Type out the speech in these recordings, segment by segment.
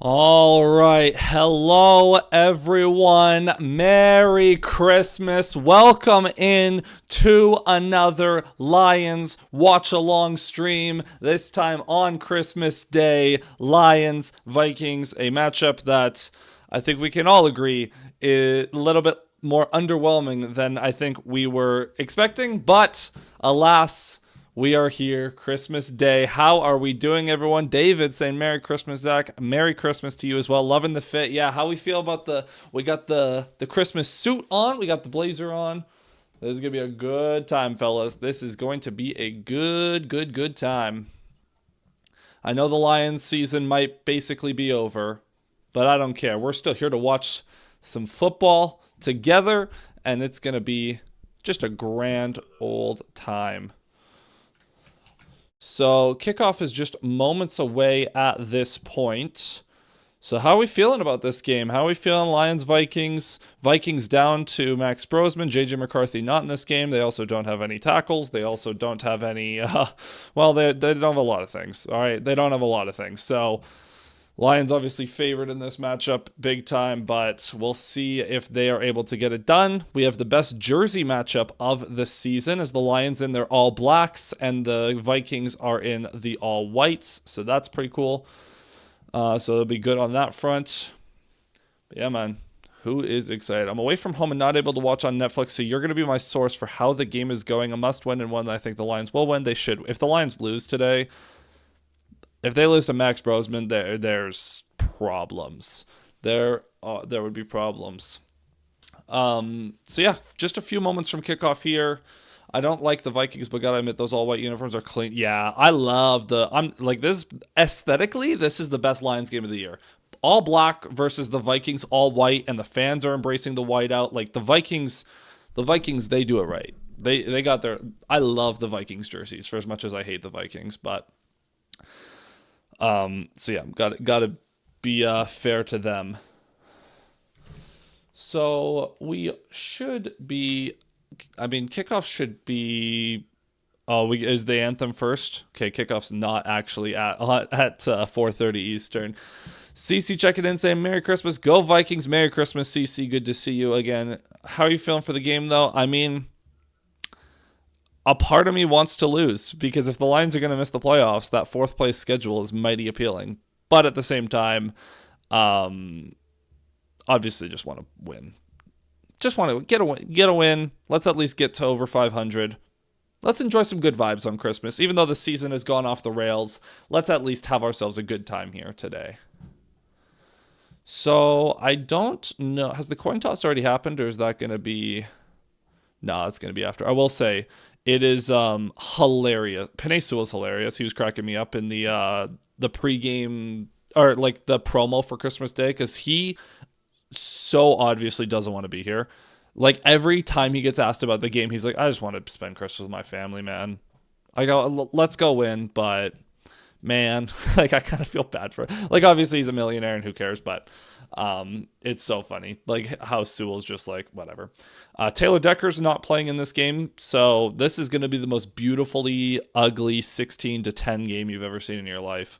All right. Hello, everyone. Merry Christmas. Welcome in to another Lions watch along stream. This time on Christmas Day. Lions, Vikings, a matchup that I think we can all agree is a little bit more underwhelming than I think we were expecting. But alas, we are here, Christmas Day. How are we doing, everyone? David saying Merry Christmas, Zach. Merry Christmas to you as well. Loving the fit. Yeah, how we feel about we got the Christmas suit on. We got the blazer on. This is going to be a good time, fellas. This is going to be a good time. I know the Lions season might basically be over, but I don't care. We're still here to watch some football together, and it's going to be just a grand old time. So kickoff is just moments away at this point. So how are we feeling about this game? How are we feeling? Lions, Vikings. Vikings down to Max Brosman. JJ McCarthy not in this game. They also don't have any tackles. They also don't have any, well, they don't have a lot of things. All right, they don't have a lot of things. So Lions obviously favored in this matchup big time, but we'll see if they are able to get it done. We have the best jersey matchup of the season as the Lions in their all blacks and the Vikings are in the all whites. So that's pretty cool. So it'll be good on that front. But yeah, man, who is excited? I'm away from home and not able to watch on Netflix, so you're going to be my source for how the game is going. A must win and one that I think the Lions will win. They should. If the Lions lose today, if they lose to Max Brosman, there's problems. There would be problems. So yeah, just a few moments from kickoff here. I don't like the Vikings, but gotta admit those all white uniforms are clean. Yeah, I love I'm like this aesthetically. This is the best Lions game of the year. All black versus the Vikings all white, and the fans are embracing the white out. Like the Vikings, they do it right. They got their. I love the Vikings jerseys for as much as I hate the Vikings, but. So yeah, gotta be fair to them. So we should be. I mean, kickoff should be. Oh, is the anthem first? Okay, kickoff's not actually at 4:30 Eastern. CC checking in saying Merry Christmas, go Vikings, Merry Christmas, CC. Good to see you again. How are you feeling for the game though? I mean, a part of me wants to lose because if the Lions are going to miss the playoffs, that fourth place schedule is mighty appealing. But at the same time, obviously just want to win. Just want to get a win. Let's at least get to over 500. Let's enjoy some good vibes on Christmas. Even though the season has gone off the rails, let's at least have ourselves a good time here today. So I don't know. Has the coin toss already happened or is that going to be... No, it's going to be after. I will say it is hilarious. Penei Sewell's hilarious. He was cracking me up in the pregame or like the promo for Christmas Day because he so obviously doesn't want to be here. Like every time he gets asked about the game, he's like, I just want to spend Christmas with my family, man. I go, let's go win, but man, like I kind of feel bad for it. Like obviously he's a millionaire and who cares, but it's so funny like how Sewell's just like whatever. Taylor Decker's not playing in this game, so this is going to be the most beautifully ugly 16-10 game you've ever seen in your life.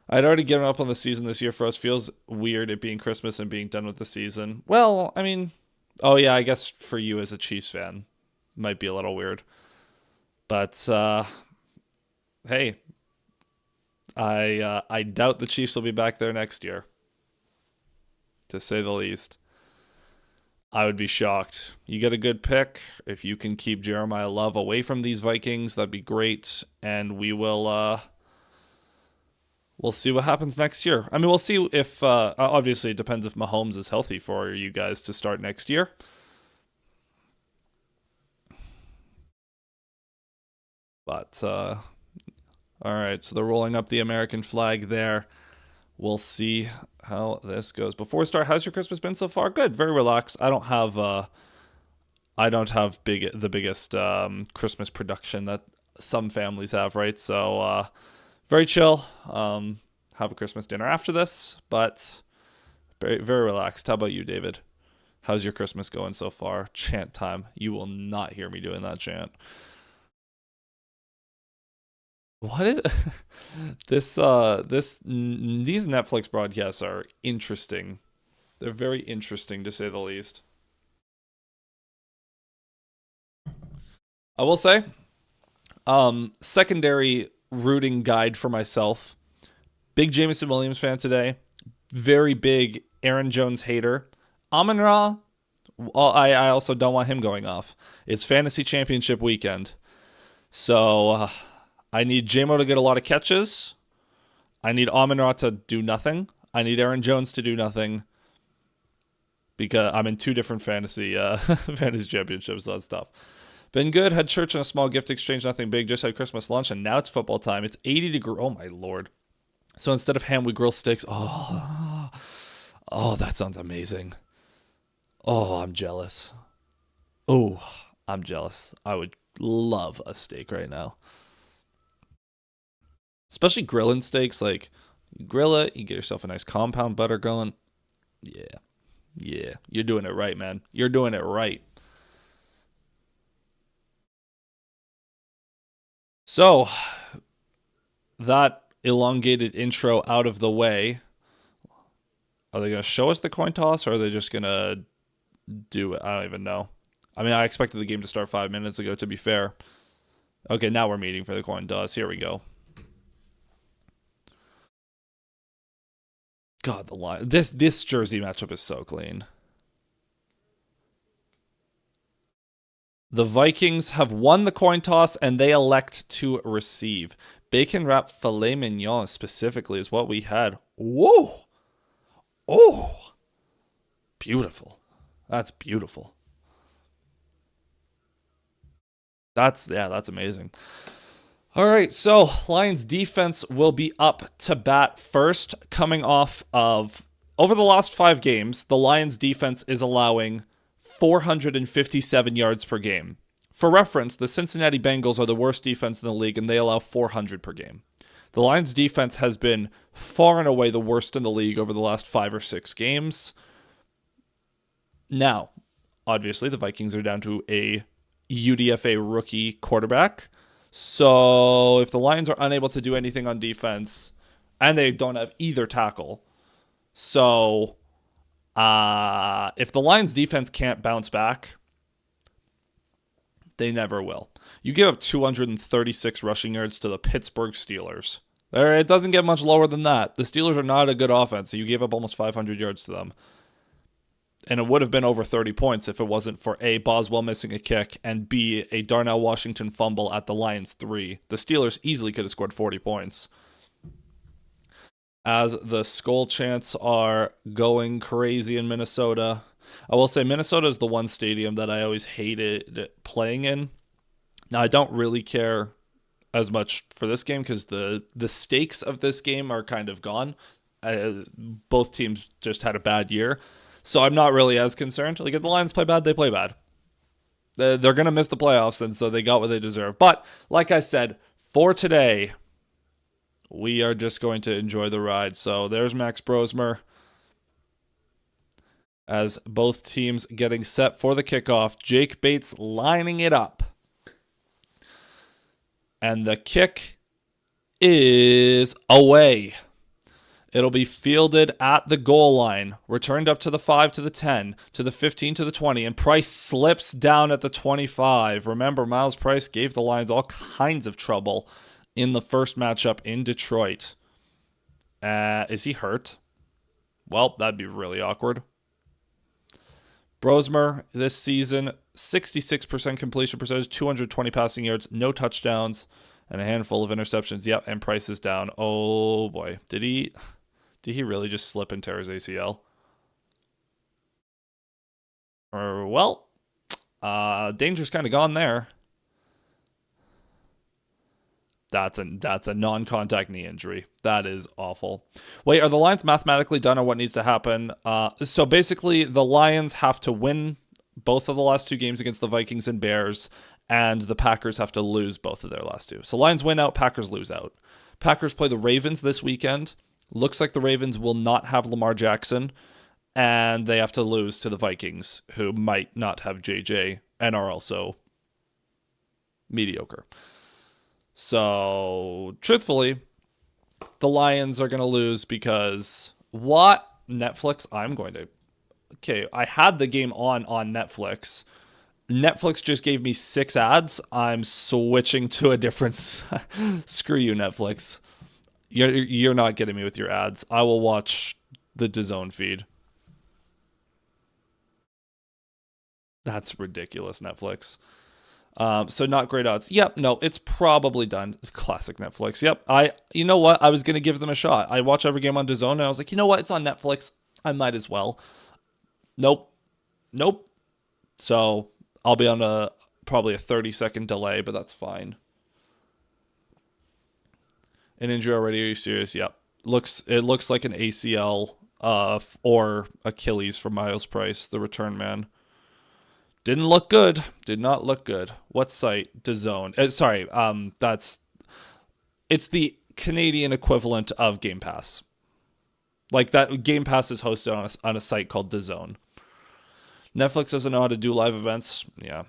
I'd already given up on the season this year for us. Feels weird it being Christmas and being done with the season. Well, I mean, oh yeah, I guess for you as a Chiefs fan might be a little weird, but hey, I doubt the Chiefs will be back there next year, to say the least. I would be shocked. You get a good pick. If you can keep Jeremiah Love away from these Vikings, that'd be great. And we'll see what happens next year. I mean, we'll see if obviously it depends if Mahomes is healthy for you guys to start next year. But all right, so they're rolling up the American flag there. We'll see how this goes. Before we start, how's your Christmas been so far? Good, very relaxed. I don't have the biggest Christmas production that some families have, right? So very chill. Have a Christmas dinner after this, but very very relaxed. How about you, David? How's your Christmas going so far? Chant time. You will not hear me doing that chant. What is these Netflix broadcasts are interesting. They're very interesting to say the least. I will say, secondary rooting guide for myself. Big Jameson Williams fan today. Very big Aaron Jones hater. Amon Ra, well, I also don't want him going off. It's fantasy championship weekend. So I need JMO to get a lot of catches. I need Amon Ra to do nothing. I need Aaron Jones to do nothing. Because I'm in two different fantasy fantasy championships, so that's tough. Been good. Had church and a small gift exchange. Nothing big. Just had Christmas lunch, and now it's football time. It's 80 degrees. Oh my lord! So instead of ham, we grill steaks. Oh, that sounds amazing. Oh, I'm jealous. Oh, I'm jealous. I would love a steak right now, especially grilling steaks. Like you grill it, you get yourself a nice compound butter going. Yeah, yeah, you're doing it right, man. You're doing it right. So that elongated intro out of the way, are they going to show us the coin toss or are they just going to do it? I don't even know. I mean, I expected the game to start 5 minutes ago, to be fair. Okay, now we're meeting for the coin toss. Here we go. God, the line. This jersey matchup is so clean. The Vikings have won the coin toss and they elect to receive. Bacon wrapped filet mignon specifically is what we had. Whoa! Oh! Beautiful. That's beautiful. That's amazing. All right, so Lions defense will be up to bat first, coming off of over the last 5 games, the Lions defense is allowing 457 yards per game. For reference, the Cincinnati Bengals are the worst defense in the league and they allow 400 per game. The Lions defense has been far and away the worst in the league over the last 5 or 6 games. Now, obviously, the Vikings are down to a UDFA rookie quarterback. So if the Lions are unable to do anything on defense, and they don't have either tackle, so if the Lions defense can't bounce back, they never will. You give up 236 rushing yards to the Pittsburgh Steelers. It doesn't get much lower than that. The Steelers are not a good offense, so you gave up almost 500 yards to them. And it would have been over 30 points if it wasn't for A, Boswell missing a kick, and B, a Darnell Washington fumble at the Lions 3. The Steelers easily could have scored 40 points. As the skull chants are going crazy in Minnesota. I will say Minnesota is the one stadium that I always hated playing in. Now, I don't really care as much for this game because the stakes of this game are kind of gone. Both teams just had a bad year. So I'm not really as concerned. Like, if the Lions play bad, they play bad. They're going to miss the playoffs, and so they got what they deserve. But, like I said, for today, we are just going to enjoy the ride. So there's Max Brosmer as both teams getting set for the kickoff. Jake Bates lining it up. And the kick is away. It'll be fielded at the goal line, returned up to the 5, to the 10, to the 15, to the 20, and Price slips down at the 25. Remember, Miles Price gave the Lions all kinds of trouble in the first matchup in Detroit. Is he hurt? Well, that'd be really awkward. Brosmer this season, 66% completion percentage, 220 passing yards, no touchdowns, and a handful of interceptions. Yep, and Price is down. Oh boy, did he really just slip and tear his ACL? Well, danger's kind of gone there. That's a non-contact knee injury. That is awful. Wait, are the Lions mathematically done on what needs to happen? So basically, the Lions have to win both of the last 2 games against the Vikings and Bears, and the Packers have to lose both of their last 2. So Lions win out, Packers lose out. Packers play the Ravens this weekend. Looks like the Ravens will not have Lamar Jackson, and they have to lose to the Vikings, who might not have JJ and are also mediocre. So, truthfully, the Lions are going to lose because what? Netflix? I'm going to. Okay, I had the game on Netflix. Netflix just gave me 6 ads. I'm switching to a different. Screw you, Netflix. You're not getting me with your ads. I will watch the DAZN feed. That's ridiculous, Netflix. So not great odds. Yep, no, it's probably done. Classic Netflix. Yep. You know what? I was gonna give them a shot. I watch every game on DAZN, and I was like, you know what? It's on Netflix. I might as well. Nope. Nope. So I'll be on probably a 30-second delay, but that's fine. An injury already? Are you serious? Yep. It looks like an ACL or Achilles for Miles Price, the return man. Didn't look good. Did not look good. What site? DAZN. Sorry. It's the Canadian equivalent of Game Pass. Like that, Game Pass is hosted on a site called DAZN. Netflix doesn't know how to do live events. Yeah.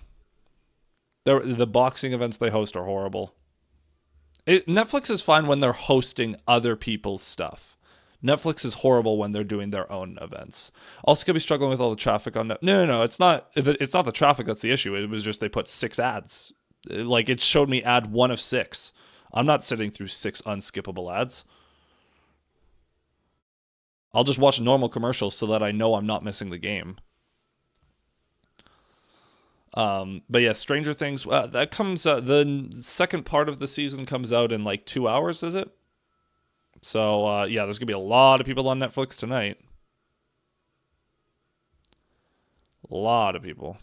The boxing events they host are horrible. Netflix is fine when they're hosting other people's stuff. Netflix is horrible when they're doing their own events. Also, could be struggling with all the traffic on. No. It's not. It's not the traffic that's the issue. It was just they put 6 ads. Like it showed me ad 1 of 6. I'm not sitting through 6 unskippable ads. I'll just watch normal commercials so that I know I'm not missing the game. But yeah, Stranger Things. That comes. The second part of the season comes out in like 2 hours. Is it? So, yeah, there's going to be a lot of people on Netflix tonight. A lot of people.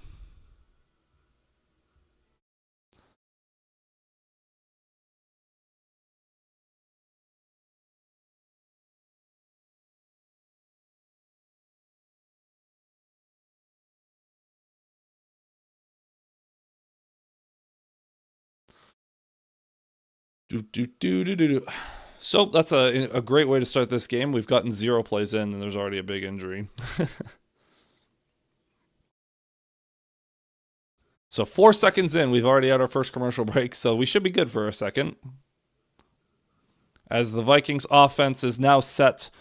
So that's a great way to start this game. We've gotten 0 plays in, and there's already a big injury. So 4 seconds in, we've already had our first commercial break, so we should be good for a second. As the Vikings offense is now set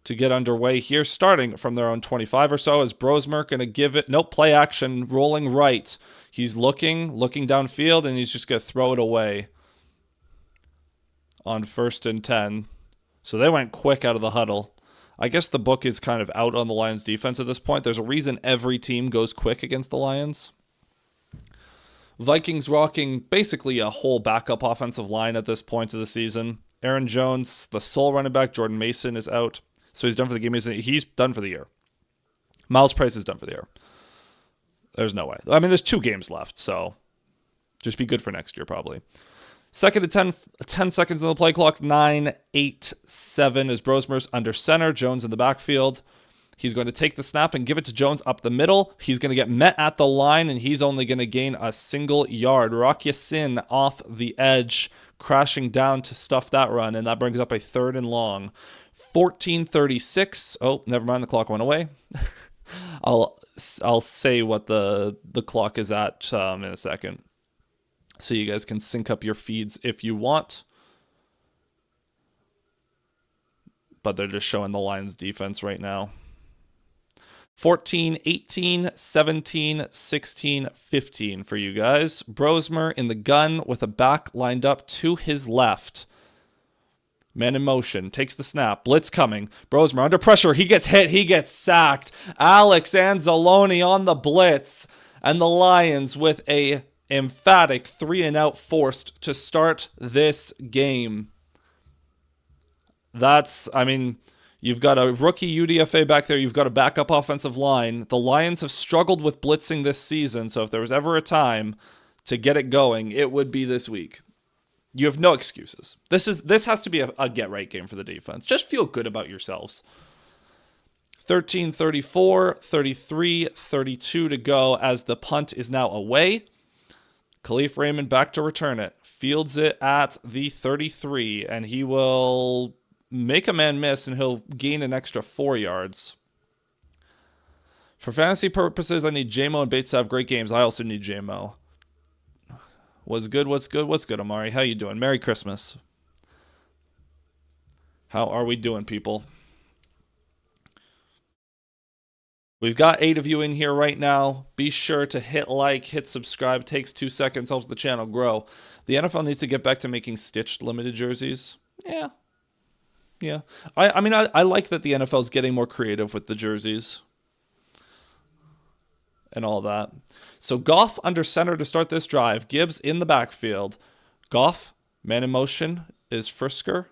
to get underway here, starting from their own 25 or so, as Brosmer going to give it, nope, play action, rolling right. He's looking downfield, and he's just going to throw it away on 1st and 10. So they went quick out of the huddle. I guess the book is kind of out on the Lions defense at this point. There's a reason every team goes quick against the Lions. Vikings rocking basically a whole backup offensive line at this point of the season. Aaron Jones, the sole running back, Jordan Mason is out. So he's done for the game. He's done for the year. Miles Price is done for the year. There's no way. I mean, there's 2 games left, so just be good for next year probably. 2nd to 10 seconds on the play clock. 9, 8, 7 as Brosmer's under center. Jones in the backfield. He's going to take the snap and give it to Jones up the middle. He's going to get met at the line, and he's only going to gain a single yard. Rock Ya-Sin off the edge, crashing down to stuff that run, and that brings up a 3rd and long. 14:36. Oh, never mind. The clock went away. I'll say what the clock is at in a second, so you guys can sync up your feeds if you want. But they're just showing the Lions defense right now. 14, 18, 17, 16, 15 for you guys. Brosmer in the gun with a back lined up to his left. Man in motion. Takes the snap. Blitz coming. Brosmer under pressure. He gets hit. He gets sacked. Alex Anzalone on the blitz. And the Lions with a emphatic 3-and-out forced to start this game. You've got a rookie UDFA back there. You've got a backup offensive line. The Lions have struggled with blitzing this season, so if there was ever a time to get it going, it would be this week. You have no excuses. This has to be a get-right game for the defense. Just feel good about yourselves. 13-34, 33-32 to go as the punt is now away. Khalif Raymond back to return it. Fields it at the 33, and he will make a man miss, and he'll gain an extra 4 yards. For fantasy purposes, I need JMO and Bates to have great games. I also need JMO. What's good? What's good? What's good, Amari? How you doing? Merry Christmas. How are we doing, people? We've got 8 of you in here right now. Be sure to hit like, hit subscribe. It takes 2 seconds, helps the channel grow. The NFL needs to get back to making stitched limited jerseys. Yeah. Yeah. I mean, I like that the NFL is getting more creative with the jerseys and all that. So Goff under center to start this drive. Gibbs in the backfield. Goff, man in motion, is Frisker.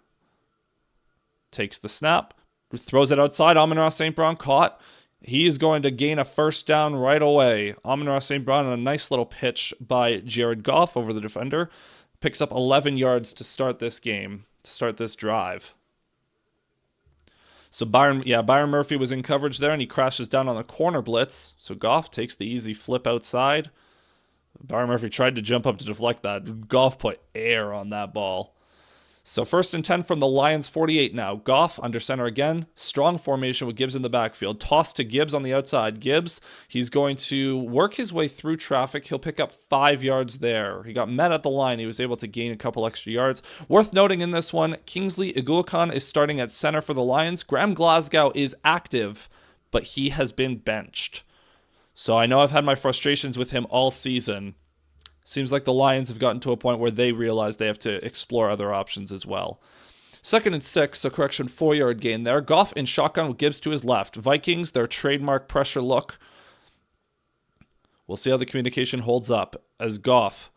Takes the snap. Throws it outside. Amon-Ra St. Brown caught. He is going to gain a first down right away. Amon-Ra St. Brown on a nice little pitch by Jared Goff over the defender. Picks up 11 yards to start this game, to start this drive. So Byron Murphy was in coverage there, and he crashes down on the corner blitz. So Goff takes the easy flip outside. Byron Murphy tried to jump up to deflect that. Goff put air on that ball. So 1st and 10 from the Lions 48 now. Goff under center again. Strong formation with Gibbs in the backfield. Toss to Gibbs on the outside. Gibbs, he's going to work his way through traffic. He'll pick up 5 yards there. He got met at the line. He was able to gain a couple extra yards. Worth noting in this one, Kingsley Eguakon is starting at center for the Lions. Graham Glasgow is active, but he has been benched. So I know I've had my frustrations with him all season. Seems like the Lions have gotten to a point where they realize they have to explore other options as well. 2nd and 6, so correction, 4-yard gain there. Goff in shotgun with Gibbs to his left. Vikings, their trademark pressure look. We'll see how the communication holds up as Goff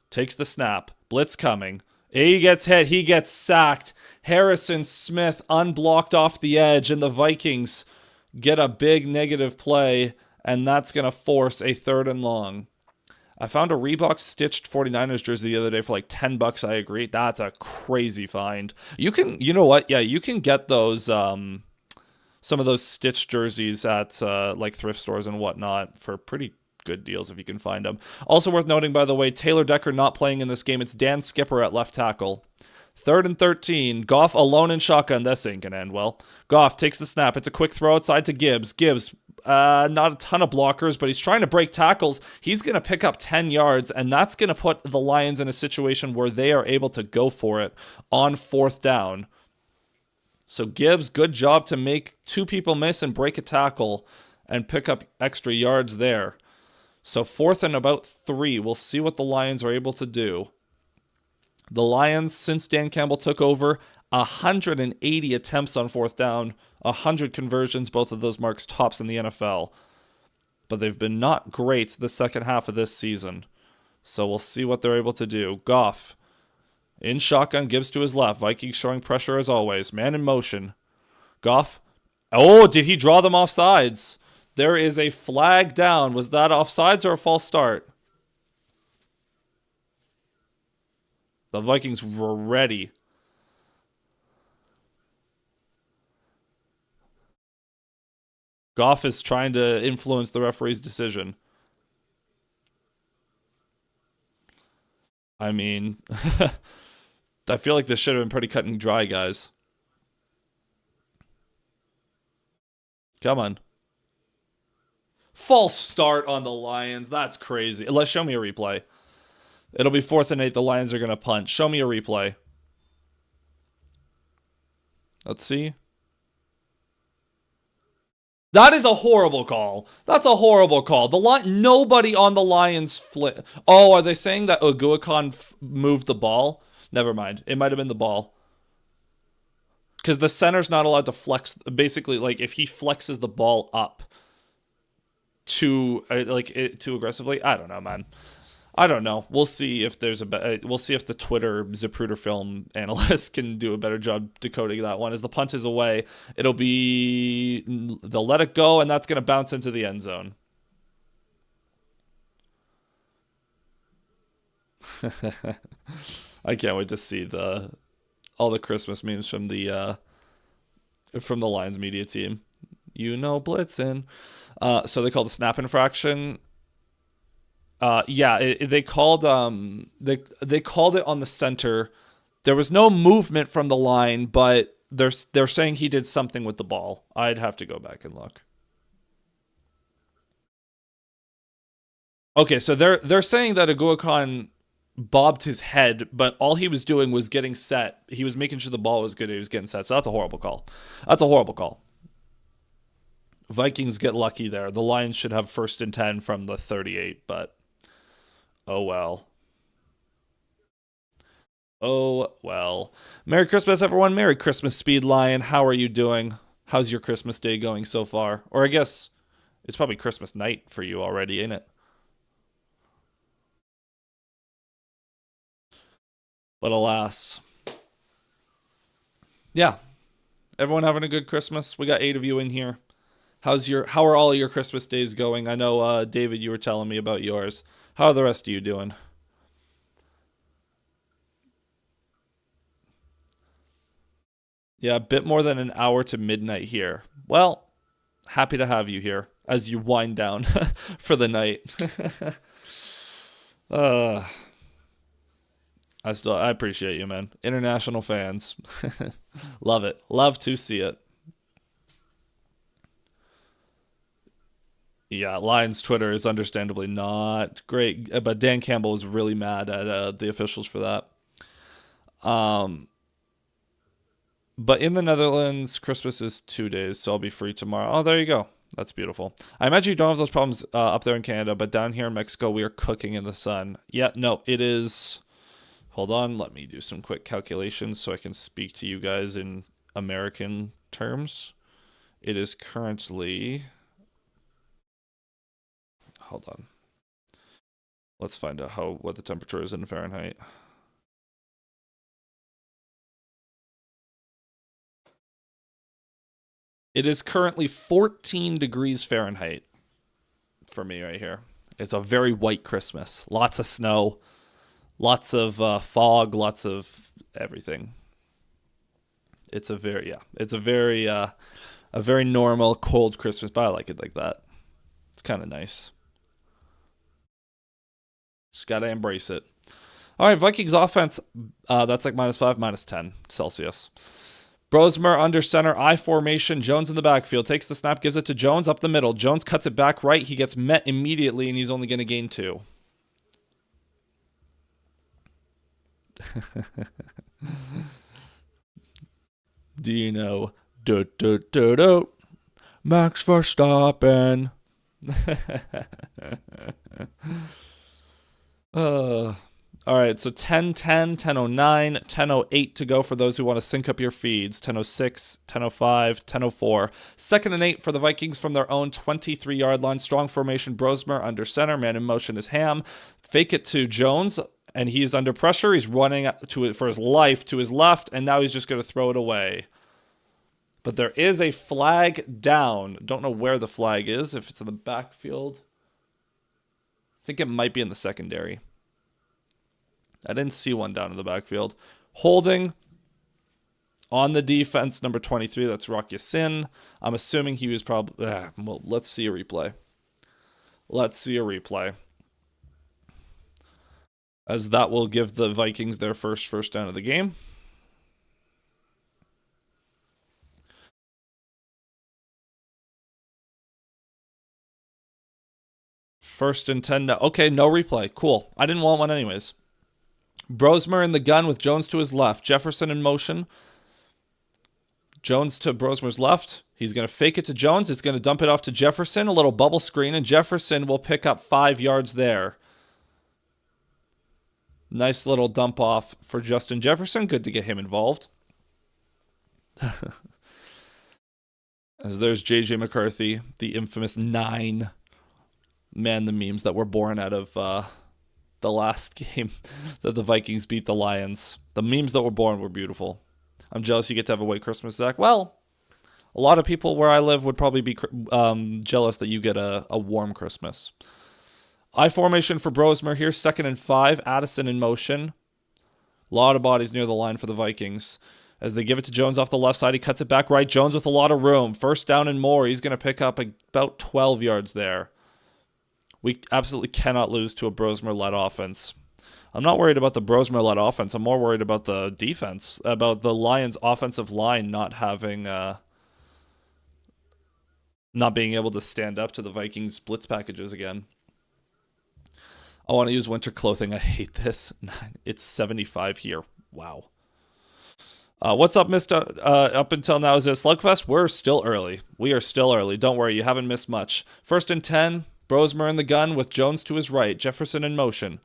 takes the snap. Blitz coming. He gets hit. He gets sacked. Harrison Smith unblocked off the edge, and the Vikings get a big negative play, and that's going to force a 3rd and long. I found a Reebok stitched 49ers jersey the other day for like $10. I agree. That's a crazy find. You know what? Yeah, you can get those, some of those stitched jerseys at like thrift stores and whatnot for pretty good deals if you can find them. Also worth noting, by the way, Taylor Decker not playing in this game. It's Dan Skipper at left tackle. 3rd and 13. Goff alone in shotgun. This ain't gonna end well. Goff takes the snap. It's a quick throw outside to Gibbs. Gibbs, not a ton of blockers, but he's trying to break tackles. He's going to pick up 10 yards, and that's going to put the Lions in a situation where they are able to go for it on 4th down. So Gibbs, good job to make 2 people miss and break a tackle and pick up extra yards there. So 4th and about 3. We'll see what the Lions are able to do. The Lions, since Dan Campbell took over, 180 attempts on 4th down, 100 conversions, both of those marks tops in the NFL. But they've been not great the second half of this season. So we'll see what they're able to do. Goff in shotgun, Gibbs to his left. Vikings showing pressure as always. Man in motion. Goff. Oh, did he draw them off sides? There is a flag down. Was that offsides or a false start? The Vikings were ready. Goff is trying to influence the referee's decision. I mean, I feel like this should have been pretty cut and dry, guys. Come on. False start on the Lions. That's crazy. Let's show me a replay. It'll be 4th and 8. The Lions are going to punt. Show me a replay. Let's see. That is a horrible call. That's a horrible call. Nobody on the Lions flip. Oh, are they saying that Eguakon moved the ball? Never mind. It might have been the ball. Because the center's not allowed to flex. Basically, like if he flexes the ball up too aggressively. I don't know, man. I don't know. We'll see if there's we'll see if the Twitter Zapruder film analyst can do a better job decoding that one. As the punt is away, they'll let it go, and that's going to bounce into the end zone. I can't wait to see all the Christmas memes from the Lions media team. Blitzin'. So they called a snap infraction. They called it on the center. There was no movement from the line, but they're saying he did something with the ball. I'd have to go back and look. Okay, so they're saying that Eguakon bobbed his head, but all he was doing was getting set. He was making sure the ball was good. He was getting set. So that's a horrible call. That's a horrible call. Vikings get lucky there. The Lions should have 1st and 10 from the 38, but oh well. Oh well. Merry Christmas, everyone. Merry Christmas, Speed Lion. How are you doing? How's your Christmas day going so far? Or I guess it's probably Christmas night for you already, ain't it? But alas. Yeah. Everyone having a good Christmas? We got 8 of you in here. How are all of your Christmas days going? I know David, you were telling me about yours. How are the rest of you doing? Yeah, a bit more than an hour to midnight here. Well, happy to have you here as you wind down for the night. uh, I appreciate you, man. International fans. Love it. Love to see it. Yeah, Lions Twitter is understandably not great, but Dan Campbell was really mad at the officials for that. Um, but in the Netherlands, Christmas is 2 days, so I'll be free tomorrow. Oh, there you go. That's beautiful. I imagine you don't have those problems up there in Canada, but down here in Mexico, we are cooking in the sun. Yeah, no, it is. Hold on, let me do some quick calculations so I can speak to you guys in American terms. It is currently. Hold on. Let's find out what the temperature is in Fahrenheit. It is currently 14 degrees Fahrenheit for me right here. It's a very white Christmas. Lots of snow, lots of fog, lots of everything. It's a very a very normal cold Christmas, but I like it like that. It's kind of nice. Just gotta embrace it. All right, Vikings offense. That's like -5, -10 Celsius. Brosmer under center, I formation. Jones in the backfield. Takes the snap, gives it to Jones up the middle. Jones cuts it back right. He gets met immediately, and he's only going to gain 2. Do you know? Do, do, do, do. Max Verstappen. All right, so 10:10, 10:09, 10:08 to go for those who want to sync up your feeds. 10:06, 10:05, 10:04. 2nd and 8 for the Vikings from their own 23-yard line. Strong formation, Brosmer under center. Man in motion is Ham. Fake it to Jones, and he's under pressure. He's running to it for his life to his left, and now he's just going to throw it away. But there is a flag down. Don't know where the flag is, if it's in the backfield. I think it might be in the secondary. I didn't see one down in the backfield. Holding on the defense, number 23. That's Rock Sin. I'm assuming he was probably. Well, let's see a replay. Let's see a replay. As that will give the Vikings their first down of the game. First and 10. Okay, no replay. Cool. I didn't want one anyways. Brosmer in the gun with Jones to his left. Jefferson in motion. Jones to Brosmer's left. He's going to fake it to Jones. It's going to dump it off to Jefferson. A little bubble screen, and Jefferson will pick up 5 yards there. Nice little dump off for Justin Jefferson. Good to get him involved. As there's J.J. McCarthy, the infamous 9. Man, the memes that were born out of the last game that the Vikings beat the Lions. The memes that were born were beautiful. I'm jealous you get to have a white Christmas, Zach. Well, a lot of people where I live would probably be jealous that you get a warm Christmas. I formation for Brosmer here, 2nd and 5. Addison in motion. A lot of bodies near the line for the Vikings. As they give it to Jones off the left side, he cuts it back right. Jones with a lot of room. 1st down and more. He's going to pick up about 12 yards there. We absolutely cannot lose to a Brosmer-led offense. I'm not worried about the Brosmer-led offense. I'm more worried about the defense, about the Lions' offensive line not having, not being able to stand up to the Vikings' blitz packages again. I want to use winter clothing. I hate this. It's 75 here. Wow. What's up, Mr. Up until now, is it Slugfest? We're still early. We are still early. Don't worry, you haven't missed much. 1st and 10. Brosmer in the gun with Jones to his right. Jefferson in motion.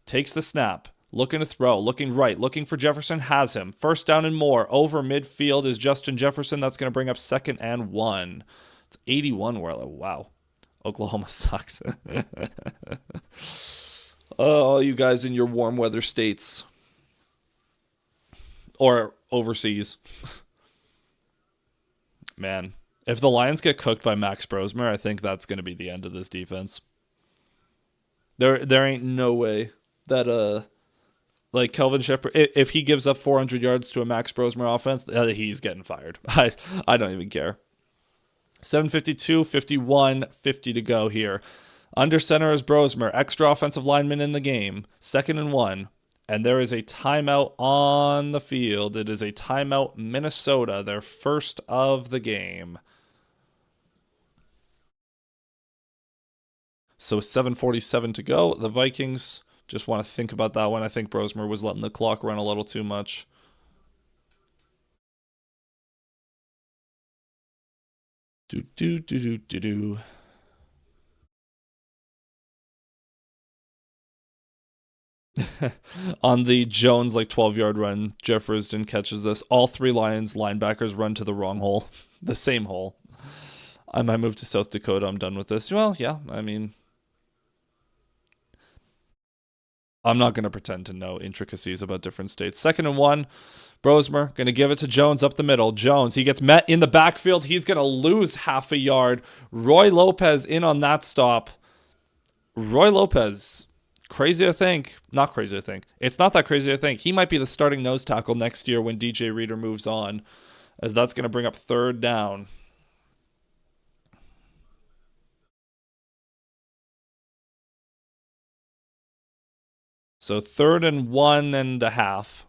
Takes the snap. Looking to throw. Looking right. Looking for Jefferson. Has him. 1st down and more. Over midfield is Justin Jefferson. That's going to bring up 2nd and 1. It's 81 where, wow. Oklahoma sucks. All you guys in your warm weather states. Or overseas. Man, if the Lions get cooked by Max Brosmer, I think that's going to be the end of this defense. There ain't no way that like Kelvin Shepard, if he gives up 400 yards to a Max Brosmer offense, he's getting fired. I don't even care. 7:52, 51, 50 to go here. Under center is Brosmer, extra offensive lineman in the game. 2nd and 1. And there is a timeout on the field. It is a timeout, Minnesota, their first of the game. So 7:47 to go. The Vikings just want to think about that one. I think Brosmer was letting the clock run a little too much. Do. On the Jones 12-yard run, Jefferson catches this. All 3 Lions linebackers run to the wrong hole. The same hole. I might move to South Dakota. I'm done with this. Well, yeah, I mean, I'm not going to pretend to know intricacies about different states. 2nd and 1. Brosmer going to give it to Jones up the middle. Jones, he gets met in the backfield. He's going to lose half a yard. Roy Lopez in on that stop. Roy Lopez... Crazy to think. Not crazy to think. It's not that crazy to think. He might be the starting nose tackle next year when DJ Reader moves on, as that's going to bring up 3rd down. So 3rd and 1.5.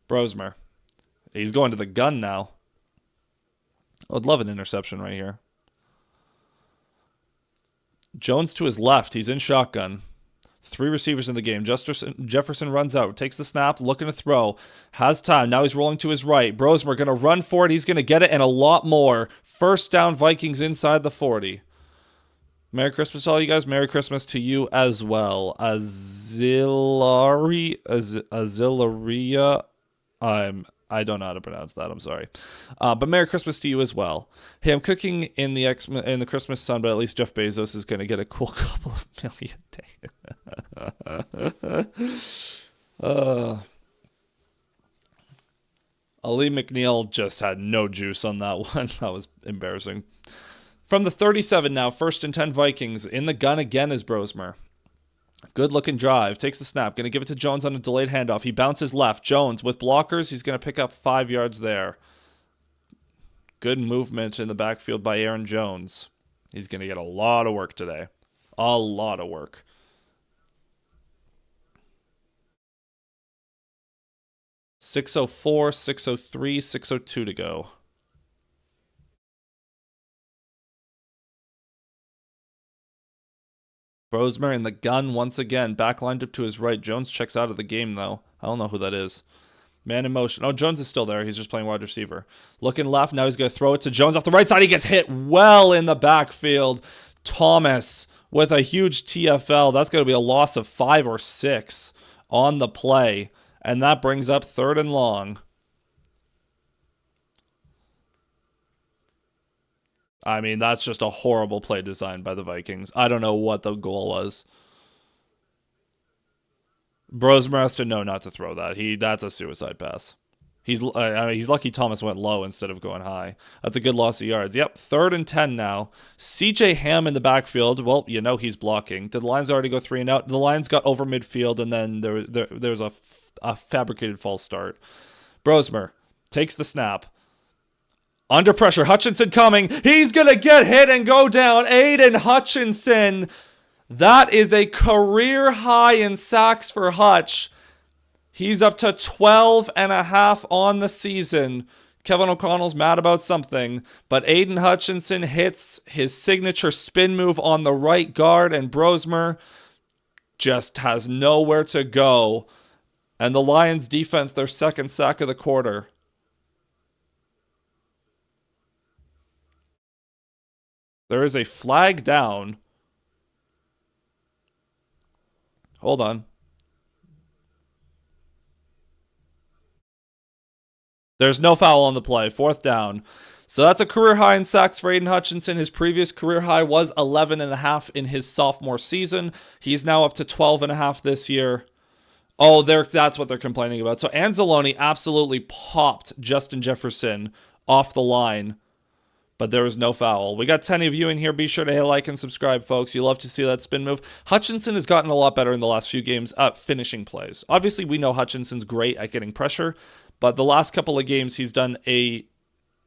Brosmer. He's going to the gun now. I'd love an interception right here. Jones to his left. He's in shotgun. 3 receivers in the game. Jefferson runs out. Takes the snap. Looking to throw. Has time. Now he's rolling to his right. Brosmer going to run for it. He's going to get it and a lot more. 1st down, Vikings inside the 40. Merry Christmas to all you guys. Merry Christmas to you as well. Azilaria. I don't know how to pronounce that. I'm sorry. But Merry Christmas to you as well. Hey, I'm cooking in the Christmas sun, but at least Jeff Bezos is going to get a cool couple of million days. Ali McNeil just had no juice on that one. That was embarrassing. From the 37 now, 1st and 10 Vikings. In the gun again is Brosmer. Good looking drive. Takes the snap. Going to give it to Jones on a delayed handoff. He bounces left. Jones with blockers. He's going to pick up 5 yards there. Good movement in the backfield by Aaron Jones. He's going to get a lot of work today. A lot of work. .604, 603, 602 to go. Brosmer in the gun once again. Back lined up to his right. Jones checks out of the game, though. I don't know who that is. Man in motion. Oh, Jones is still there. He's just playing wide receiver. Looking left. Now he's going to throw it to Jones off the right side. He gets hit well in the backfield. Thomas with a huge TFL. That's going to be a loss of 5 or 6 on the play. And that brings up 3rd and long. I mean, that's just a horrible play design by the Vikings. I don't know what the goal was. Brosmer has to know not to throw that. That's a suicide pass. He's lucky Thomas went low instead of going high. That's a good loss of yards. Yep, 3rd and 10 now. CJ Ham in the backfield. Well, you know he's blocking. Did the Lions already go 3 and out? The Lions got over midfield, and then there's a fabricated false start. Brosmer takes the snap. Under pressure, Hutchinson coming. He's going to get hit and go down. Aiden Hutchinson. That is a career high in sacks for Hutch. He's up to 12 and a half on the season. Kevin O'Connell's mad about something, but Aiden Hutchinson hits his signature spin move on the right guard, and Brosmer just has nowhere to go. And the Lions defense, their second sack of the quarter. There is a flag down. Hold on. There's no foul on the play. Fourth down. So that's a career high in sacks for Aiden Hutchinson. His previous career high was 11.5 in his sophomore season. He's now up to 12.5 this year. Oh, that's what they're complaining about. So Anzalone absolutely popped Justin Jefferson off the line, but there was no foul. We got 10 of you in here. Be sure to hit like and subscribe, folks. You love to see that spin move. Hutchinson has gotten a lot better in the last few games at finishing plays. Obviously, we know Hutchinson's great at getting pressure, but the last couple of games, he's done a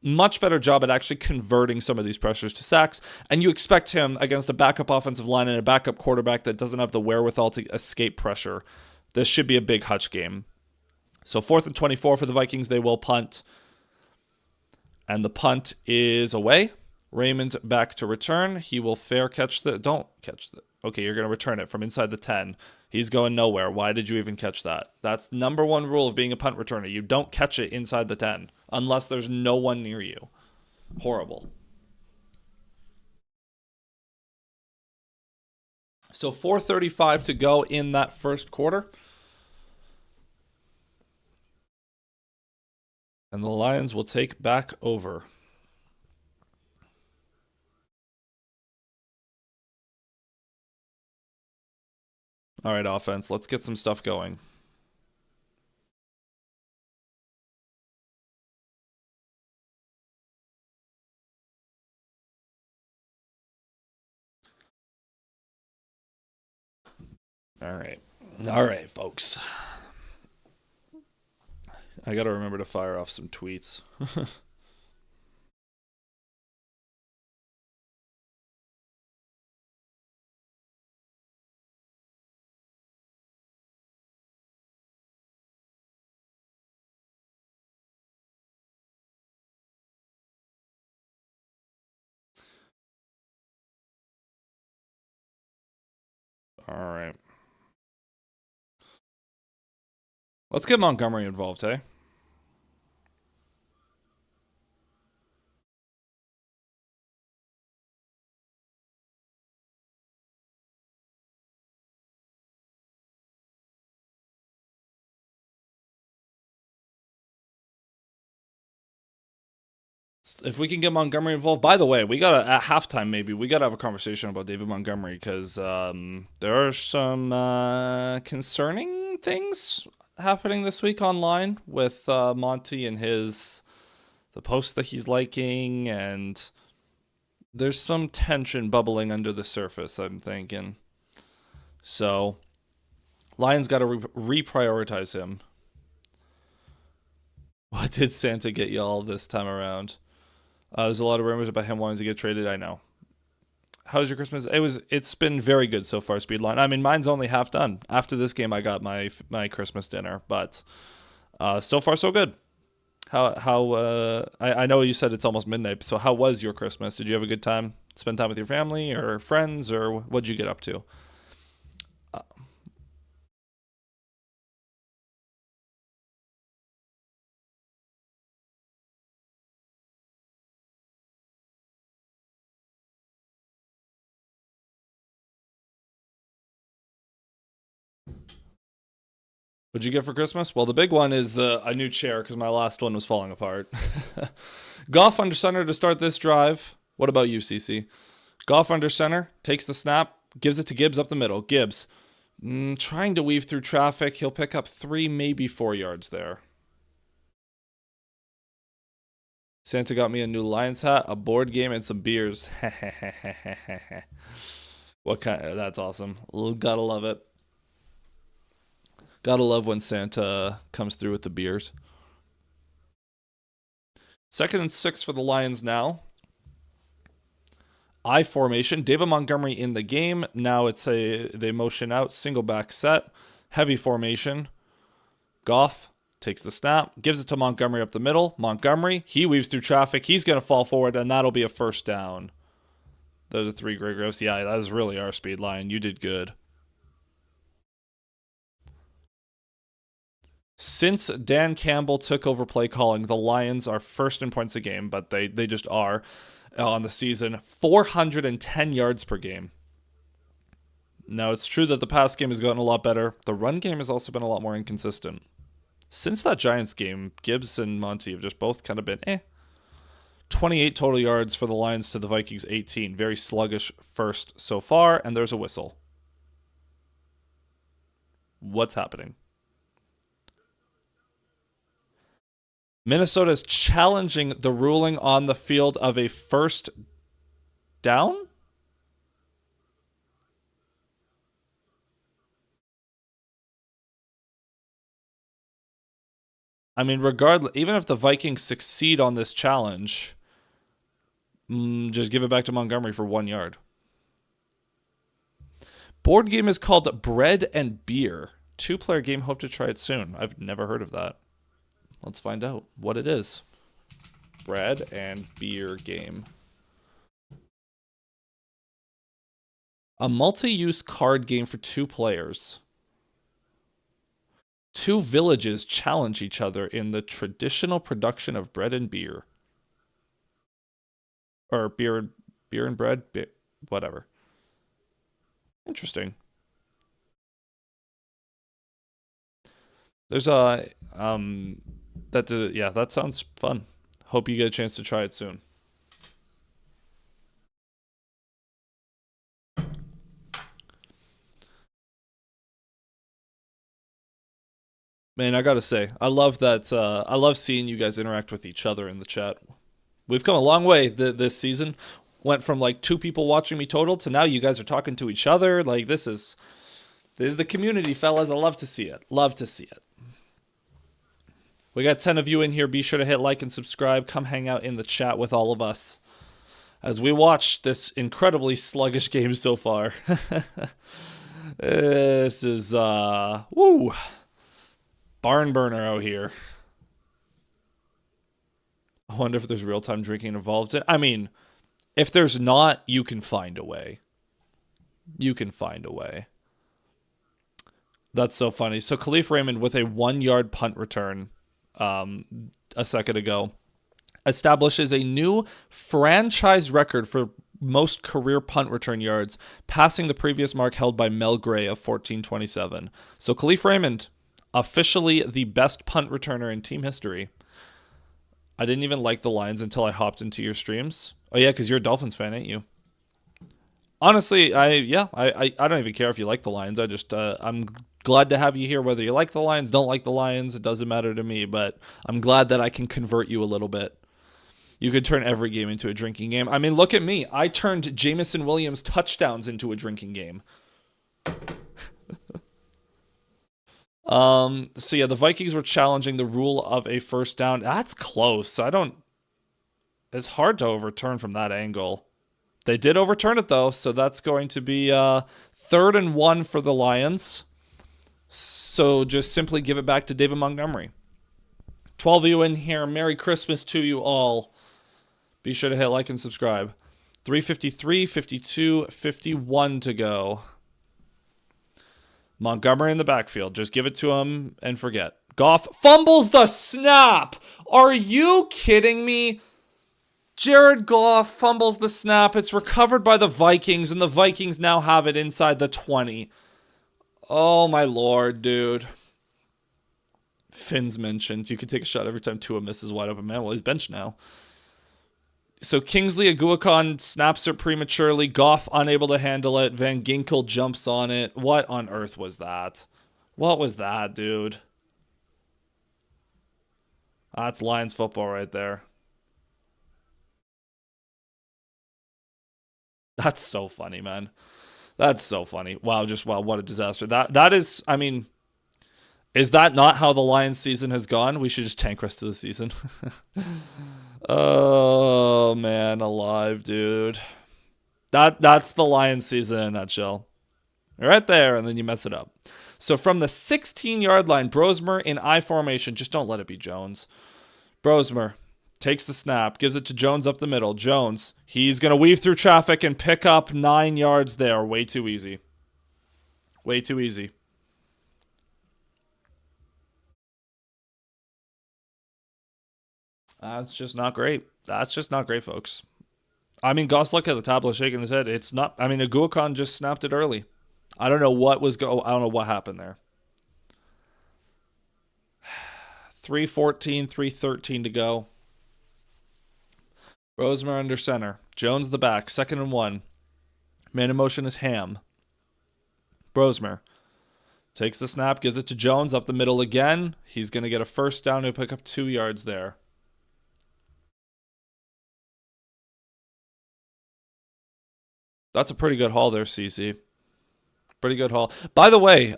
much better job at actually converting some of these pressures to sacks, and you expect him against a backup offensive line and a backup quarterback that doesn't have the wherewithal to escape pressure. This should be a big Hutch game. So 4th and 24 for the Vikings. They will punt. And the punt is away. Raymond back to return. He will fair catch the... Don't catch the... Okay, you're going to return it from inside the 10. He's going nowhere. Why did you even catch that? That's number one rule of being a punt returner. You don't catch it inside the 10 unless there's no one near you. Horrible. So 4:35 to go in that first quarter. And the Lions will take back over. All right, offense, let's get some stuff going. All right, folks. I got to remember to fire off some tweets. All right. Let's get Montgomery involved, hey? If we can get Montgomery involved, by the way, we got at halftime maybe we got to have a conversation about David Montgomery because there are some concerning things happening this week online with Monty and the posts that he's liking, and there's some tension bubbling under the surface, I'm thinking. So Lions got to reprioritize him. What did Santa get y'all this time around? There's a lot of rumors about him wanting to get traded. I know. How's your Christmas? It's been very good so far, Speedline. I mean, mine's only half done. After this game, I got my Christmas dinner, but so far so good. I know you said it's almost midnight. So how was your Christmas? Did you have a good time? Spend time with your family or friends, or what'd you get up to? What'd you get for Christmas? Well, the big one is a new chair because my last one was falling apart. Goff under center to start this drive. What about you, CC? Goff under center, takes the snap, gives it to Gibbs up the middle. Gibbs trying to weave through traffic. He'll pick up 3, maybe 4 yards there. Santa got me a new Lions hat, a board game, and some beers. What kind? That's awesome. Gotta love it. Gotta love when Santa comes through with the beers. 2nd and 6 for the Lions now. I formation. David Montgomery in the game. Now they motion out. Single back set. Heavy formation. Goff Takes the snap, gives it to Montgomery up the middle. Montgomery, he weaves through traffic. He's going to fall forward, and that'll be a first down. Those are 3 great growths. Yeah, that was really our speed line. You did good. Since Dan Campbell took over play calling, the Lions are first in points a game, but they just are on the season. 410 yards per game. Now, it's true that the pass game has gotten a lot better. The run game has also been a lot more inconsistent. Since that Giants game, Gibbs and Monty have just both kind of been 28 total yards for the Lions to the Vikings 18. Very sluggish first so far, and there's a whistle. What's happening? Minnesota is challenging the ruling on the field of a first down? I mean, regardless, even if the Vikings succeed on this challenge, just give it back to Montgomery for 1 yard. Board game is called Bread and Beer. 2-player game. Hope to try it soon. I've never heard of that. Let's find out what it is. Bread and Beer game. A multi-use card game for 2 players. 2 villages challenge each other in the traditional production of bread and beer. Or beer and bread, whatever. Interesting. There's that sounds fun. Hope you get a chance to try it soon. Man, I gotta say, I love that. I love seeing you guys interact with each other in the chat. We've come a long way this season. Went from like 2 people watching me total to now you guys are talking to each other. Like this is the community, fellas. I love to see it. Love to see it. We got 10 of you in here. Be sure to hit like and subscribe. Come hang out in the chat with all of us as we watch this incredibly sluggish game so far. This is woo. Barn burner out here. I wonder if there's real-time drinking involved in. I mean, if there's not, you can find a way. You can find a way. That's so funny. So Khalif Raymond with a 1-yard punt return a second ago establishes a new franchise record for most career punt return yards, passing the previous mark held by Mel Gray of 1427. So Khalif Raymond, officially the best punt returner in team history. I didn't even like the Lions until I hopped into your streams. Oh yeah, because you're a Dolphins fan, ain't you? Honestly, I don't even care if you like the Lions. I'm glad to have you here, whether you like the Lions, don't like the Lions. It doesn't matter to me, but I'm glad that I can convert you a little bit. You could turn every game into a drinking game. I mean, look at me. I turned Jameson Williams touchdowns into a drinking game. So yeah, the Vikings were challenging the rule of a first down. That's close. It's hard to overturn from that angle. They did overturn it though, so that's going to be 3rd and 1 for the Lions. So just simply give it back to David Montgomery. 12 of you in here. Merry Christmas to you all. Be sure to hit like and subscribe. 3:53, 52, 51 to go. Montgomery in the backfield. Just give it to him and forget. Goff fumbles the snap. Are you kidding me? Jared Goff fumbles the snap. It's recovered by the Vikings, and the Vikings now have it inside the 20. Oh, my Lord, dude. Finn's mentioned. You can take a shot every time Tua misses wide open man. Well, he's benched now. So Kingsley Aguakon snaps it prematurely. Goff unable to handle it. Van Ginkel jumps on it. What on earth was that? What was that, dude? That's Lions football right there. That's so funny, man. That's so funny. Wow, wow, what a disaster. That is, I mean, is that not how the Lions season has gone? We should just tank rest of the season. Oh, man, alive, dude. That's the Lions season in a nutshell. Right there, and then you mess it up. So from the 16-yard line, Brosmer in I formation. Just don't let it be Jones. Brosmer takes the snap, gives it to Jones up the middle. Jones, he's going to weave through traffic and pick up 9 yards there. Way too easy. Way too easy. That's just not great. That's just not great, folks. I mean, Gosluck at the tablet shaking his head. It's not. I mean, Aguakon just snapped it early. I don't know what was go. I don't know what happened there. 3:14, 3:13 to go. Rosemer under center. Jones the back. 2nd and 1. Man in motion is Ham. Brosmer takes the snap, gives it to Jones up the middle again. He's going to get a first down and pick up 2 yards there. That's a pretty good haul there, CC. Pretty good haul. By the way,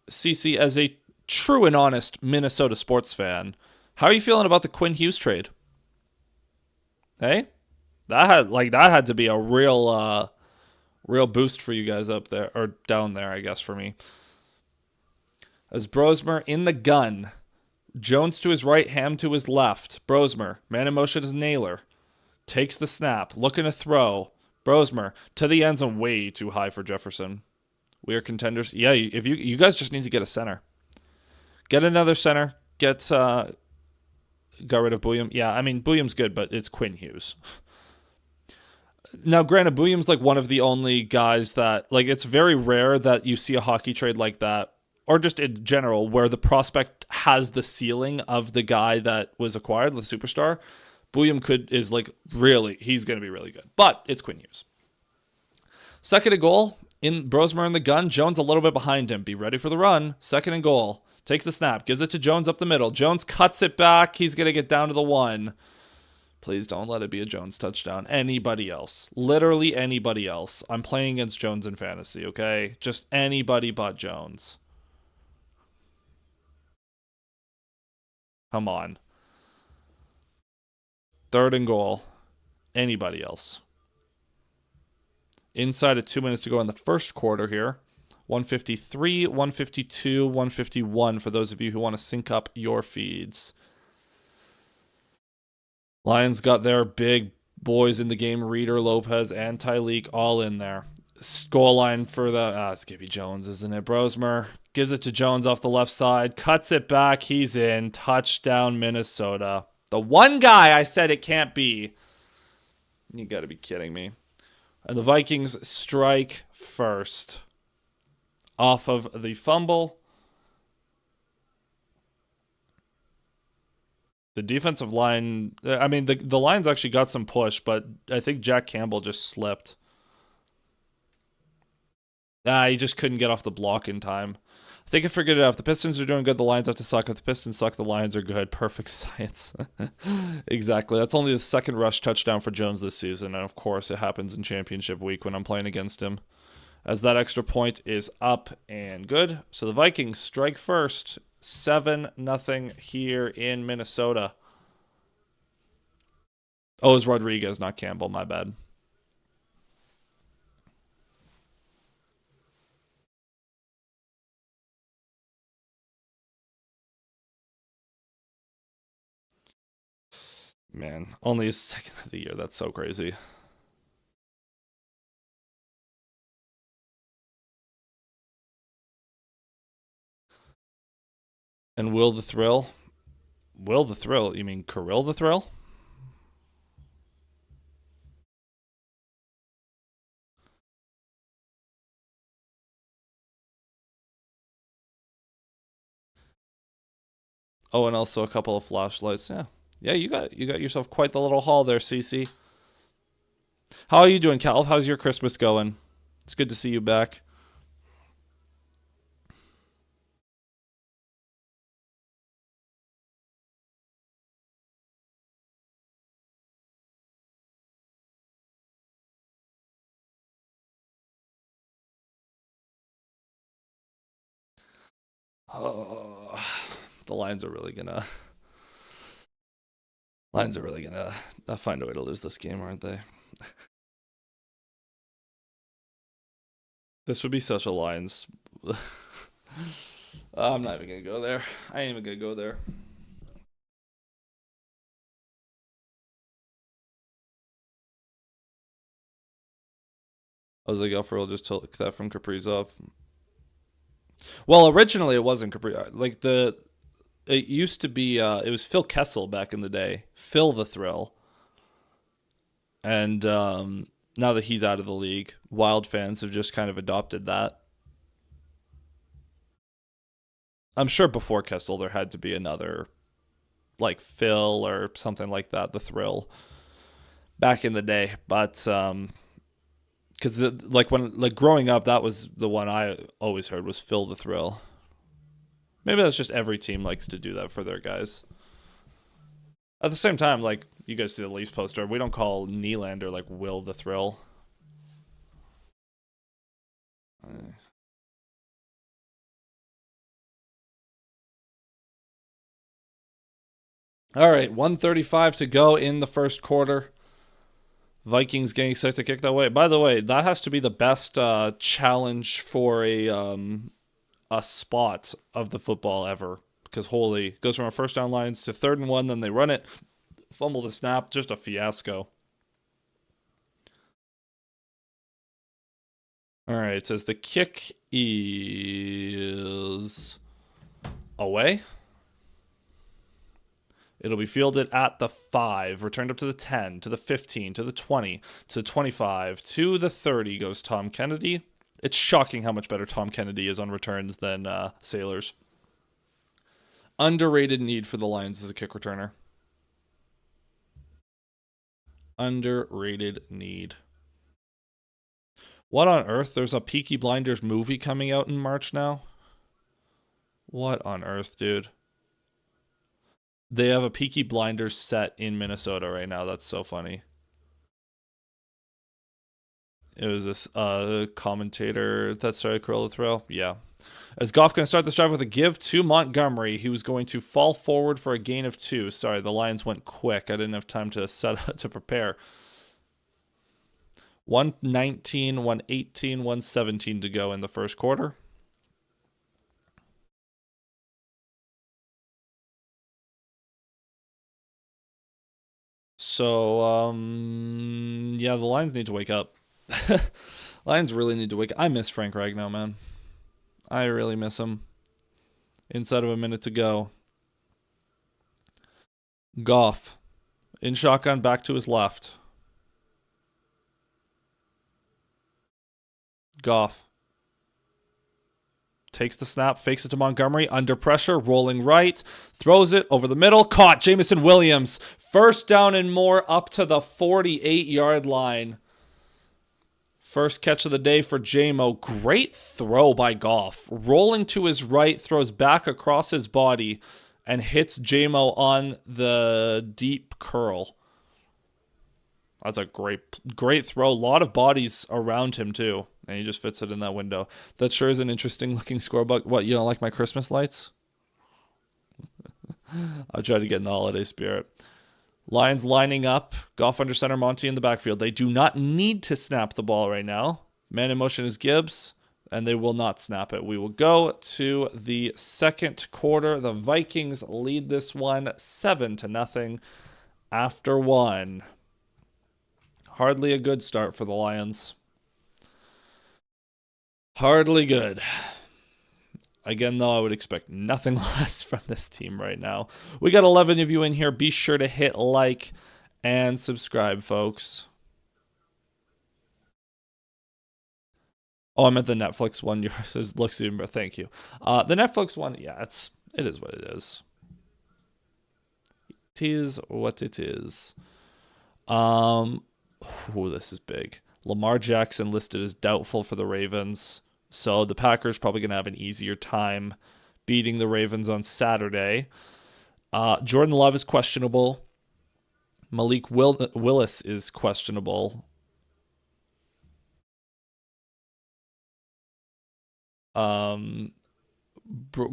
CC, as a true and honest Minnesota sports fan, how are you feeling about the Quinn Hughes trade? Hey, that had to be a real boost for you guys up there or down there, I guess, for me. As Brosmer in the gun, Jones to his right, Ham to his left. Brosmer, man in motion is Naylor, takes the snap, looking to throw. Brosmer to the end zone, way too high for Jefferson. We are contenders. Yeah, if you guys just need to get a center, get another center. Got rid of Bouillon. Yeah, I mean Bouillon's good, but it's Quinn Hughes. Now, granted, Bouillon's like one of the only guys that like it's very rare that you see a hockey trade like that, or just in general, where the prospect has the ceiling of the guy that was acquired, the superstar. Bouillon is like really, he's going to be really good. But it's Quinn Hughes. 2nd and goal, in Brosmer in the gun. Jones a little bit behind him. Be ready for the run. 2nd and goal. Takes the snap. Gives it to Jones up the middle. Jones cuts it back. He's going to get down to the 1. Please don't let it be a Jones touchdown. Anybody else. Literally anybody else. I'm playing against Jones in fantasy, okay? Just anybody but Jones. Come on. 3rd and goal. Anybody else. Inside of 2 minutes to go in the first quarter here. 153, 152, 151 for those of you who want to sync up your feeds. Lions got their big boys in the game. Reeder, Lopez, and Tyleek all in there. Goal line for the... Skippy Jones, isn't it? Brosmer gives it to Jones off the left side. Cuts it back. He's in. Touchdown, Minnesota. The one guy I said it can't be. You got to be kidding me. And the Vikings strike first off of the fumble. The defensive line, I mean, the Lions actually got some push, but I think Jack Campbell just slipped. He just couldn't get off the block in time. I think I figured it out. If the Pistons are doing good, the Lions have to suck. If the Pistons suck, the Lions are good. Perfect science. Exactly. That's only the 2nd rush touchdown for Jones this season. And of course, it happens in championship week when I'm playing against him. As that extra point is up and good. So the Vikings strike first. 7-0 here in Minnesota. Oh, it's Rodriguez, not Campbell. My bad. Man, only his 2nd of the year. That's so crazy. And Will the Thrill? Will the Thrill? You mean Kirill the Thrill? Oh, and also a couple of flashlights. Yeah, you got yourself quite the little haul there, CC. How are you doing, Cal? How's your Christmas going? It's good to see you back. Oh, the Lions are really gonna find a way to lose this game, aren't they? This would be such a Lions. I'm not even gonna go there. I ain't even gonna go there. I was like, Alfred just took that from Kaprizov. Well, originally it wasn't Kaprizov. Like it used to be. It was Phil Kessel back in the day. Phil the Thrill. And now that he's out of the league, Wild fans have just kind of adopted that. I'm sure before Kessel there had to be another, like Phil or something like that, the Thrill, back in the day. But because like when like growing up, that was the one I always heard was Phil the Thrill. Maybe that's just every team likes to do that for their guys. At the same time, like you guys see the Leafs poster, we don't call Nylander like Will the Thrill. All right, 135 to go in the first quarter. Vikings getting set to kick that way. By the way, that has to be the best challenge for a spot of the football ever. Because holy, goes from our first down lines to 3rd and 1, then they run it, fumble the snap, just a fiasco. All right, it says the kick is away. It'll be fielded at the 5, returned up to the 10, to the 15, to the 20, to the 25, to the 30 goes Tom Kennedy. It's shocking how much better Tom Kennedy is on returns than Sailors. Underrated need for the Lions as a kick returner. Underrated need. What on earth? There's a Peaky Blinders movie coming out in March now? What on earth, dude? They have a Peaky Blinders set in Minnesota right now. That's so funny. It was this commentator that started Corolla Thrill. Yeah. As Goff going to start this drive with a give to Montgomery. He was going to fall forward for a gain of 2. Sorry, the Lions went quick. I didn't have time to to prepare. 119, 118, 117 to go in the first quarter. So, yeah, the Lions need to wake up. Lions really need to wake up. I miss Frank Ragnow, man. I really miss him. Inside of a minute to go. Goff. In shotgun, back to his left. Goff. Takes the snap, fakes it to Montgomery, under pressure, rolling right, throws it over the middle, caught. Jameson Williams, first down and more, up to the 48-yard line. First catch of the day for JMO. Great throw by Goff. Rolling to his right, throws back across his body, and hits JMO on the deep curl. That's a great throw. A lot of bodies around him, too. And he just fits it in that window. That sure is an interesting looking scorebook. What, you don't like my Christmas lights? I'll try to get in the holiday spirit. Lions lining up. Goff under center, Monty in the backfield. They do not need to snap the ball right now. Man in motion is Gibbs, and they will not snap it. We will go to the second quarter. The Vikings lead this one 7-0 after 1. Hardly a good start for the Lions. Hardly good. Again, though, I would expect nothing less from this team right now. We got 11 of you in here. Be sure to hit like and subscribe, folks. Oh, I'm at the Netflix one. Yours looks even better. Thank you. The Netflix one, yeah, it is what it is. It is what it is. This is big. Lamar Jackson listed as doubtful for the Ravens. So the Packers probably going to have an easier time beating the Ravens on Saturday. Jordan Love is questionable. Malik Willis is questionable.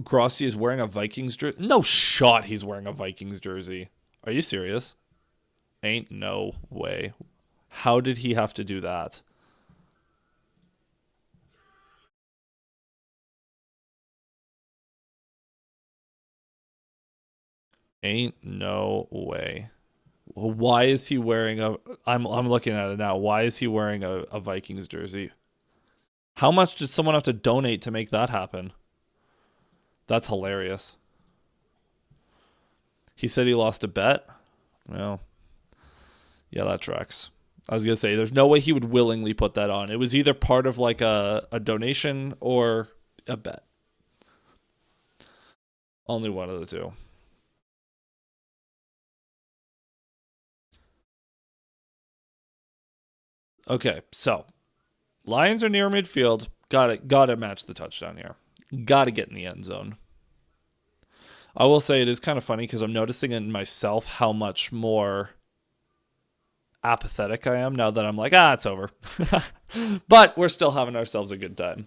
Grossi is wearing a Vikings jersey. No shot he's wearing a Vikings jersey. Are you serious? Ain't no way. How did he have to do that? Ain't no way. Why is he wearing a... I'm looking at it now. Why is he wearing a Vikings jersey? How much did someone have to donate to make that happen? That's hilarious. He said he lost a bet. Well, yeah, that tracks. I was going to say, there's no way he would willingly put that on. It was either part of like a donation or a bet. Only one of the two. Okay, so Lions are near midfield. Got to match the touchdown here. Got to get in the end zone. I will say it is kind of funny because I'm noticing in myself how much more apathetic I am now that I'm like, it's over. But we're still having ourselves a good time.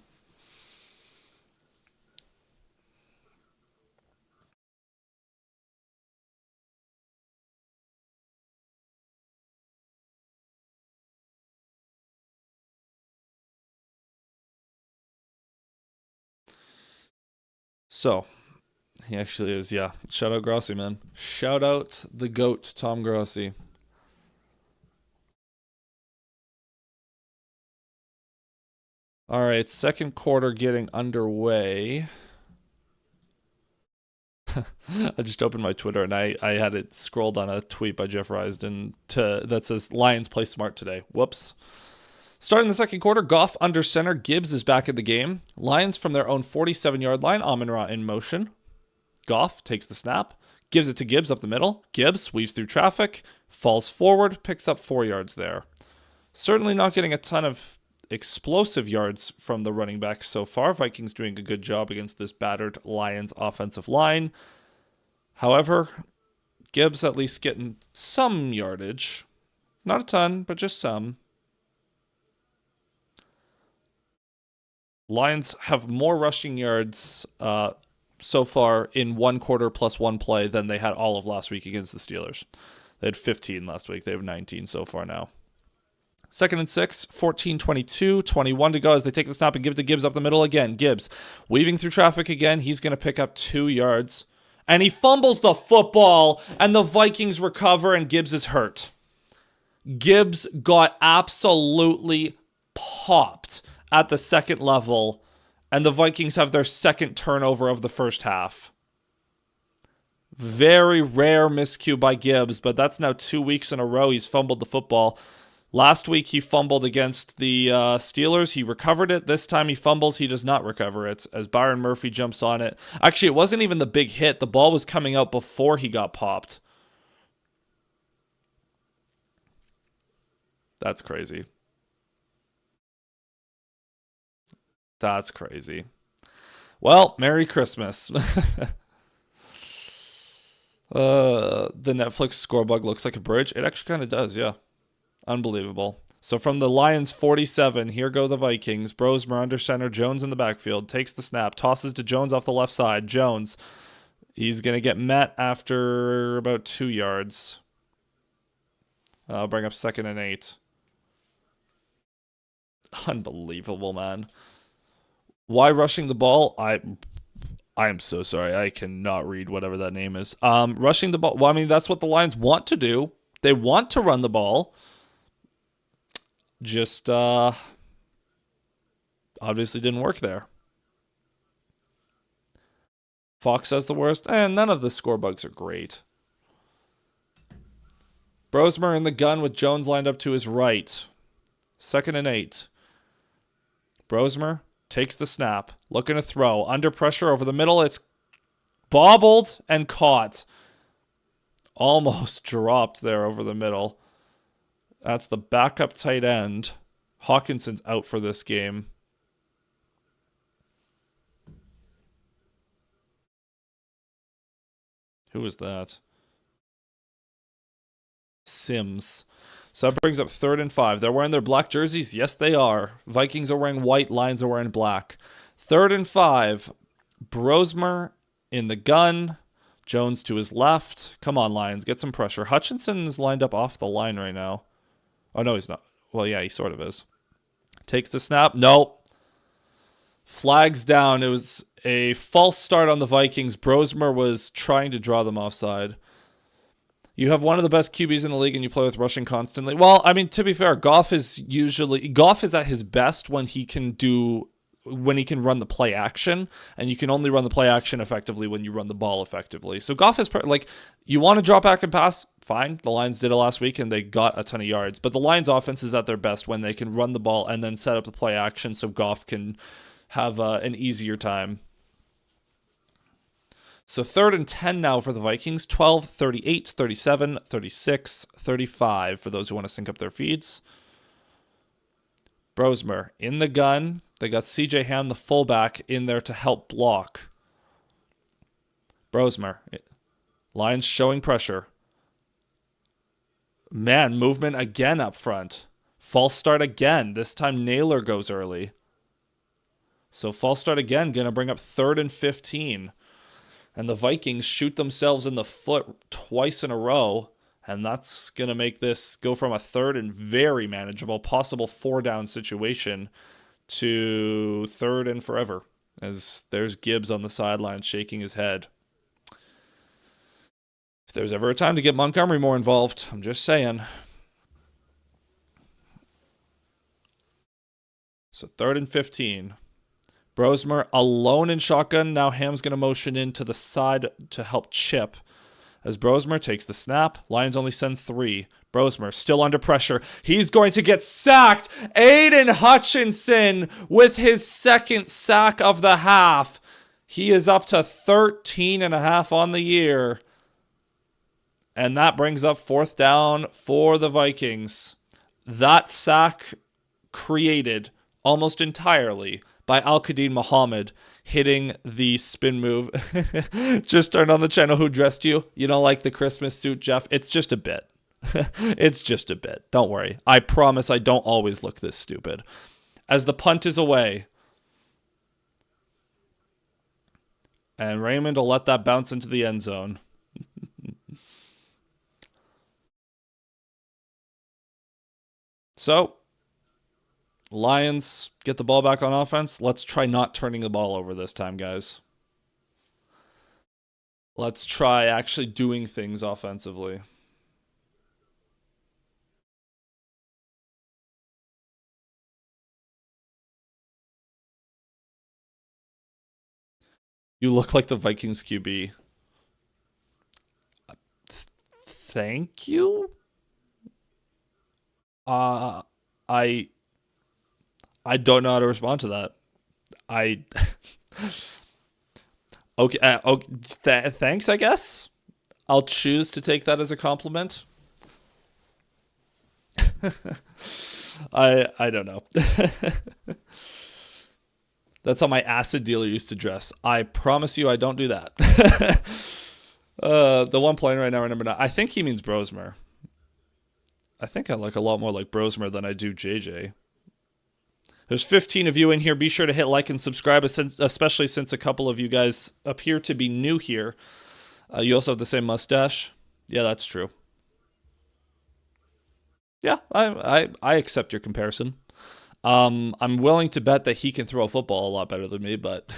So, he actually is, yeah. Shout out Grossi, man. Shout out the GOAT, Tom Grossi. All right, second quarter getting underway. I just opened my Twitter and I had it scrolled on a tweet by Jeff Risden that says Lions play smart today. Whoops. Starting the second quarter, Goff under center. Gibbs is back in the game. Lions from their own 47-yard line. Amon-Ra in motion. Goff takes the snap, gives it to Gibbs up the middle. Gibbs weaves through traffic, falls forward, picks up 4 yards there. Certainly not getting a ton of explosive yards from the running backs so far. Vikings doing a good job against this battered Lions offensive line. However, Gibbs at least getting some yardage. Not a ton, but just some. Lions have more rushing yards so far in one quarter plus one play than they had all of last week against the Steelers. They had 15 last week. They have 19 so far now. 2nd and 6, 14-22, 21 to go as they take the snap and give it to Gibbs up the middle again. Gibbs weaving through traffic again. He's going to pick up 2 yards. And he fumbles the football, and the Vikings recover, and Gibbs is hurt. Gibbs got absolutely popped at the second level, and the Vikings have their second turnover of the first half. Very rare miscue by Gibbs, but that's now 2 weeks in a row he's fumbled the football. Last week he fumbled against the Steelers. He recovered it. This time he fumbles. He does not recover it as Byron Murphy jumps on it. Actually, it wasn't even the big hit. The ball was coming out before he got popped. That's crazy. That's crazy. Well, Merry Christmas. The Netflix score bug looks like a bridge. It actually kind of does, yeah. Unbelievable. So from the Lions 47, here go the Vikings. Brosmer under center, Jones in the backfield, takes the snap, tosses to Jones off the left side. Jones, he's going to get met after about 2 yards. I'll bring up 2nd and 8. Unbelievable, man. Why rushing the ball? I am so sorry. I cannot read whatever that name is. Rushing the ball. Well, I mean, that's what the Lions want to do. They want to run the ball. Just obviously didn't work there. Fox says the worst. And none of the score bugs are great. Brosmer in the gun with Jones lined up to his right. 2nd and 8. Brosmer takes the snap, looking to throw. Under pressure over the middle. It's bobbled and caught. Almost dropped there over the middle. That's the backup tight end. Hawkinson's out for this game. Who is that? Sims. So that brings up 3rd and 5. They're wearing their black jerseys? Yes, they are. Vikings are wearing white. Lions are wearing black. 3rd and 5. Brosmer in the gun. Jones to his left. Come on, Lions. Get some pressure. Hutchinson is lined up off the line right now. Oh, no, he's not. Well, yeah, he sort of is. Takes the snap. Nope. Flags down. It was a false start on the Vikings. Brosmer was trying to draw them offside. You have one of the best QBs in the league and you play with rushing constantly. Well, I mean, to be fair, Goff is at his best when he can run the play action, and you can only run the play action effectively when you run the ball effectively. So Goff is like, you want to drop back and pass, fine. The Lions did it last week and they got a ton of yards. But the Lions offense is at their best when they can run the ball and then set up the play action so Goff can have an easier time. So 3rd and 10 now for the Vikings. 12, 38, 37, 36, 35 for those who want to sync up their feeds. Brosmer in the gun. They got CJ Ham, the fullback, in there to help block. Brosmer. Lions showing pressure. Man, movement again up front. False start again. This time Naylor goes early. So false start again, going to bring up 3rd and 15. And the Vikings shoot themselves in the foot twice in a row. And that's going to make this go from a 3rd and very manageable, possible 4-down situation to 3rd and forever. As there's Gibbs on the sideline shaking his head. If there's ever a time to get Montgomery more involved, I'm just saying. So 3rd and 15. Brosmer alone in shotgun. Now Ham's going to motion in to the side to help chip. As Brosmer takes the snap, Lions only send 3. Brosmer still under pressure. He's going to get sacked. Aiden Hutchinson with his 2nd sack of the half. He is up to 13.5 on the year. And that brings up 4th down for the Vikings. That sack created almost entirely by Al-Qadim Muhammad hitting the spin move. Just turned on the channel. Who dressed you? You don't like the Christmas suit, Jeff? It's just a bit. It's just a bit. Don't worry. I promise I don't always look this stupid. As the punt is away. And Raymond will let that bounce into the end zone. So, Lions get the ball back on offense. Let's try not turning the ball over this time, guys. Let's try actually doing things offensively. You look like the Vikings QB. Thank you? I don't know how to respond to that. Okay, thanks, I guess. I'll choose to take that as a compliment. I don't know. That's how my acid dealer used to dress. I promise you I don't do that. The one playing right now, remember now. I think he means Brosmer. I think I look a lot more like Brosmer than I do JJ. There's 15 of you in here. Be sure to hit like and subscribe, especially since a couple of you guys appear to be new here. You also have the same mustache. Yeah, that's true. Yeah, I accept your comparison. I'm willing to bet that he can throw a football a lot better than me, but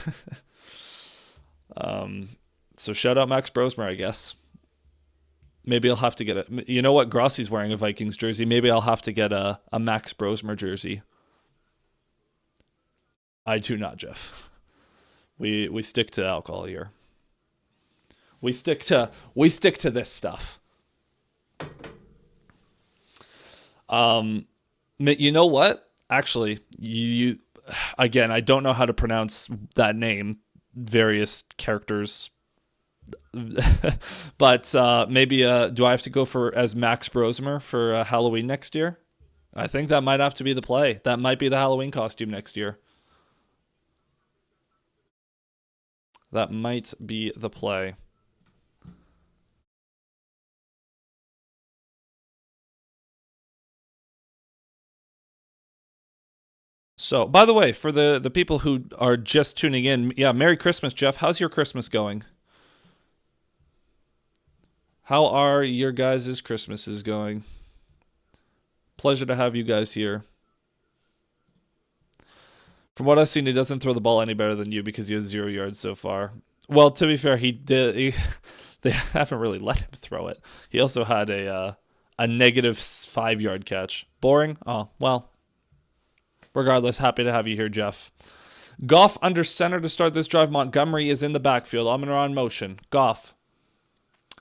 so shout out Max Brosmer, I guess. Maybe I'll have to get it. You know what? Grossi's wearing a Vikings jersey. Maybe I'll have to get a Max Brosmer jersey. I do not, Jeff. We stick to alcohol here. We stick to this stuff. You know what? Actually, you again, I don't know how to pronounce that name. Various characters. But maybe do I have to go for as Max Brosmer for Halloween next year? I think that might have to be the play. That might be the Halloween costume next year. That might be the play. So, by the way, for the people who are just tuning in, yeah, Merry Christmas, Jeff. How's your Christmas going? How are your guys' Christmases going? Pleasure to have you guys here. From what I've seen, he doesn't throw the ball any better than you because he has 0 yards so far. Well, to be fair, he did. They haven't really let him throw it. He also had a negative 5-yard catch. Boring? Oh, well. Regardless, happy to have you here, Jeff. Goff under center to start this drive. Montgomery is in the backfield. Amon-Ra in motion. Goff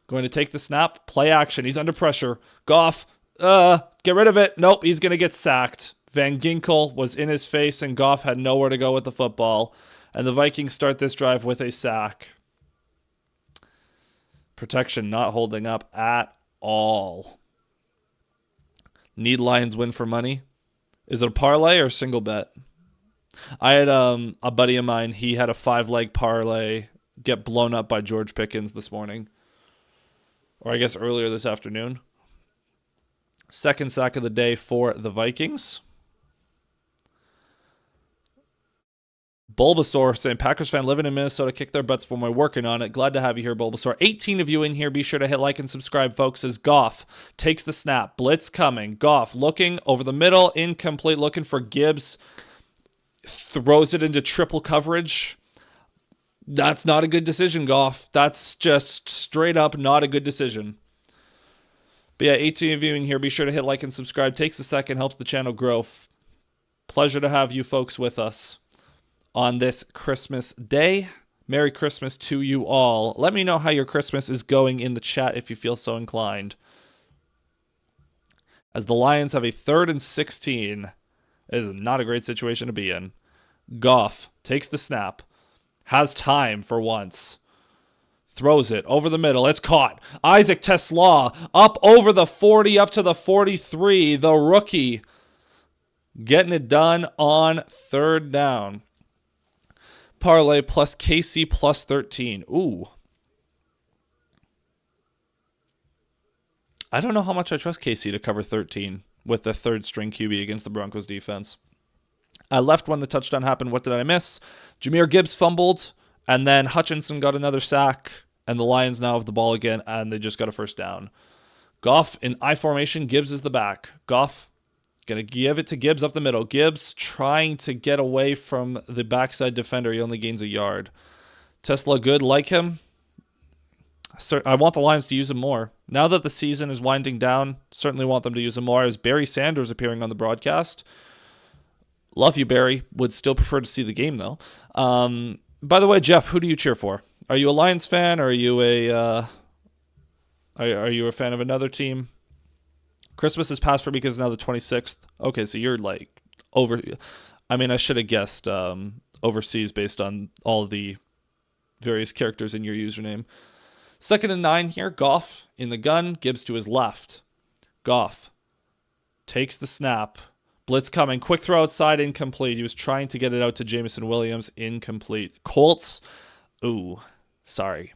going to take the snap. Play action. He's under pressure. Goff, get rid of it. Nope, he's going to get sacked. Van Ginkel was in his face, and Goff had nowhere to go with the football. And the Vikings start this drive with a sack. Protection not holding up at all. Need Lions win for money. Is it a parlay or a single bet? I had a buddy of mine. He had a 5-leg parlay get blown up by George Pickens this morning. Or I guess earlier this afternoon. Second sack of the day for the Vikings. Bulbasaur saying, Packers fan living in Minnesota, kick their butts for my working on it. Glad to have you here, Bulbasaur. 18 of you in here. Be sure to hit like and subscribe, folks, as Goff takes the snap. Blitz coming. Goff looking over the middle. Incomplete. Looking for Gibbs. Throws it into triple coverage. That's not a good decision, Goff. That's just straight up not a good decision. But yeah, 18 of you in here. Be sure to hit like and subscribe. Takes a second. Helps the channel grow. Pleasure to have you folks with us on this Christmas day. Merry Christmas to you all. Let me know how your Christmas is going in the chat if you feel so inclined. As the Lions have a 3rd and 16. It is not a great situation to be in. Goff takes the snap. Has time for once. Throws it over the middle. It's caught. Isaac Tesla up over the 40, up to the 43. The rookie getting it done on 3rd down. Parlay plus KC plus 13. Ooh. I don't know how much I trust KC to cover 13 with the 3rd string QB against the Broncos defense. I left when the touchdown happened. What did I miss? Jahmyr Gibbs fumbled, and then Hutchinson got another sack, and the Lions now have the ball again, and they just got a 1st down. Goff in I formation. Gibbs is the back. Goff going to give it to Gibbs up the middle. Gibbs trying to get away from the backside defender. He only gains a yard. Tesla good, like him. I want the Lions to use him more. Now that the season is winding down, certainly want them to use him more. As Barry Sanders appearing on the broadcast. Love you, Barry. Would still prefer to see the game, though. By the way, Jeff, who do you cheer for? Are you a Lions fan, or are you a fan of another team? Christmas has passed for me because it's now the 26th. Okay, so you're like over. I mean, I should have guessed overseas based on all of the various characters in your username. 2nd and 9 here. Goff in the gun. Gibbs to his left. Goff takes the snap. Blitz coming. Quick throw outside. Incomplete. He was trying to get it out to Jameson Williams. Incomplete. Colts. Ooh, sorry.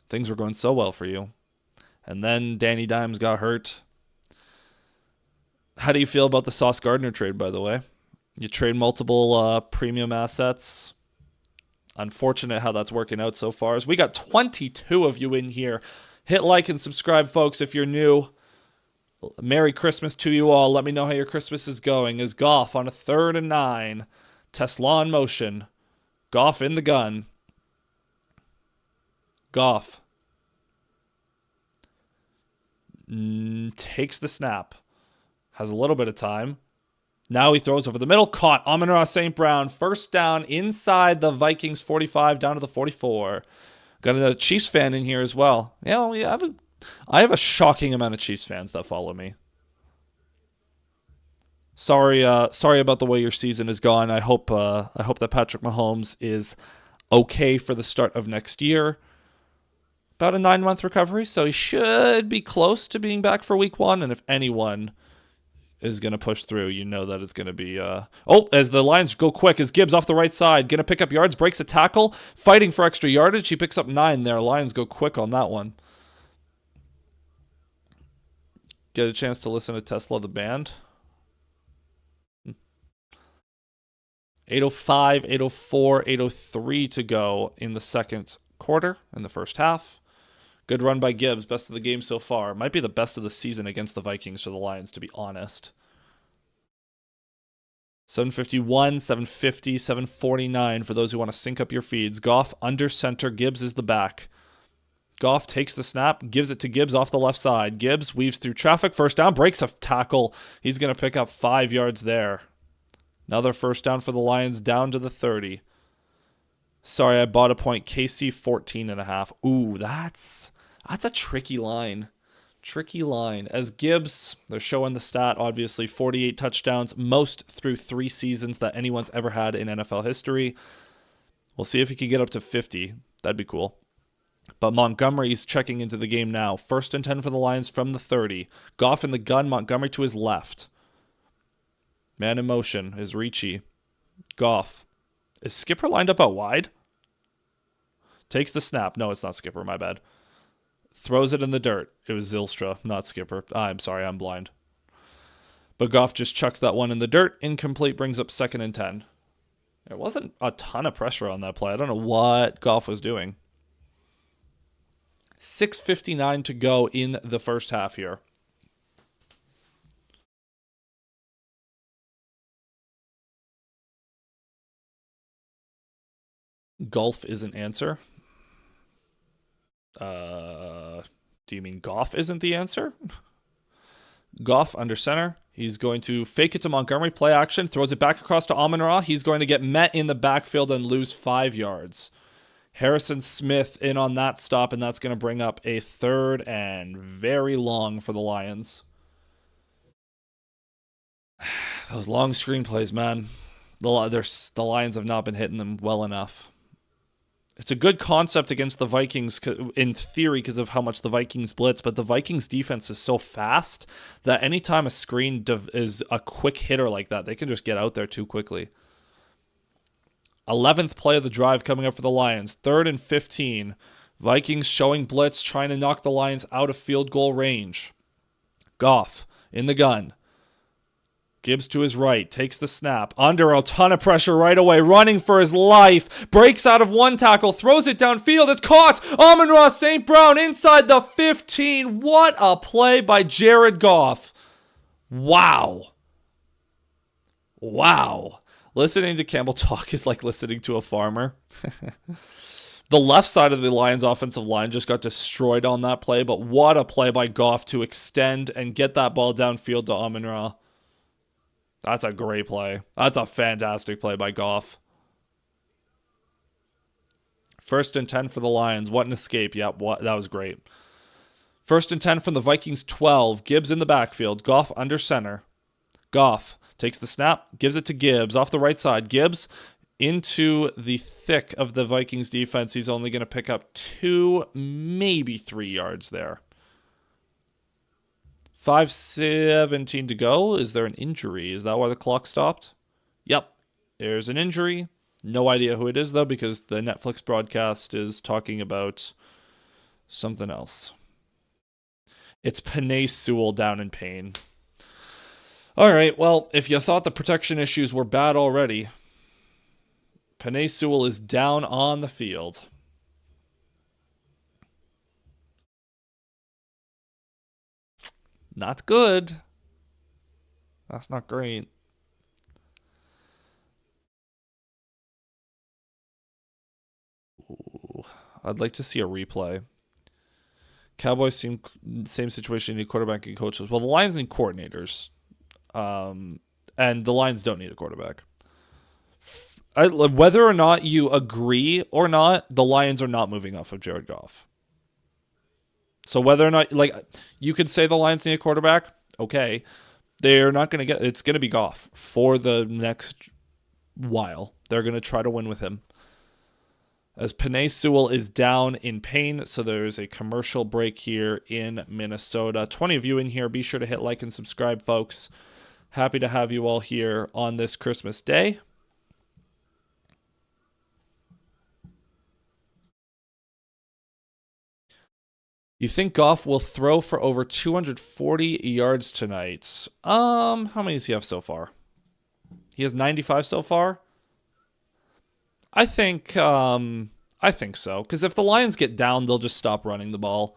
Things were going so well for you. And then Danny Dimes got hurt. How do you feel about the Sauce Gardner trade, by the way? You trade multiple premium assets. Unfortunate how that's working out so far. As we got 22 of you in here. Hit like and subscribe, folks, if you're new. Merry Christmas to you all. Let me know how your Christmas is going. Is Goff on a 3rd and 9. Tesla in motion. Goff in the gun. Goff takes the snap. Has a little bit of time. Now he throws over the middle. Caught. Amon-Ra St. Brown. 1st down inside the Vikings 45 down to the 44. Got a Chiefs fan in here as well. Yeah, I have a shocking amount of Chiefs fans that follow me. Sorry about the way your season has gone. I hope that Patrick Mahomes is okay for the start of next year. About a 9-month recovery, so he should be close to being back for week 1. And if anyone is going to push through, you know that it's going to be... as the Lions go quick, as Gibbs off the right side, going to pick up yards, breaks a tackle, fighting for extra yardage. He picks up 9 there. Lions go quick on that one. Get a chance to listen to Tesla the band. 8:05, 8:04, 8:03 to go in the 2nd quarter, in the 1st half. Good run by Gibbs. Best of the game so far. Might be the best of the season against the Vikings for the Lions, to be honest. 7:51, 7:50, 7:49 for those who want to sync up your feeds. Goff under center. Gibbs is the back. Goff takes the snap, gives it to Gibbs off the left side. Gibbs weaves through traffic, first down, breaks a tackle. He's going to pick up 5 yards there. Another first down for the Lions, down to the 30. Sorry, I bought a point. KC 14.5. Ooh, that's a tricky line. Tricky line. As Gibbs, they're showing the stat, obviously, 48 touchdowns, most through 3 seasons that anyone's ever had in NFL history. We'll see if he can get up to 50. That'd be cool. But Montgomery's checking into the game now. 1st and 10 for the Lions from the 30. Goff in the gun, Montgomery to his left. Man in motion is Ricci. Goff. Is Skipper lined up out wide? Takes the snap. No, it's not Skipper, my bad. Throws it in the dirt. It was Zylstra, not Skipper. I'm sorry, I'm blind. But Goff just chucked that one in the dirt. Incomplete, brings up 2nd and 10. There wasn't a ton of pressure on that play. I don't know what Goff was doing. 6:59 to go in the first half here. Golf isn't answer. Do you mean Goff isn't the answer? Goff under center. He's going to fake it to Montgomery, play action, throws it back across to Amon-Ra. He's going to get met in the backfield and lose 5 yards. Harrison Smith in on that stop, and that's going to bring up a 3rd and very long for the Lions. Those long screenplays, man. The Lions have not been hitting them well enough. It's a good concept against the Vikings in theory because of how much the Vikings blitz, but the Vikings defense is so fast that anytime a screen is a quick hitter like that, they can just get out there too quickly. 11th play of the drive coming up for the Lions. 3rd and 15. Vikings showing blitz, trying to knock the Lions out of field goal range. Goff in the gun. Gibbs to his right, takes the snap, under a ton of pressure right away, running for his life, breaks out of one tackle, throws it downfield, it's caught! Amon-Ra St. Brown inside the 15. What a play by Jared Goff. Wow. Wow. Listening to Campbell talk is like listening to a farmer. The left side of the Lions offensive line just got destroyed on that play, but what a play by Goff to extend and get that ball downfield to Amon-Ra. That's a great play. That's a fantastic play by Goff. 1st and 10 for the Lions. What an escape. Yep, that was great. 1st and 10 from the Vikings 12. Gibbs in the backfield. Goff under center. Goff takes the snap, gives it to Gibbs off the right side. Gibbs into the thick of the Vikings defense. He's only going to pick up 2, maybe 3 yards there. 5:17 to go. Is there an injury? Is that why the clock stopped? Yep. There's an injury. No idea who it is, though, because the Netflix broadcast is talking about something else. It's Penei Sewell down in pain. All right, well, if you thought the protection issues were bad already, Penei Sewell is down on the field. Not good. That's not great. Ooh, I'd like to see a replay. Cowboys seem same situation, need quarterback and coaches. Well, the Lions need coordinators. And the Lions don't need a quarterback. Whether or not you agree or not, the Lions are not moving off of Jared Goff. So whether or not, you could say the Lions need a quarterback, okay. They're not going to get, it's going to be Goff for the next while. They're going to try to win with him. As Penei Sewell is down in pain, so there's a commercial break here in Minnesota. 20 of you in here. Be sure to hit like and subscribe, folks. Happy to have you all here on this Christmas Day. You think Goff will throw for over 240 yards tonight? How many does he have so far? He has 95 so far. I think so. Because if the Lions get down, they'll just stop running the ball.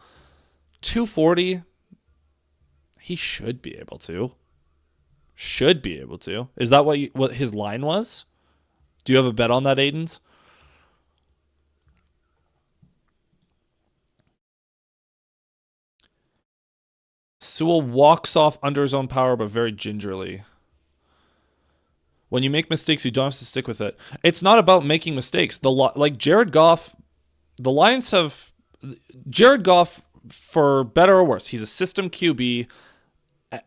240, he should be able to. Should be able to. Is that what his line was? Do you have a bet on that, Aidens? Sewell walks off under his own power, but very gingerly. When you make mistakes, you don't have to stick with it. It's not about making mistakes. Like Jared Goff, the Lions have Jared Goff, for better or worse, he's a system QB,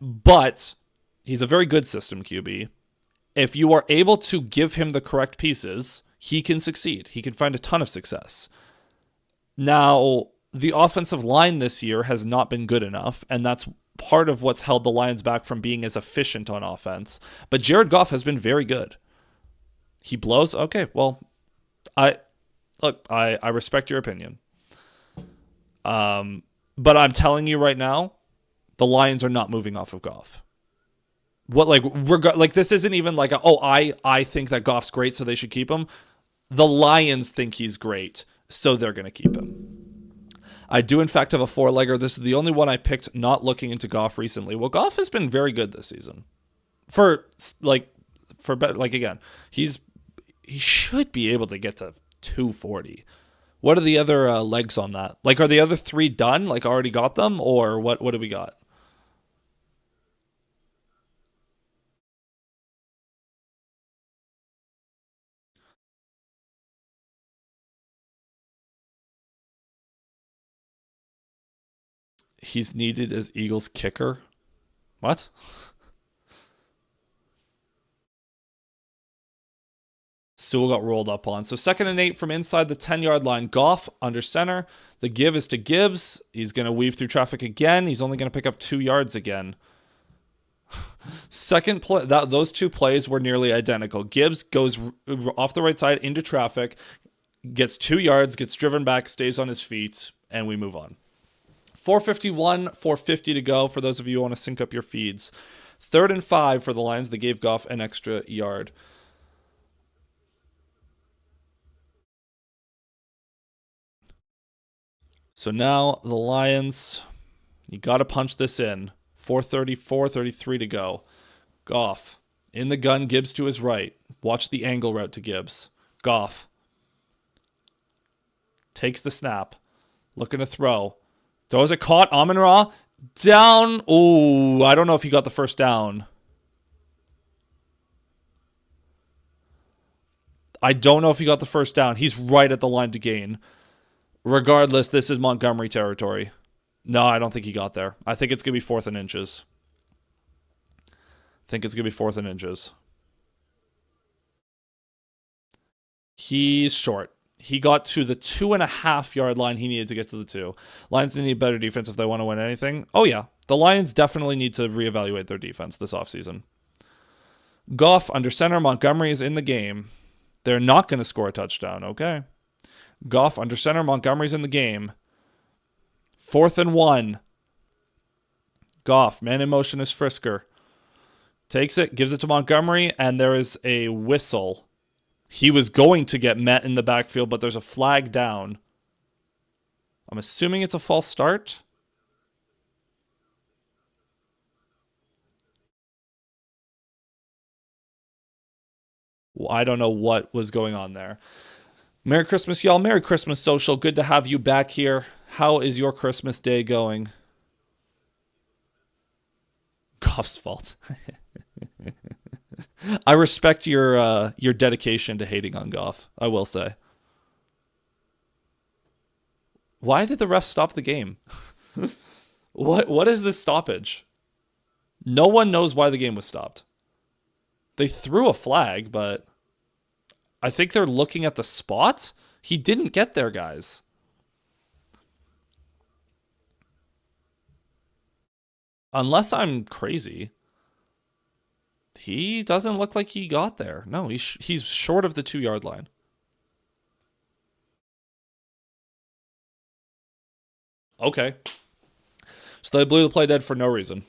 but he's a very good system QB. If you are able to give him the correct pieces, he can succeed. He can find a ton of success. Now, the offensive line this year has not been good enough, and that's part of what's held the Lions back from being as efficient on offense. But Jared Goff has been very good. He blows. Okay, well, I respect your opinion. But I'm telling you right now, the Lions are not moving off of Goff. This isn't even like I think that Goff's great, so they should keep him. The Lions think he's great, so they're going to keep him. I do, in fact, have a four-legger. This is the only one I picked not looking into Goff recently. Well, Goff has been very good this season. Again, he should be able to get to 240. What are the other legs on that? Like, are the other three done? Like, already got them? Or what do we got? He's needed as Eagles kicker. What? Sewell got rolled up on. So 2nd and 8 from inside the 10-yard line. Goff under center. The give is to Gibbs. He's going to weave through traffic again. He's only going to pick up 2 yards again. Second play, those two plays were nearly identical. Gibbs goes off the right side into traffic, gets 2 yards, gets driven back, stays on his feet, and we move on. 4:51, 4:50 to go for those of you who want to sync up your feeds. 3rd and 5 for the Lions. They gave Goff an extra yard. So now the Lions, you got to punch this in. 4:34, 33 to go. Goff in the gun, Gibbs to his right. Watch the angle route to Gibbs. Goff takes the snap, looking to throw. Throws it caught. Amon-Ra down. Oh, I don't know if he got the first down. I don't know if he got the first down. He's right at the line to gain. Regardless, this is Montgomery territory. No, I don't think he got there. I think it's going to be 4th and inches. He's short. He got to the 2.5-yard line. He needed to get to the 2. Lions need better defense if they want to win anything. Oh, yeah. The Lions definitely need to reevaluate their defense this offseason. Goff under center. Montgomery is in the game. They're not going to score a touchdown. Okay. Goff under center. Montgomery's in the game. 4th and 1. Goff, man in motion is Frisker. Takes it, gives it to Montgomery, and there is a whistle. He was going to get met in the backfield, but there's a flag down. I'm assuming it's a false start. Well, I don't know what was going on there. Merry Christmas, y'all. Merry Christmas, social. Good to have you back here. How is your Christmas day going? Goff's fault. I respect your dedication to hating on Goff, I will say. Why did the ref stop the game? What is this stoppage? No one knows why the game was stopped. They threw a flag, but I think they're looking at the spot. He didn't get there, guys. Unless I'm crazy. He doesn't look like he got there. No, he's short of the 2-yard line. Okay. So they blew the play dead for no reason.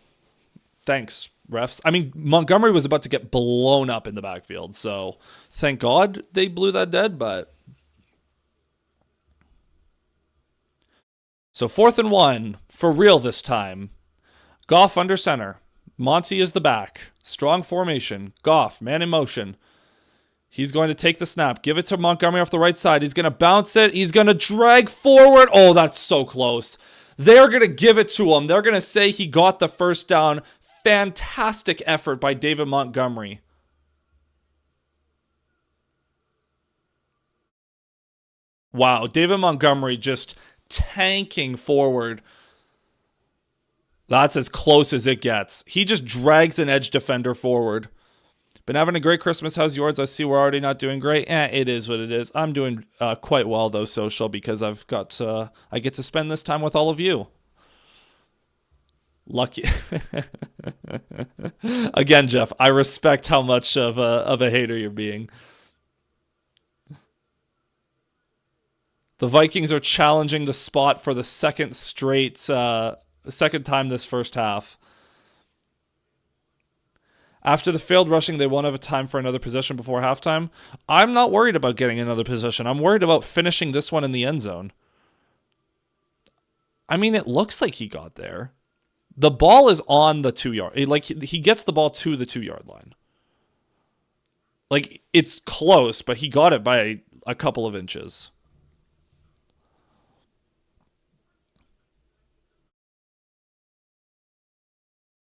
Thanks, refs. I mean, Montgomery was about to get blown up in the backfield, so thank God they blew that dead, but... So 4th and 1, for real this time. Goff under center. Monty is the back. Strong formation. Goff, man in motion. He's going to take the snap. Give it to Montgomery off the right side. He's going to bounce it. He's going to drag forward. Oh, that's so close. They're going to give it to him. They're going to say he got the first down. Fantastic effort by David Montgomery. Wow, David Montgomery just tanking forward. That's as close as it gets. He just drags an edge defender forward. Been having a great Christmas. How's yours? I see we're already not doing great. It is what it is. I'm doing quite well, though, social, because I've got I get to spend this time with all of you. Lucky. Again, Jeff, I respect how much of a hater you're being. The Vikings are challenging the spot for the second time this first half. After the failed rushing, they won't have a time for another possession before halftime. I'm not worried about getting another possession. I'm worried about finishing this one in the end zone. I mean, it looks like he got there. The ball is on the 2 yard. Like, he gets the ball to the 2 yard line. Like, it's close, but he got it by a couple of inches.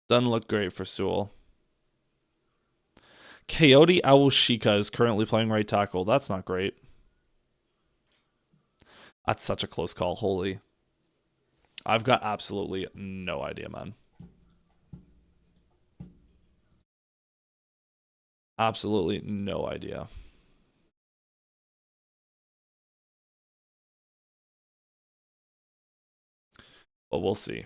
Doesn't look great for Sewell. Coyote Awushika is currently playing right tackle. That's not great. That's such a close call. Holy. I've got absolutely no idea, man. Absolutely no idea. But we'll see.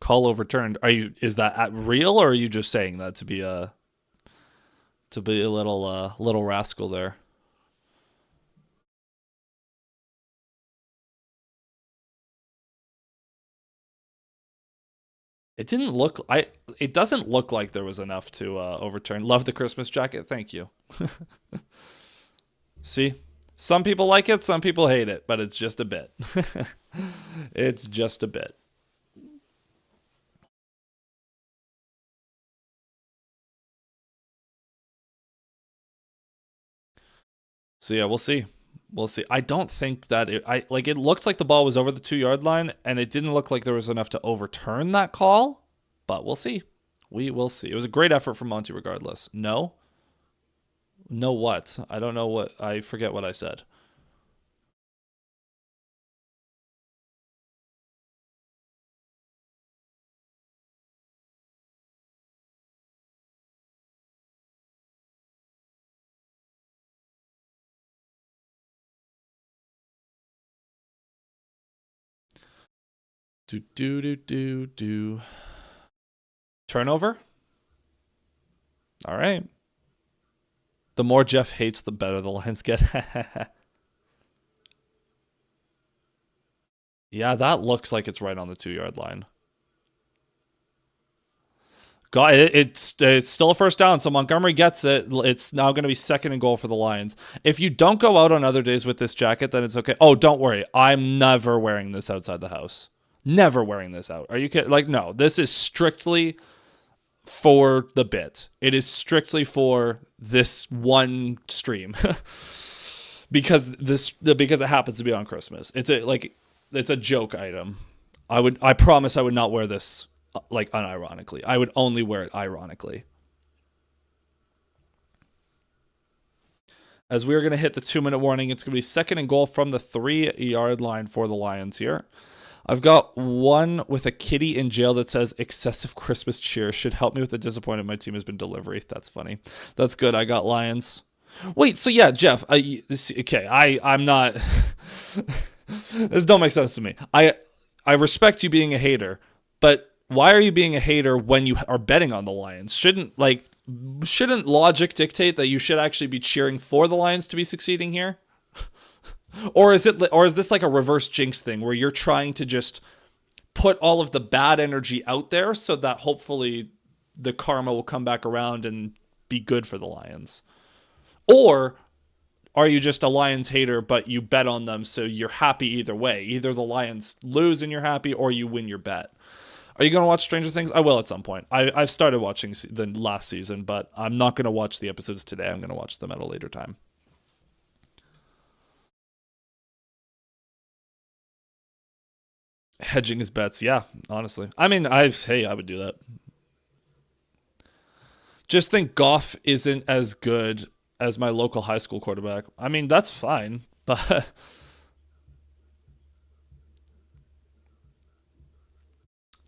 Call overturned. Is that real, or are you just saying that to be a little rascal there? It doesn't look like there was enough to overturn. Love the Christmas jacket. Thank you. See? Some people like it, some people hate it, but it's just a bit. It's just a bit. So yeah, we'll see. We'll see. I don't think that it looked like the ball was over the 2 yard line, and it didn't look like there was enough to overturn that call, but we'll see. We will see. It was a great effort from Monty regardless. No? No what? I don't know what. I forget what I said. Do do do do do. Turnover? All right. The more Jeff hates, the better the Lions get. Yeah, that looks like it's right on the 2 yard line. Got it. It's still a first down, so Montgomery gets it. It's now going to be second and goal for the Lions. If you don't go out on other days with this jacket, then it's okay. Oh, don't worry. I'm never wearing this outside the house. Never wearing this out. Are you kidding? Like, no. This is strictly for the bit. It is strictly for this one stream. because it happens to be on Christmas. It's a joke item. I promise I would not wear this like unironically. I would only wear it ironically. As we are going to hit the 2-minute warning, it's going to be second and goal from the 3 yard line for the Lions here. I've got one with a kitty in jail that says excessive Christmas cheer should help me with the disappointment my team has been delivery. That's funny. That's good. I got Lions. Wait, so yeah, Jeff. Okay, I'm not. This don't make sense to me. I respect you being a hater, but why are you being a hater when you are betting on the Lions? Shouldn't logic dictate that you should actually be cheering for the Lions to be succeeding here? Or is this like a reverse jinx thing where you're trying to just put all of the bad energy out there so that hopefully the karma will come back around and be good for the Lions? Or are you just a Lions hater, but you bet on them, so you're happy either way? Either the Lions lose and you're happy, or you win your bet. Are you going to watch Stranger Things? I will at some point. I've started watching the last season, but I'm not going to watch the episodes today. I'm going to watch them at a later time. Hedging his bets, yeah, honestly. I mean, I would do that. Just think Goff isn't as good as my local high school quarterback. I mean, that's fine, but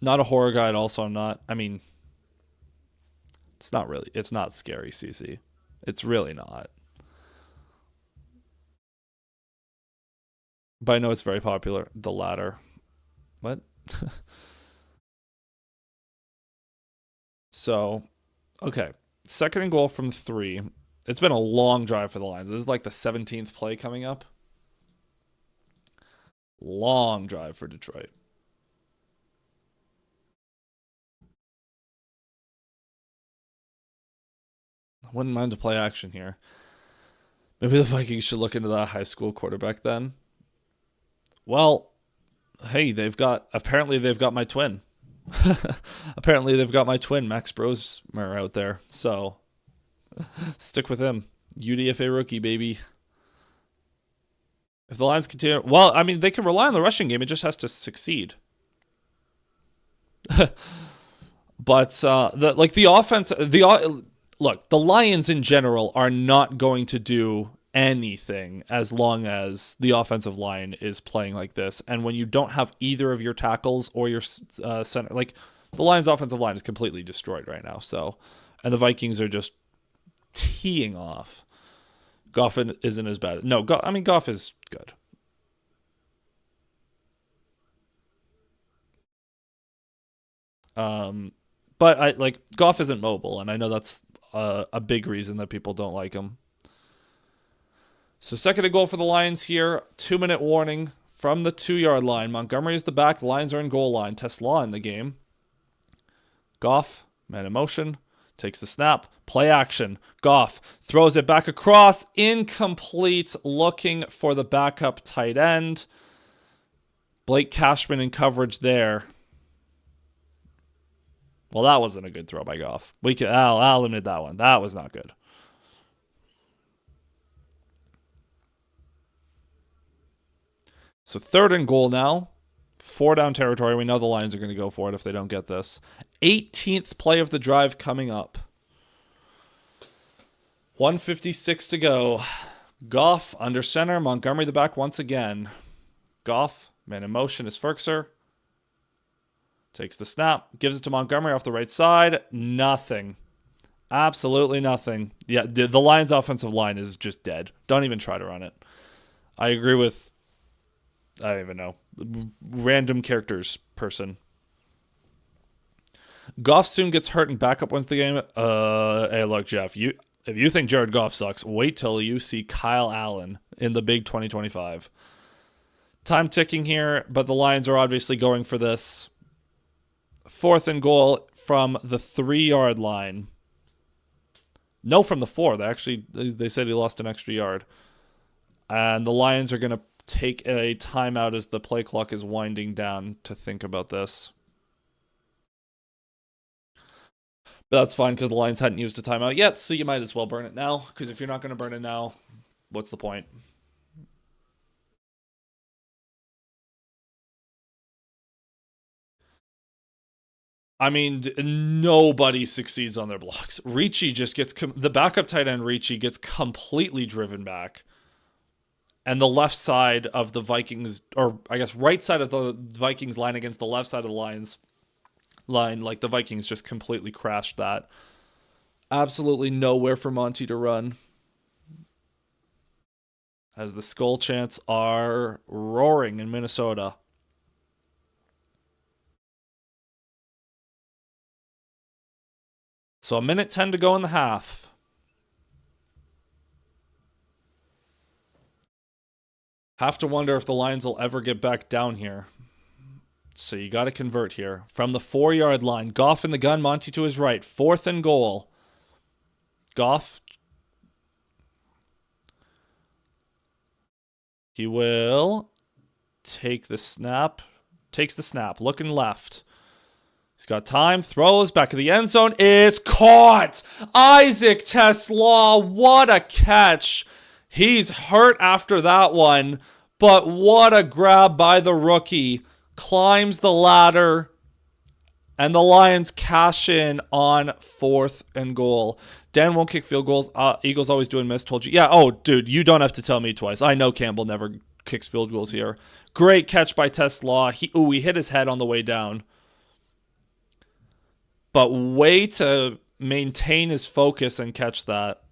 not a horror guide. Also, I'm not. I mean, it's not really. It's not scary, CC. It's really not. But I know it's very popular. The latter. What? So, okay. Second and goal from 3. It's been a long drive for the Lions. This is like the 17th play coming up. Long drive for Detroit. I wouldn't mind to play action here. Maybe the Vikings should look into that high school quarterback then. Well, hey, apparently they've got my twin. Apparently they've got my twin, Max Brosmer, out there. So stick with him. UDFA rookie, baby. If the Lions continue, well, I mean, they can rely on the rushing game. It just has to succeed. But the offense, look, the Lions in general are not going to do anything as long as the offensive line is playing like this. And when you don't have either of your tackles or your center, like the Lions' offensive line is completely destroyed right now. So, and the Vikings are just teeing off. Goff isn't as bad. No, Goff is good. But Goff isn't mobile, and I know that's a big reason that people don't like him. So second and goal for the Lions here. 2-minute warning from the 2-yard line. Montgomery is the back. The Lions are in goal line. Tesla in the game. Goff, man in motion, takes the snap. Play action. Goff throws it back across. Incomplete. Looking for the backup tight end. Blake Cashman in coverage there. Well, that wasn't a good throw by Goff. I'll admit that one. That was not good. So third and goal now. 4 down territory. We know the Lions are going to go for it if they don't get this. 18th play of the drive coming up. 1:56 to go. Goff under center. Montgomery the back once again. Goff, man in motion is Ferkser. Takes the snap. Gives it to Montgomery off the right side. Nothing. Absolutely nothing. Yeah, the Lions' offensive line is just dead. Don't even try to run it. I agree with, I don't even know, random characters person. Goff soon gets hurt and backup wins the game. Hey, look, Jeff, if you think Jared Goff sucks, wait till you see Kyle Allen in the big 2025. Time ticking here, but the Lions are obviously going for this. 4th and goal from the 3-yard line. No, from the 4. They said he lost an extra yard. And the Lions are going to take a timeout as the play clock is winding down to think about this. But that's fine because the Lions hadn't used a timeout yet, so you might as well burn it now. Because if you're not going to burn it now, what's the point? I mean, nobody succeeds on their blocks. Ricci just gets the backup tight end. Ricci gets completely driven back, and the left side of the Vikings, or I guess right side of the Vikings line against the left side of the Lions line, like the Vikings just completely crashed that. Absolutely nowhere for Monty to run, as the Skull Chants are roaring in Minnesota. So 1:10 to go in the half. Have to wonder if the Lions will ever get back down here. So you got to convert here. From the 4-yard line, Goff in the gun, Monty to his right. 4th and goal. Goff. He will take the snap. Takes the snap. Looking left. He's got time, throws back of the end zone. It's caught. Isaac Tesla, what a catch. He's hurt after that one, but what a grab by the rookie. Climbs the ladder, and the Lions cash in on 4th and goal. Dan won't kick field goals. Eagles always doing miss. Told you. Yeah, oh, dude, you don't have to tell me twice. I know Campbell never kicks field goals here. Great catch by Tesla. He hit his head on the way down. But way to maintain his focus and catch that.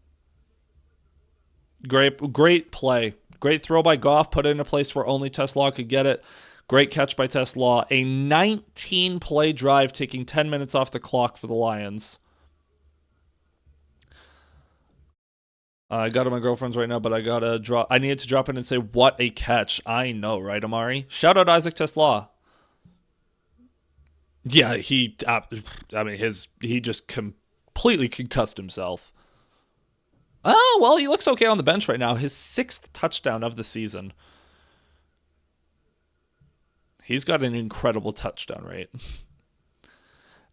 Great play. Great throw by Goff. Put it in a place where only Tesla could get it. Great catch by Tesla. A 19-play drive taking 10 minutes off the clock for the Lions. I got to my girlfriend's right now, but I needed to drop in and say, what a catch. I know, right, Amari? Shout out Isaac Tesla. Yeah, he just completely concussed himself. Oh, well, he looks okay on the bench right now. His 6th touchdown of the season. He's got an incredible touchdown rate.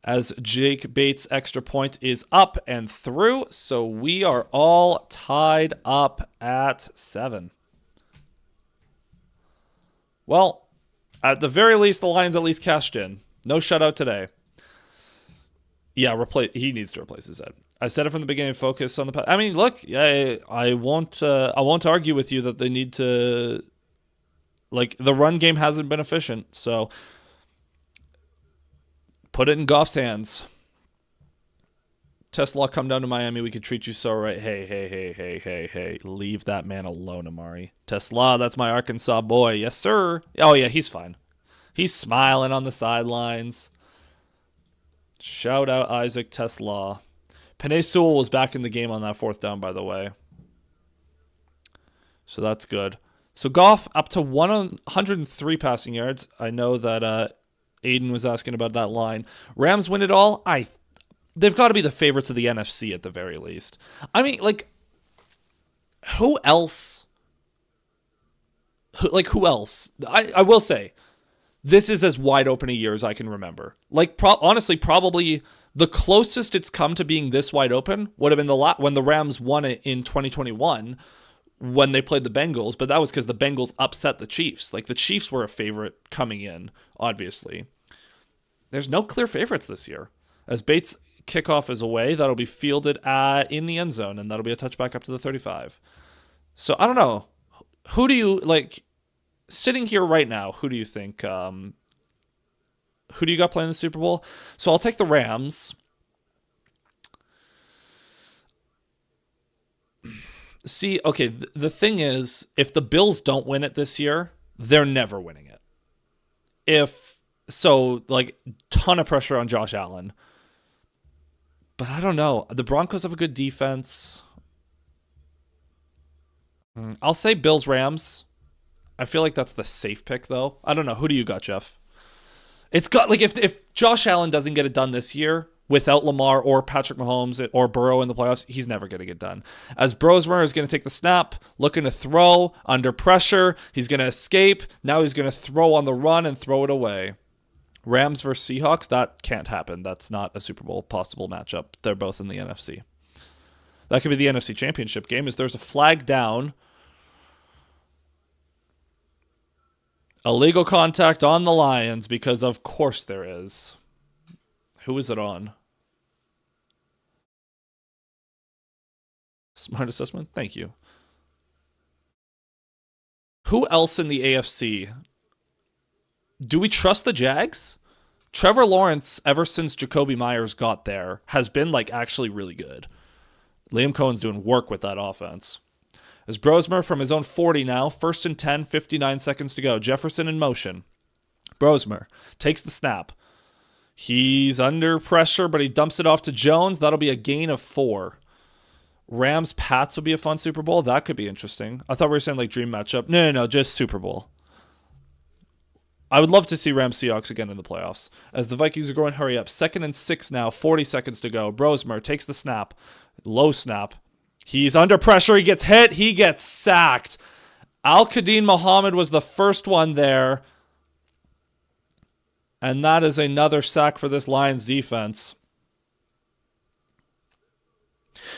As Jake Bates' extra point is up and through, so we are all tied up at 7. Well, at the very least, the Lions at least cashed in. No shutout today. Yeah, he needs to replace his head. I said it from the beginning. Focus on the pass. I mean, look, I won't argue with you that they need to. Like, the run game hasn't been efficient, so put it in Goff's hands. Tesla, come down to Miami. We could treat you so right. Hey. Leave that man alone, Amari. Tesla, that's my Arkansas boy. Yes, sir. Oh, yeah, he's fine. He's smiling on the sidelines. Shout out Isaac Tesla. Penei Sewell was back in the game on that 4th down, by the way. So that's good. So Goff up to 103 passing yards. I know that Aiden was asking about that line. Rams win it all. They've got to be the favorites of the NFC at the very least. I mean, like, who else? Who else? I will say, this is as wide open a year as I can remember. Like, honestly, probably the closest it's come to being this wide open would have been when the Rams won it in 2021 when they played the Bengals, but that was because the Bengals upset the Chiefs. Like, the Chiefs were a favorite coming in, obviously. There's no clear favorites this year. As Bates' kickoff is away, that'll be fielded in the end zone, and that'll be a touchback up to the 35. So, I don't know. Who do you, like, sitting here right now, who do you think, who do you got playing the Super Bowl? So I'll take the Rams. See, okay, the thing is, if the Bills don't win it this year, they're never winning it. Ton of pressure on Josh Allen. But I don't know. The Broncos have a good defense. I'll say Bills-Rams. I feel like that's the safe pick, though. I don't know. Who do you got, Jeff? It's got, like, if Josh Allen doesn't get it done this year without Lamar or Patrick Mahomes or Burrow in the playoffs, he's never going to get done. As Brosmer is going to take the snap, looking to throw under pressure, he's going to escape. Now he's going to throw on the run and throw it away. Rams versus Seahawks, that can't happen. That's not a Super Bowl possible matchup. They're both in the NFC. That could be the NFC Championship game. There's a flag down. Illegal contact on the Lions, because of course there is. Who is it on? Smart assessment? Thank you. Who else in the AFC? Do we trust the Jags? Trevor Lawrence, ever since Jacoby Myers got there, has been, like, actually really good. Liam Cohen's doing work with that offense. As Brosmer from his own 40 now, 1st and 10, 59 seconds to go. Jefferson in motion. Brosmer takes the snap. He's under pressure, but he dumps it off to Jones. That'll be a gain of 4. Rams-Pats will be a fun Super Bowl. That could be interesting. I thought we were saying, like, dream matchup. No, just Super Bowl. I would love to see Rams-Seahawks again in the playoffs. As the Vikings are going, hurry up. 2nd and 6 now, 40 seconds to go. Brosmer takes the snap. Low snap. He's under pressure. He gets hit. He gets sacked. Al-Qadim Muhammad was the first one there. And that is another sack for this Lions defense.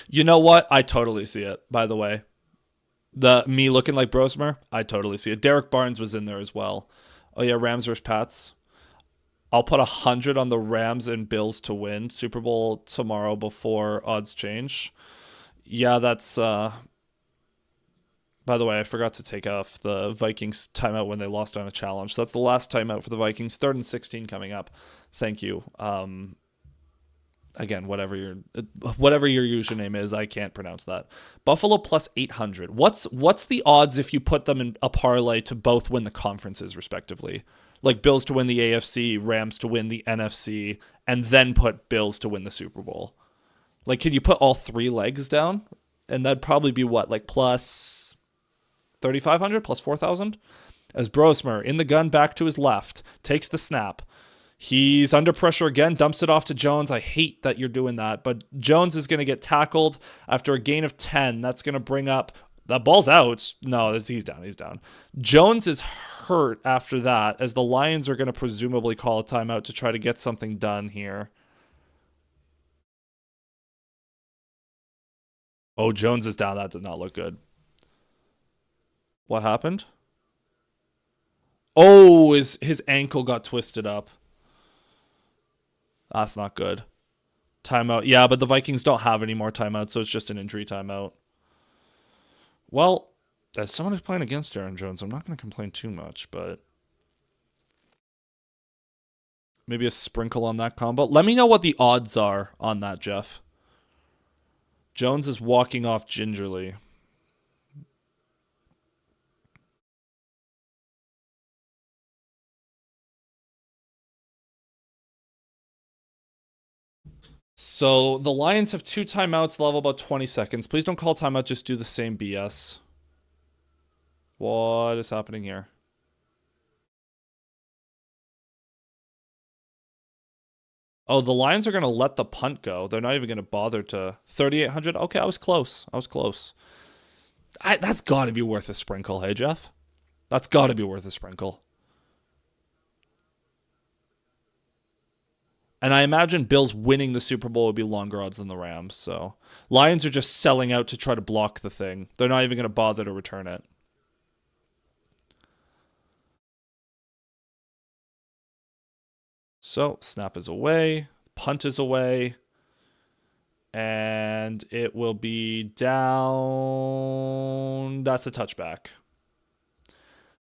You know what? I totally see it, by the way. Me looking like Brosmer, I totally see it. Derek Barnes was in there as well. Oh yeah, Rams versus Pats. I'll put 100 on the Rams and Bills to win Super Bowl tomorrow before odds change. Yeah, that's by the way, I forgot to take off the Vikings timeout when they lost on a challenge. So that's the last timeout for the Vikings. 3rd and 16 coming up. Thank you. Again, whatever your username is, I can't pronounce that. Buffalo plus 800. What's the odds if you put them in a parlay to both win the conferences respectively? Like Bills to win the AFC, Rams to win the NFC, and then put Bills to win the Super Bowl. Like, can you put all 3 legs down? And that'd probably be what, like plus 3,500, plus 4,000? As Brosmer, in the gun, back to his left, takes the snap. He's under pressure again, dumps it off to Jones. I hate that you're doing that, but Jones is going to get tackled after a gain of 10. That's going to bring up... That ball's out. No, he's down. He's down. Jones is hurt after that, as the Lions are going to presumably call a timeout to try to get something done here. Oh, Jones is down. That did not look good. What happened? Oh, his ankle got twisted up. That's not good. Timeout. Yeah, but the Vikings don't have any more timeouts, so it's just an injury timeout. Well, as someone who's playing against Aaron Jones, I'm not going to complain too much, but maybe a sprinkle on that combo. Let me know what the odds are on that, Jeff. Jones is walking off gingerly. So the Lions have 2 timeouts, level about 20 seconds. Please don't call timeout, just do the same BS. What is happening here? Oh, the Lions are going to let the punt go. They're not even going to bother to... 3,800? Okay, I was close. That's got to be worth a sprinkle, hey, Jeff? That's got to be worth a sprinkle. And I imagine Bills winning the Super Bowl would be longer odds than the Rams. So Lions are just selling out to try to block the thing. They're not even going to bother to return it. So snap is away. Punt is away. And it will be down. That's a touchback.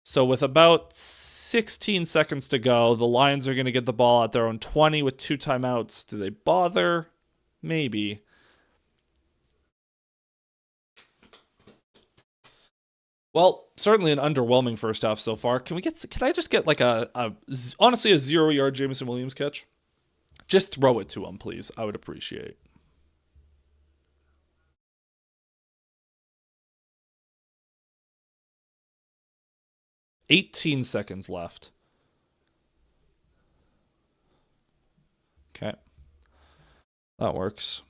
So with about 16 seconds to go, the Lions are going to get the ball at their own 20 with 2 timeouts. Do they bother? Maybe. Well, certainly an underwhelming first half so far. Can I just get like honestly a 0-yard Jameson Williams catch? Just throw it to him, please. I would appreciate. $18 seconds left. Okay. That works.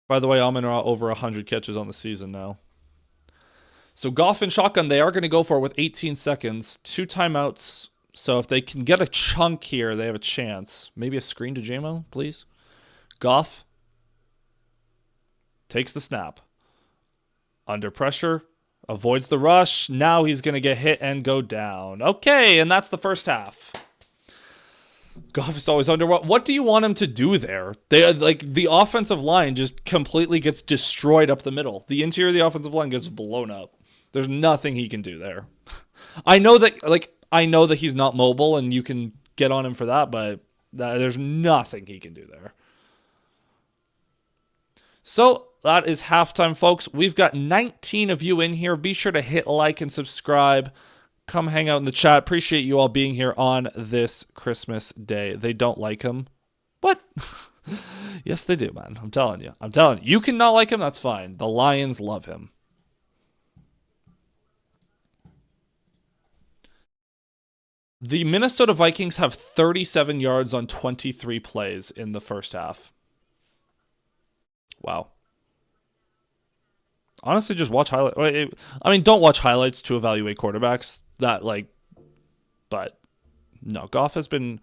By the way, I'm in over 100 catches on the season now. So Goff and shotgun, they are going to go for it with 18 seconds. 2 timeouts. So if they can get a chunk here, they have a chance. Maybe a screen to JMO, please. Goff takes the snap. Under pressure. Avoids the rush. Now he's going to get hit and go down. Okay, and that's the first half. Goff is always under. What do you want him to do there? The offensive line just completely gets destroyed up the middle. The interior of the offensive line gets blown up. There's nothing he can do there. I know that he's not mobile and you can get on him for that, but there's nothing he can do there. So that is halftime, folks. We've got 19 of you in here. Be sure to hit like and subscribe. Come hang out in the chat. Appreciate you all being here on this Christmas day. They don't like him. What? Yes, they do, man. I'm telling you. You can not like him. That's fine. The Lions love him. The Minnesota Vikings have 37 yards on 23 plays in the first half. Wow. Honestly, just watch highlights. I mean, don't watch highlights to evaluate quarterbacks. But No, Goff has been.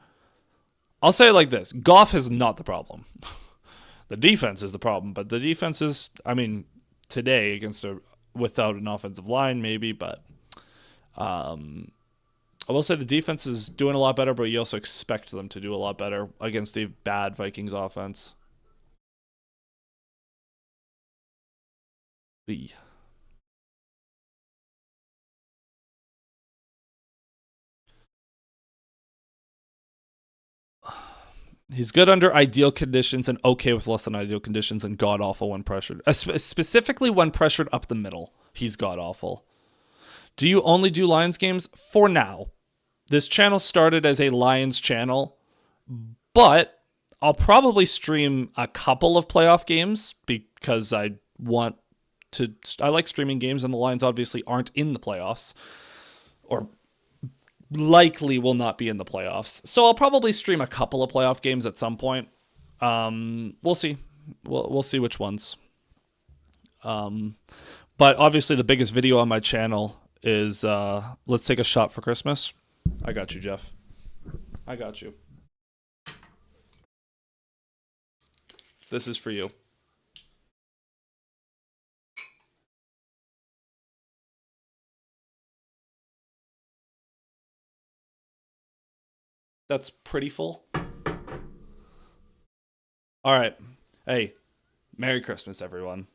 I'll say it like this: Goff is not the problem. The defense is the problem, but the defense is. I mean, today without an offensive line, maybe, but I will say the defense is doing a lot better, but you also expect them to do a lot better against a bad Vikings offense. He's good under ideal conditions and okay with less than ideal conditions and god awful when pressured. Specifically when pressured up the middle, he's god awful. Do you only do Lions games? For now. This channel started as a Lions channel, but I'll probably stream a couple of playoff games because I like streaming games, and the Lions obviously aren't in the playoffs, or likely will not be in the playoffs. So I'll probably stream a couple of playoff games at some point. We'll see. We'll see which ones. But obviously the biggest video on my channel is let's take a shot for Christmas. I got you, Jeff. I got you. This is for you. That's pretty full. All right. Hey, Merry Christmas, everyone.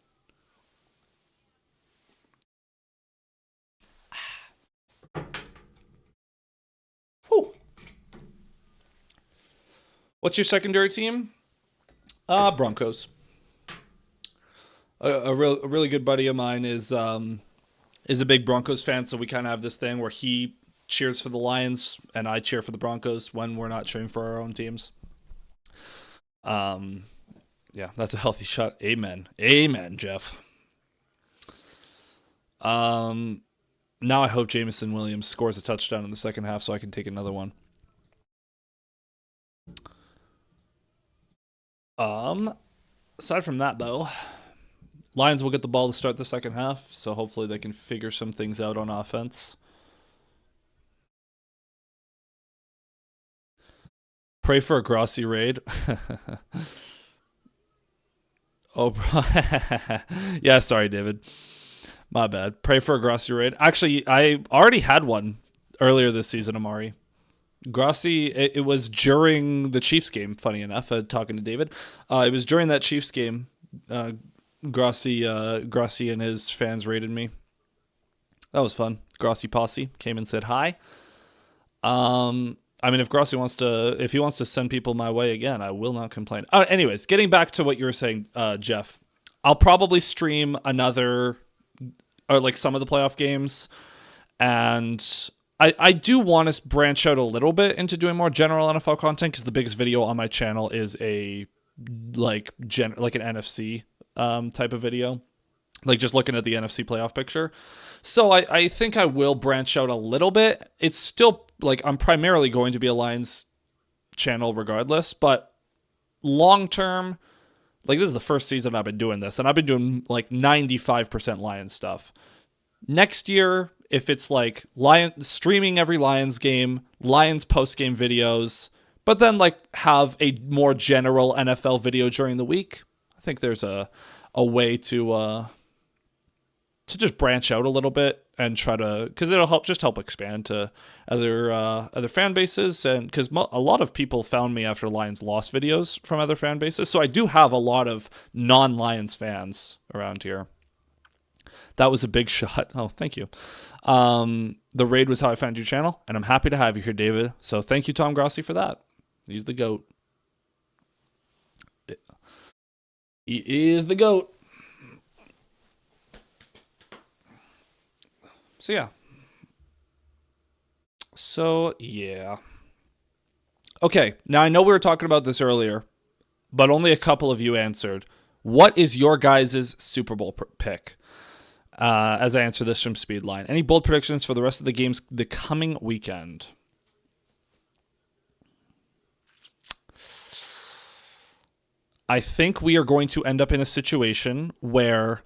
Whew. What's your secondary team? Broncos. A really good buddy of mine is a big Broncos fan, so we kind of have this thing where he cheers for the Lions and I cheer for the Broncos when we're not cheering for our own teams. Yeah, that's a healthy shot. Amen. Amen, Jeff. Now I hope Jameson Williams scores a touchdown in the second half so I can take another one. Aside from that, though, Lions will get the ball to start the second half, so hopefully they can figure some things out on offense. Pray for a Grossi raid. Oh, yeah, sorry, David. My bad. Pray for a Grossi raid. Actually, I already had one earlier this season, Amari. Grossi, it was during the Chiefs game, funny enough, talking to David. It was during that Chiefs game. Grossi and his fans raided me. That was fun. Grossi posse came and said hi. I mean, if Grossi wants to send people my way again, I will not complain. Anyways, getting back to what you were saying, Jeff, I'll probably stream another, or like some of the playoff games, and I do want to branch out a little bit into doing more general NFL content because the biggest video on my channel is like an NFC type of video, like just looking at the NFC playoff picture. So I think I will branch out a little bit. It's still like I'm primarily going to be a Lions channel regardless, but long term, like this is the first season I've been doing this, and I've been doing like 95% Lions stuff. Next year, if it's like streaming every Lions game, Lions post-game videos, but then like have a more general NFL video during the week, I think there's a way to just branch out a little bit and try to, because it'll help expand to other fan bases, and because a lot of people found me after Lions lost videos from other fan bases, so I do have a lot of non-Lions fans around here. That was a big shot. Oh, thank you. The raid was how I found your channel, and I'm happy to have you here, David. So thank you, Tom Grossi, for that. He's the GOAT. He is the GOAT. So yeah. Okay, now I know we were talking about this earlier, but only a couple of you answered. What is your guys' Super Bowl pick? As I answer this from Speedline. Any bold predictions for the rest of the games the coming weekend? I think we are going to end up in a situation where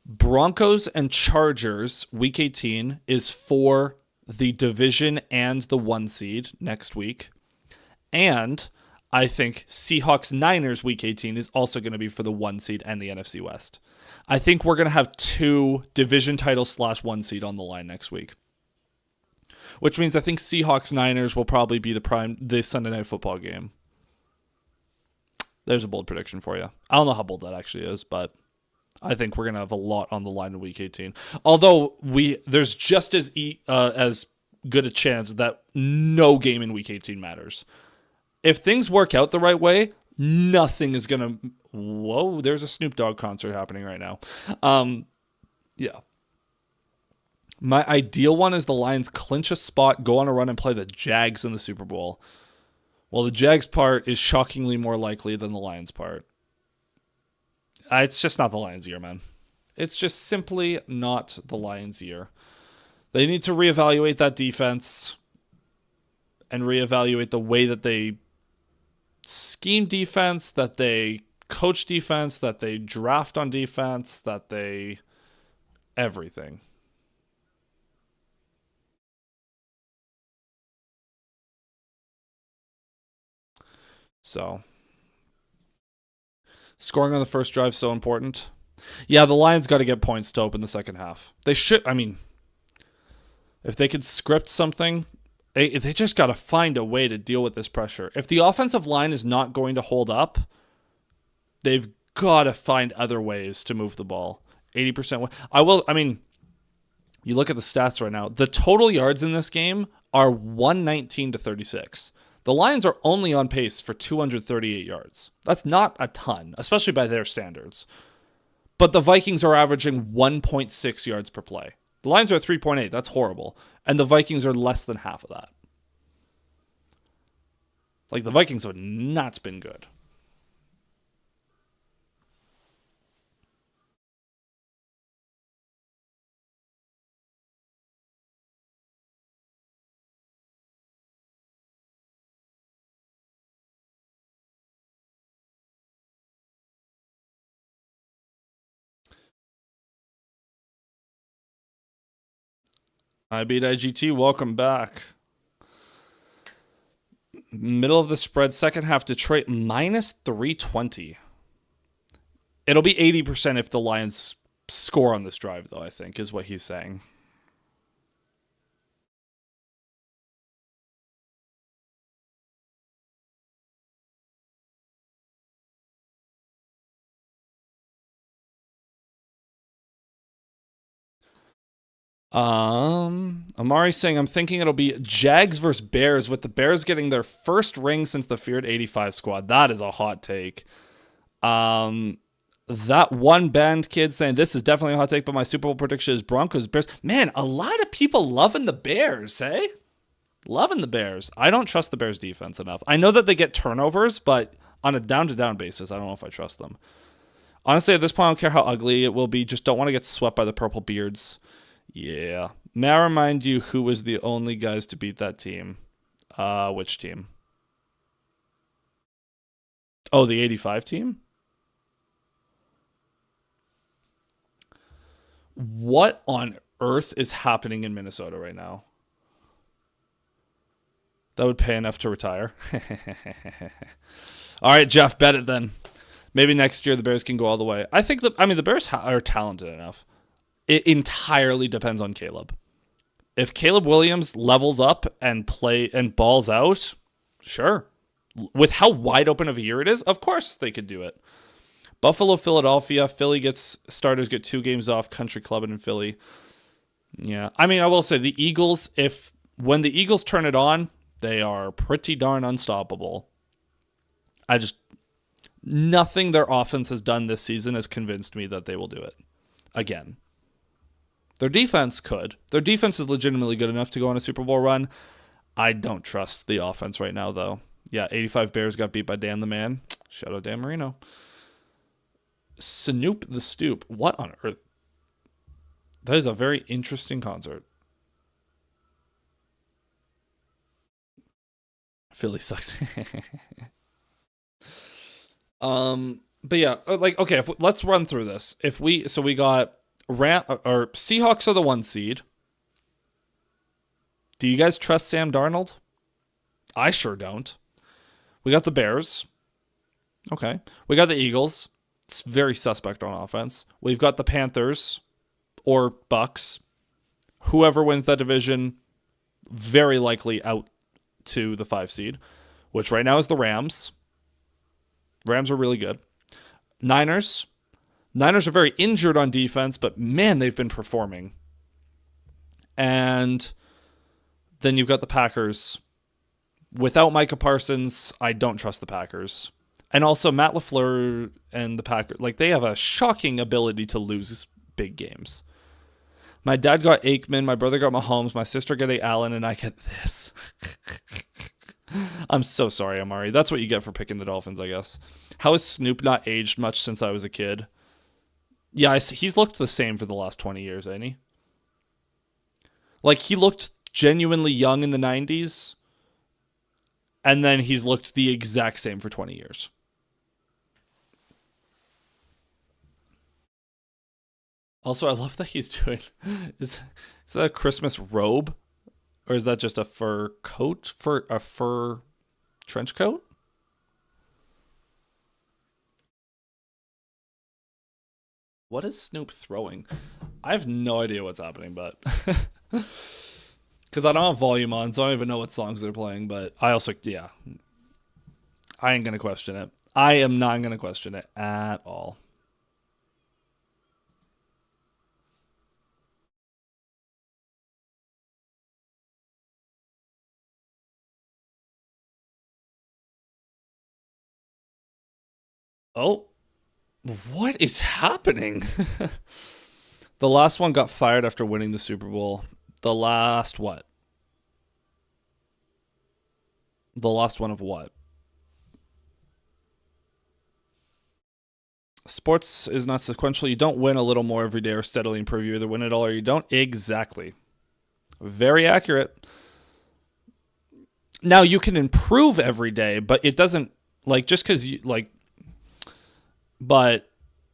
Broncos and Chargers, Week 18, is for the division and the 1 seed next week. And I think Seahawks Niners week 18 is also going to be for the 1 seed and the NFC West. I think we're going to have 2 division title / 1 seed on the line next week. Which means I think Seahawks Niners will probably be the Sunday Night Football game. There's a bold prediction for you. I don't know how bold that actually is, but I think we're going to have a lot on the line in week 18. Although there's just as good a chance that no game in week 18 matters. If things work out the right way, nothing is going to... Whoa, there's a Snoop Dogg concert happening right now. Yeah. My ideal one is the Lions clinch a spot, go on a run, and play the Jags in the Super Bowl. Well, the Jags part is shockingly more likely than the Lions part. It's just not the Lions' year, man. It's just simply not the Lions' year. They need to reevaluate that defense and reevaluate the way that they scheme defense, that they coach defense, that they draft on defense, that they... everything. So, scoring on the first drive is so important. Yeah, the Lions got to get points to open the second half. They should, I mean, if they could script something, they just got to find a way to deal with this pressure. If the offensive line is not going to hold up, they've got to find other ways to move the ball. 80%. You look at the stats right now. The total yards in this game are 119 to 36. The Lions are only on pace for 238 yards. That's not a ton, especially by their standards. But the Vikings are averaging 1.6 yards per play. The Lions are 3.8. That's horrible. And the Vikings are less than half of that. Like, the Vikings have not been good. I beat IGT. Welcome back. Middle of the spread, second half, Detroit minus 320. It'll be 80% if the Lions score on this drive, though, I think, is what he's saying. Amari's saying, I'm thinking it'll be Jags versus Bears, with the Bears getting their first ring since the feared 85 squad. That is a hot take. That one band kid saying this is definitely a hot take, but my Super Bowl prediction is Broncos Bears. Man, a lot of people loving the Bears, hey? Loving the Bears. I don't trust the Bears defense enough. I know that they get turnovers, but on a down-to-down basis, I don't know if I trust them. Honestly, at this point, I don't care how ugly it will be. Just don't want to get swept by the purple beards. Yeah. May I remind you who was the only guys to beat that team? Which team? Oh, the 85 team? What on earth is happening in Minnesota right now? That would pay enough to retire. All right, Jeff, bet it then. Maybe next year the Bears can go all the way. I think the Bears are talented enough. It entirely depends on Caleb. If Caleb Williams levels up and balls out, sure. With how wide open of a year it is, of course they could do it. Buffalo, Philadelphia, starters get 2 games off, Country Club and in Philly. Yeah. I will say the Eagles, when the Eagles turn it on, they are pretty darn unstoppable. Nothing their offense has done this season has convinced me that they will do it again. Their defense could. Their defense is legitimately good enough to go on a Super Bowl run. I don't trust the offense right now, though. Yeah, 85 Bears got beat by Dan the Man. Shout out Dan Marino. Snoop the Stoop. What on earth? That is a very interesting concert. Philly sucks. But yeah, okay, let's run through this. We got Seahawks are the 1 seed. Do you guys trust Sam Darnold? I sure don't. We got the Bears. Okay. We got the Eagles. It's very suspect on offense. We've got the Panthers or Bucks. Whoever wins that division, very likely out to the 5 seed, which right now is the Rams. Rams are really good. Niners. Niners are very injured on defense, but man, they've been performing. And then you've got the Packers. Without Micah Parsons, I don't trust the Packers. And also Matt LaFleur and the Packers, like, they have a shocking ability to lose big games. My dad got Aikman, my brother got Mahomes, my sister got Allen, and I get this. I'm so sorry, Amari. That's what you get for picking the Dolphins, I guess. How has Snoop not aged much since I was a kid? Yeah, he's looked the same for the last 20 years, ain't he? Like, he looked genuinely young in the 90s, and then he's looked the exact same for 20 years. Also, I love that he's doing... Is that a Christmas robe? Or is that just a fur coat? A fur trench coat? What is Snoop throwing? I have no idea what's happening, but... Because I don't have volume on, so I don't even know what songs they're playing, but I also... Yeah. I ain't going to question it. I am not going to question it at all. Oh, what is happening? The last one got fired after winning the Super Bowl. The last what? The last one of what? Sports is not sequential. You don't win a little more every day or steadily improve. You either win it all or you don't. Exactly. Very accurate. Now you can improve every day, but it doesn't, like, just because you like, but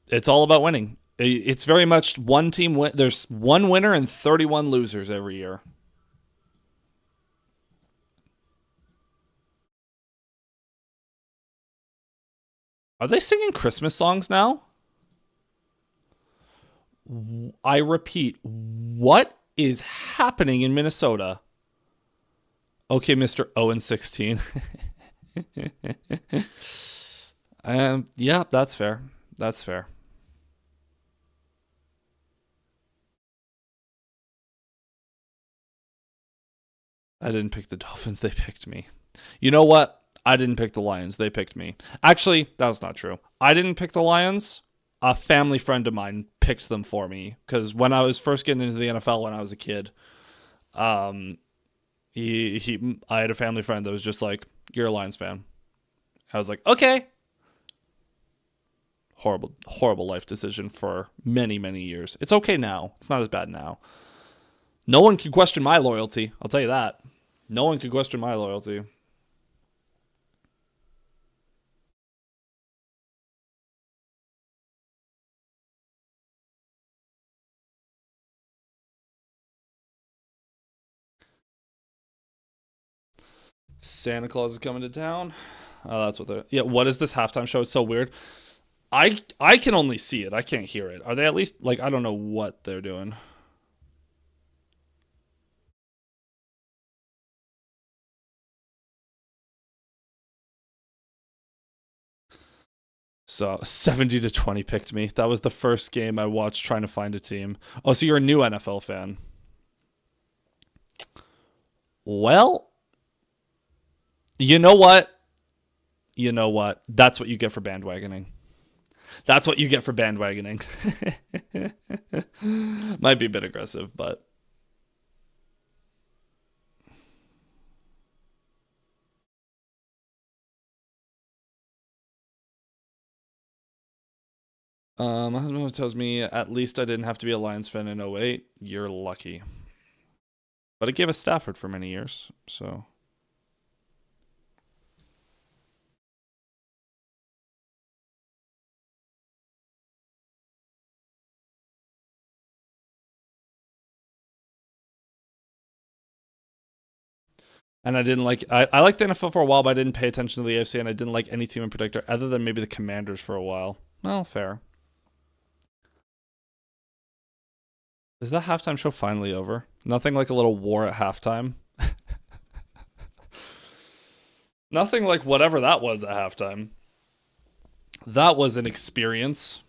it's all about winning. It's very much one team win. There's one winner and 31 losers every year. Are they singing Christmas songs now? I repeat, what is happening in Minnesota? Okay, Mr. 0-16. Yeah, that's fair. That's fair. I didn't pick the Dolphins. They picked me. You know what? I didn't pick the Lions. They picked me. Actually, that was not true. I didn't pick the Lions. A family friend of mine picked them for me because when I was first getting into the NFL when I was a kid, um, I had a family friend that was just like, "You're a Lions fan." I was like, "Okay." Horrible, horrible life decision for many, many years. It's okay now. It's not as bad now. No one can question my loyalty. I'll tell you that. No one can question my loyalty. Santa Claus is coming to town. Oh, that's what they're. Yeah, what is this halftime show? It's so weird. I can only see it. I can't hear it. Are they at least like I don't know what they're doing. So 70-20 picked me. That was the first game I watched trying to find a team. Oh, so you're a new NFL fan. Well, you know what? You know what? That's what you get for bandwagoning. That's what you get for bandwagoning. Might be a bit aggressive, but my husband tells me at least I didn't have to be a Lions fan in '08. You're lucky. But it gave us Stafford for many years, so And I didn't like I liked the NFL for a while, but I didn't pay attention to the AFC, and I didn't like any team in particular other than maybe the Commanders for a while. Well, fair. Is that halftime show finally over? Nothing like a little war at halftime. Nothing like whatever that was at halftime. That was an experience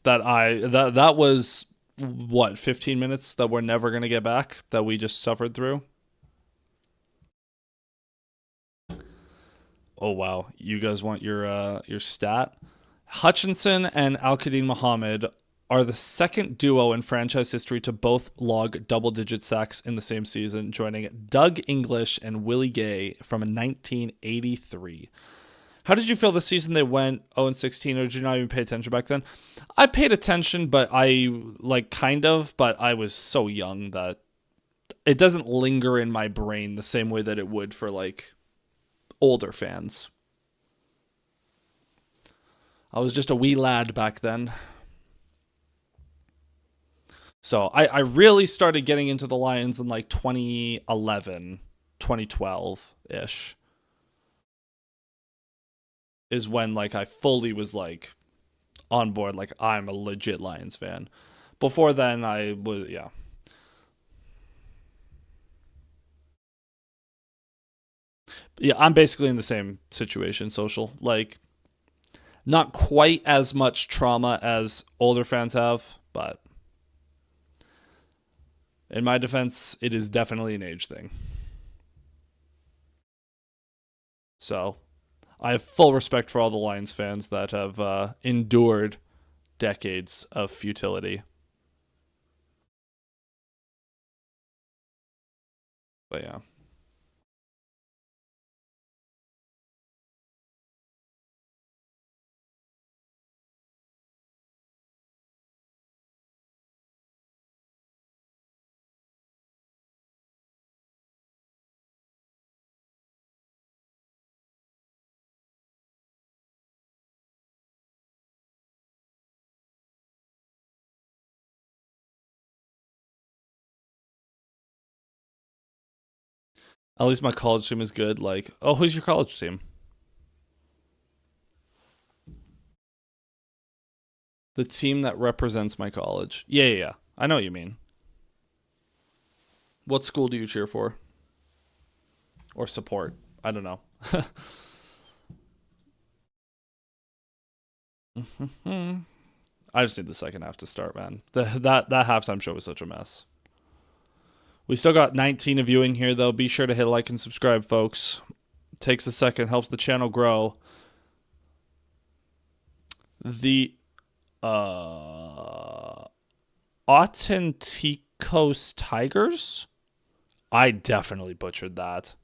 that was what 15 minutes that we're never gonna get back that we just suffered through. Oh wow, you guys want your stat? Hutchinson and Al-Qadim Muhammad are the second duo in franchise history to both log double-digit sacks in the same season, joining Doug English and Willie Gay from 1983. How did you feel this season they went 0-16, or did you not even pay attention back then? I paid attention, but but I was so young that it doesn't linger in my brain the same way that it would for like older fans. I was just a wee lad back then. So I really started getting into the Lions in like 2011, 2012-ish. Is when like I fully was like on board, like I'm a legit Lions fan. Before then I was yeah, I'm basically in the same situation, social. Like not quite as much trauma as older fans have, but in my defense, it is definitely an age thing. So I have full respect for all the Lions fans that have endured decades of futility. But yeah. At least my college team is good. Like, oh, who's your college team? The team that represents my college. Yeah, yeah, yeah. I know what you mean. What school do you cheer for or support? I don't know. I just need the second half to start, man. That halftime show was such a mess. We still got 19 of you in here, though. Be sure to hit like and subscribe, folks. Takes a second, helps the channel grow. The Autenticos Tigers? I definitely butchered that.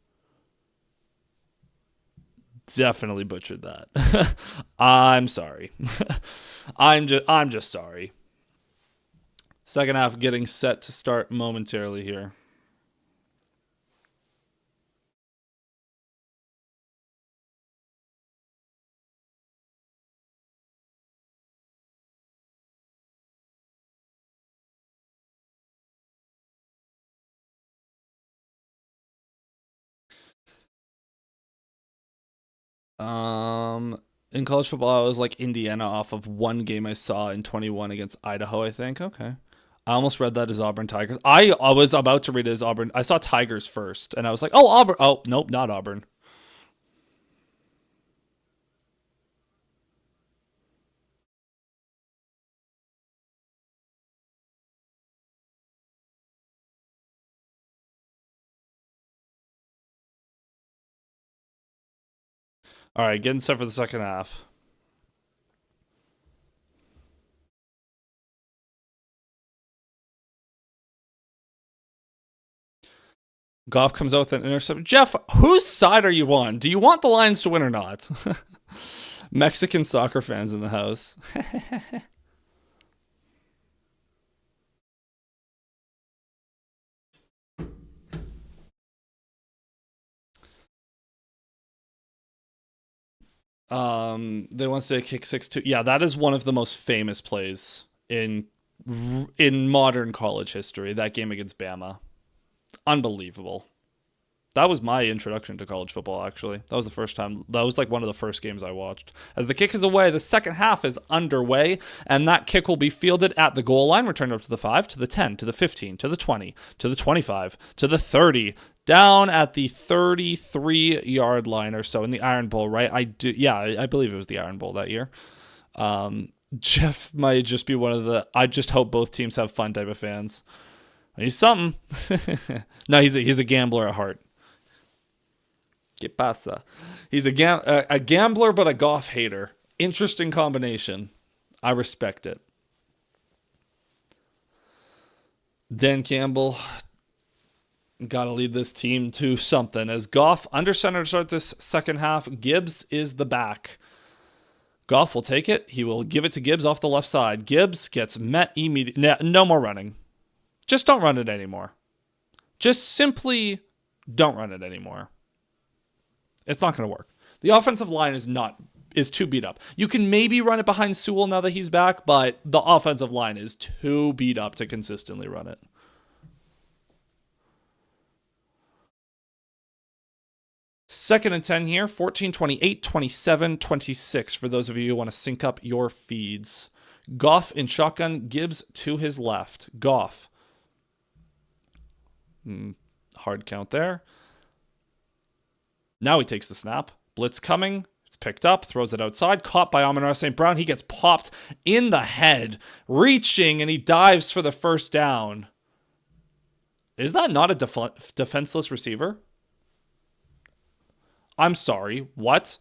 Definitely butchered that. I'm sorry. I'm just sorry. Second half getting set to start momentarily here. In college football, I was like Indiana off of one game I saw in 21 against Idaho, I think. Okay. I almost read that as Auburn Tigers. I was about to read it as Auburn. I saw Tigers first, and I was like, oh, Auburn. Oh, nope, not Auburn. All right, getting set for the second half. Goff comes out with an interception. Jeff, whose side are you on? Do you want the Lions to win or not? Mexican soccer fans in the house. They want to say kick 6-2. Yeah, that is one of the most famous plays in modern college history. That game against Bama, unbelievable. That was my introduction to college football, actually. That was the first time. That was like one of the first games I watched. As the kick is away, the second half is underway, and that kick will be fielded at the goal line, returned up to the 5, to the 10, to the 15, to the 20, to the 25, to the 30, down at the 33-yard line or so in the Iron Bowl, right? I believe it was the Iron Bowl that year. Jeff might just be one of the I just hope both teams have fun type of fans. He's something. No, he's a gambler at heart. ¿Qué pasa? He's a gambler, but a Goff hater. Interesting combination. I respect it. Dan Campbell got to lead this team to something. As Goff under center to start this second half, Gibbs is the back. Goff will take it. He will give it to Gibbs off the left side. Gibbs gets met immediately. No more running. Just don't run it anymore. Just simply don't run it anymore. It's not going to work. The offensive line is too beat up. You can maybe run it behind Sewell now that he's back, but the offensive line is too beat up to consistently run it. Second and 10 here, 14, 28, 27, 26 for those of you who want to sync up your feeds. Goff in shotgun, Gibbs to his left. Goff. Hard count there. Now he takes the snap. Blitz coming. It's picked up, throws it outside, caught by Amon-Ra St. Brown. He gets popped in the head, reaching, and he dives for the first down. Is that not a defenseless receiver? I'm sorry, what?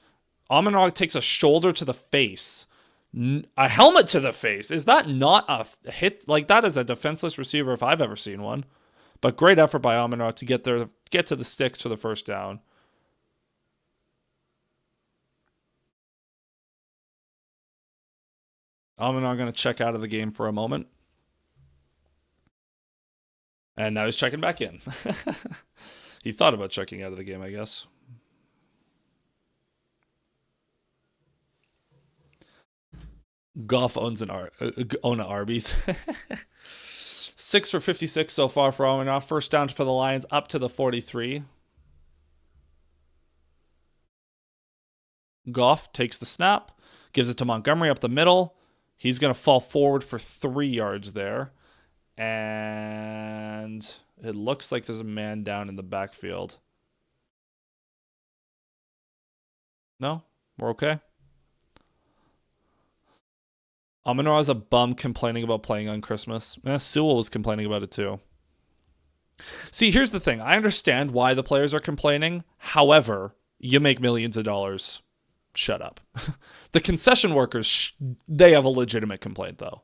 Amon-Ra takes a shoulder to the face. A helmet to the face. Is that not a hit? Like, that is a defenseless receiver if I've ever seen one. But great effort by Amon-Ra to get to the sticks for the first down. Amon-Ra going to check out of the game for a moment. And now he's checking back in. He thought about checking out of the game, I guess. Goff owns an Arby's. 6 for 56 so far for Amon-Ra. First down for the Lions up to the 43. Goff takes the snap, gives it to Montgomery up the middle. He's going to fall forward for 3 yards there. And it looks like there's a man down in the backfield. No? We're okay? Amon-Ra is a bum complaining about playing on Christmas. Sewell was complaining about it too. See, here's the thing. I understand why the players are complaining. However, you make millions of dollars. Shut up. The concession workers, they have a legitimate complaint, though.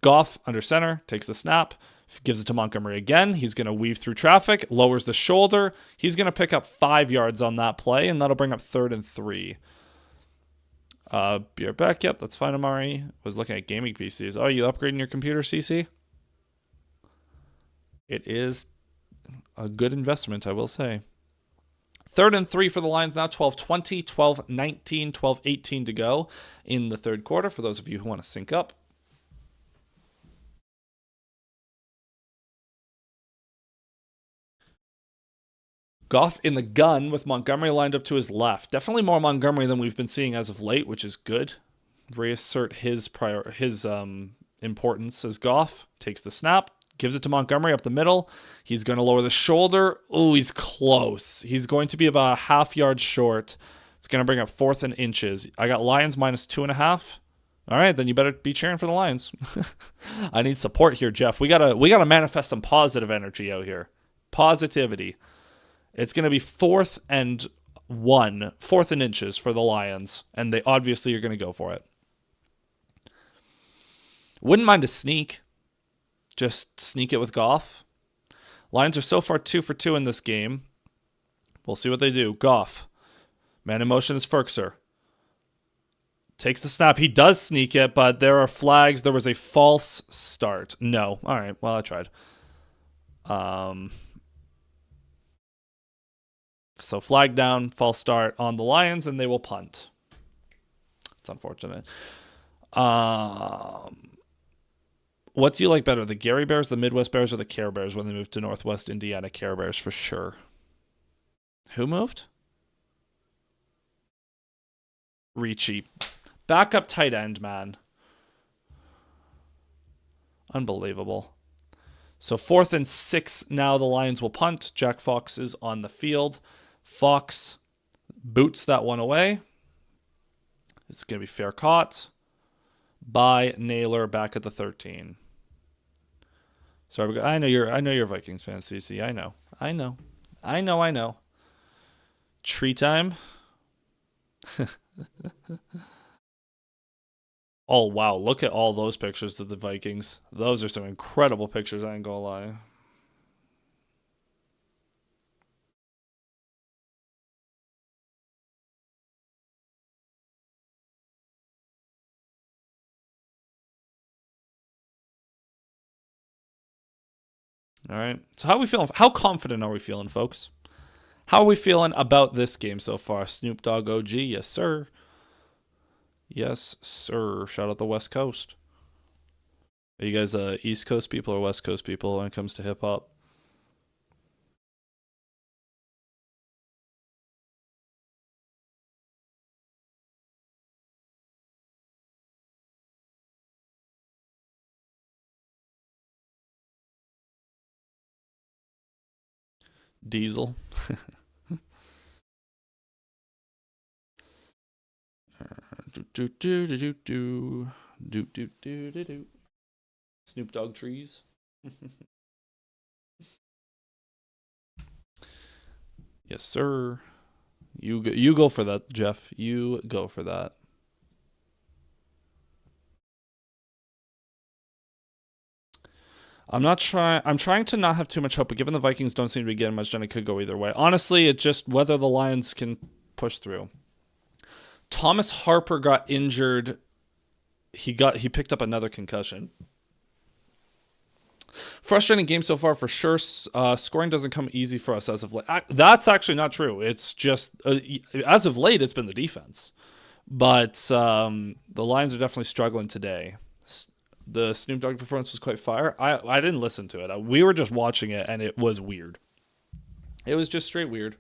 Goff, under center, takes the snap, gives it to Montgomery again. He's going to weave through traffic, lowers the shoulder. He's going to pick up 5 yards on that play, and that'll bring up 3rd and 3. Be right back. Yep, that's fine, Amari. Was looking at gaming PCs. Oh, you upgrading your computer, CC? It is a good investment, I will say. 3rd and 3 for the Lions now. 12-20, 12-19, 12-18 to go in the third quarter for those of you who want to sync up. Goff in the gun with Montgomery lined up to his left. Definitely more Montgomery than we've been seeing as of late, which is good. Reassert his importance as Goff takes the snap, gives it to Montgomery up the middle. He's going to lower the shoulder. Oh, he's close. He's going to be about a half yard short. It's going to bring up 4th and inches. I got Lions minus 2.5. All right, then you better be cheering for the Lions. I need support here, Jeff. We gotta manifest some positive energy out here. Positivity. It's going to be 4th and 1, 4th and inches for the Lions, and they obviously are going to go for it. Wouldn't mind a sneak. Just sneak it with Goff. Lions are so far 2 for 2 in this game. We'll see what they do. Goff. Man in motion is Ferkser. Takes the snap. He does sneak it, but there are flags. There was a false start. No. All right. Well, I tried. So flag down, false start on the Lions, and they will punt. It's unfortunate. What do you like better, the Gary Bears, the Midwest Bears, or the Care Bears when they move to Northwest Indiana? Care Bears for sure. Who moved? Ricci. Backup tight end, man. Unbelievable. So 4th and 6 now the Lions will punt. Jack Fox is on the field. Fox boots that one away. It's going to be fair caught by Naylor back at the 13. Sorry, I know you're a Vikings fan, CC. I know. Tree time. Oh, wow. Look at all those pictures of the Vikings. Those are some incredible pictures, I ain't gonna lie. All right. So how are we feeling? How confident are we feeling, folks? How are we feeling about this game so far? Snoop Dogg OG, yes, sir. Yes, sir. Shout out the West Coast. Are you guys East Coast people or West Coast people when it comes to hip hop? Diesel. Do. Snoop Dogg trees. Yes, sir. You go for that, Jeff. You go for that. I'm trying to not have too much hope, but given the Vikings don't seem to be getting much done, it could go either way. Honestly, it's just whether the Lions can push through. Thomas Harper got injured. He picked up another concussion. Frustrating game so far for sure. Scoring doesn't come easy for us as of late. That's actually not true. It's just as of late, it's been the defense. But the Lions are definitely struggling today. The Snoop Dogg performance was quite fire. I didn't listen to it. We were just watching it, and it was weird. It was just straight weird.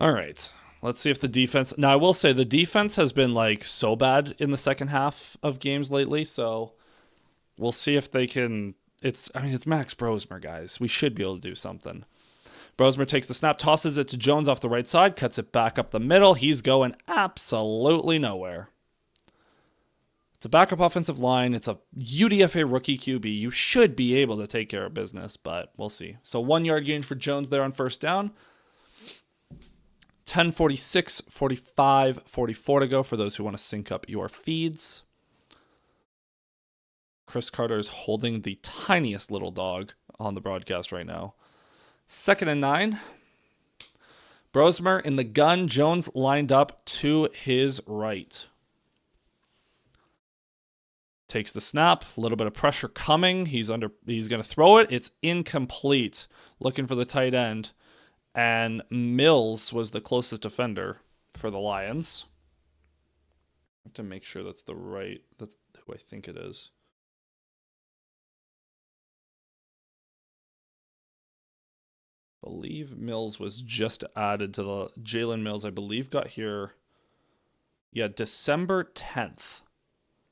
All right. Let's see if the defense. Now, I will say the defense has been like so bad in the second half of games lately. So we'll see if they can. It's Max Brosmer, guys. We should be able to do something. Brosmer takes the snap, tosses it to Jones off the right side, cuts it back up the middle. He's going absolutely nowhere. It's a backup offensive line. It's a UDFA rookie QB. You should be able to take care of business, but we'll see. So 1 yard gain for Jones there on first down. 10:46, 45, 44 to go for those who want to sync up your feeds. Chris Carter is holding the tiniest little dog on the broadcast right now. 2nd and 9. Brosmer in the gun. Jones lined up to his right. Takes the snap. A little bit of pressure coming. He's going to throw it. It's incomplete. Looking for the tight end. And Mills was the closest defender for the Lions. I have to make sure that's who I think it is. I believe Mills was just added to the Jalen Mills, I believe, got here. Yeah, December 10th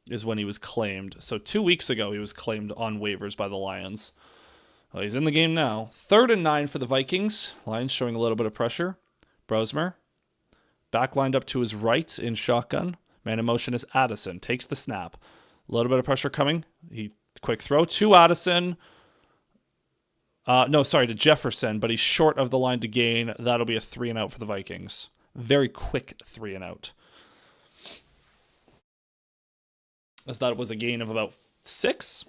is when he was claimed. So 2 weeks ago, he was claimed on waivers by the Lions. Well, he's in the game now. 3rd and 9 for the Vikings. Lions showing a little bit of pressure. Brosmer. Back lined up to his right in shotgun. Man in motion is Addison. Takes the snap. A little bit of pressure coming. Quick throw to Addison. To Jefferson, but he's short of the line to gain. That'll be a 3 and out for the Vikings. Very quick 3 and out. As that was a gain of about 6.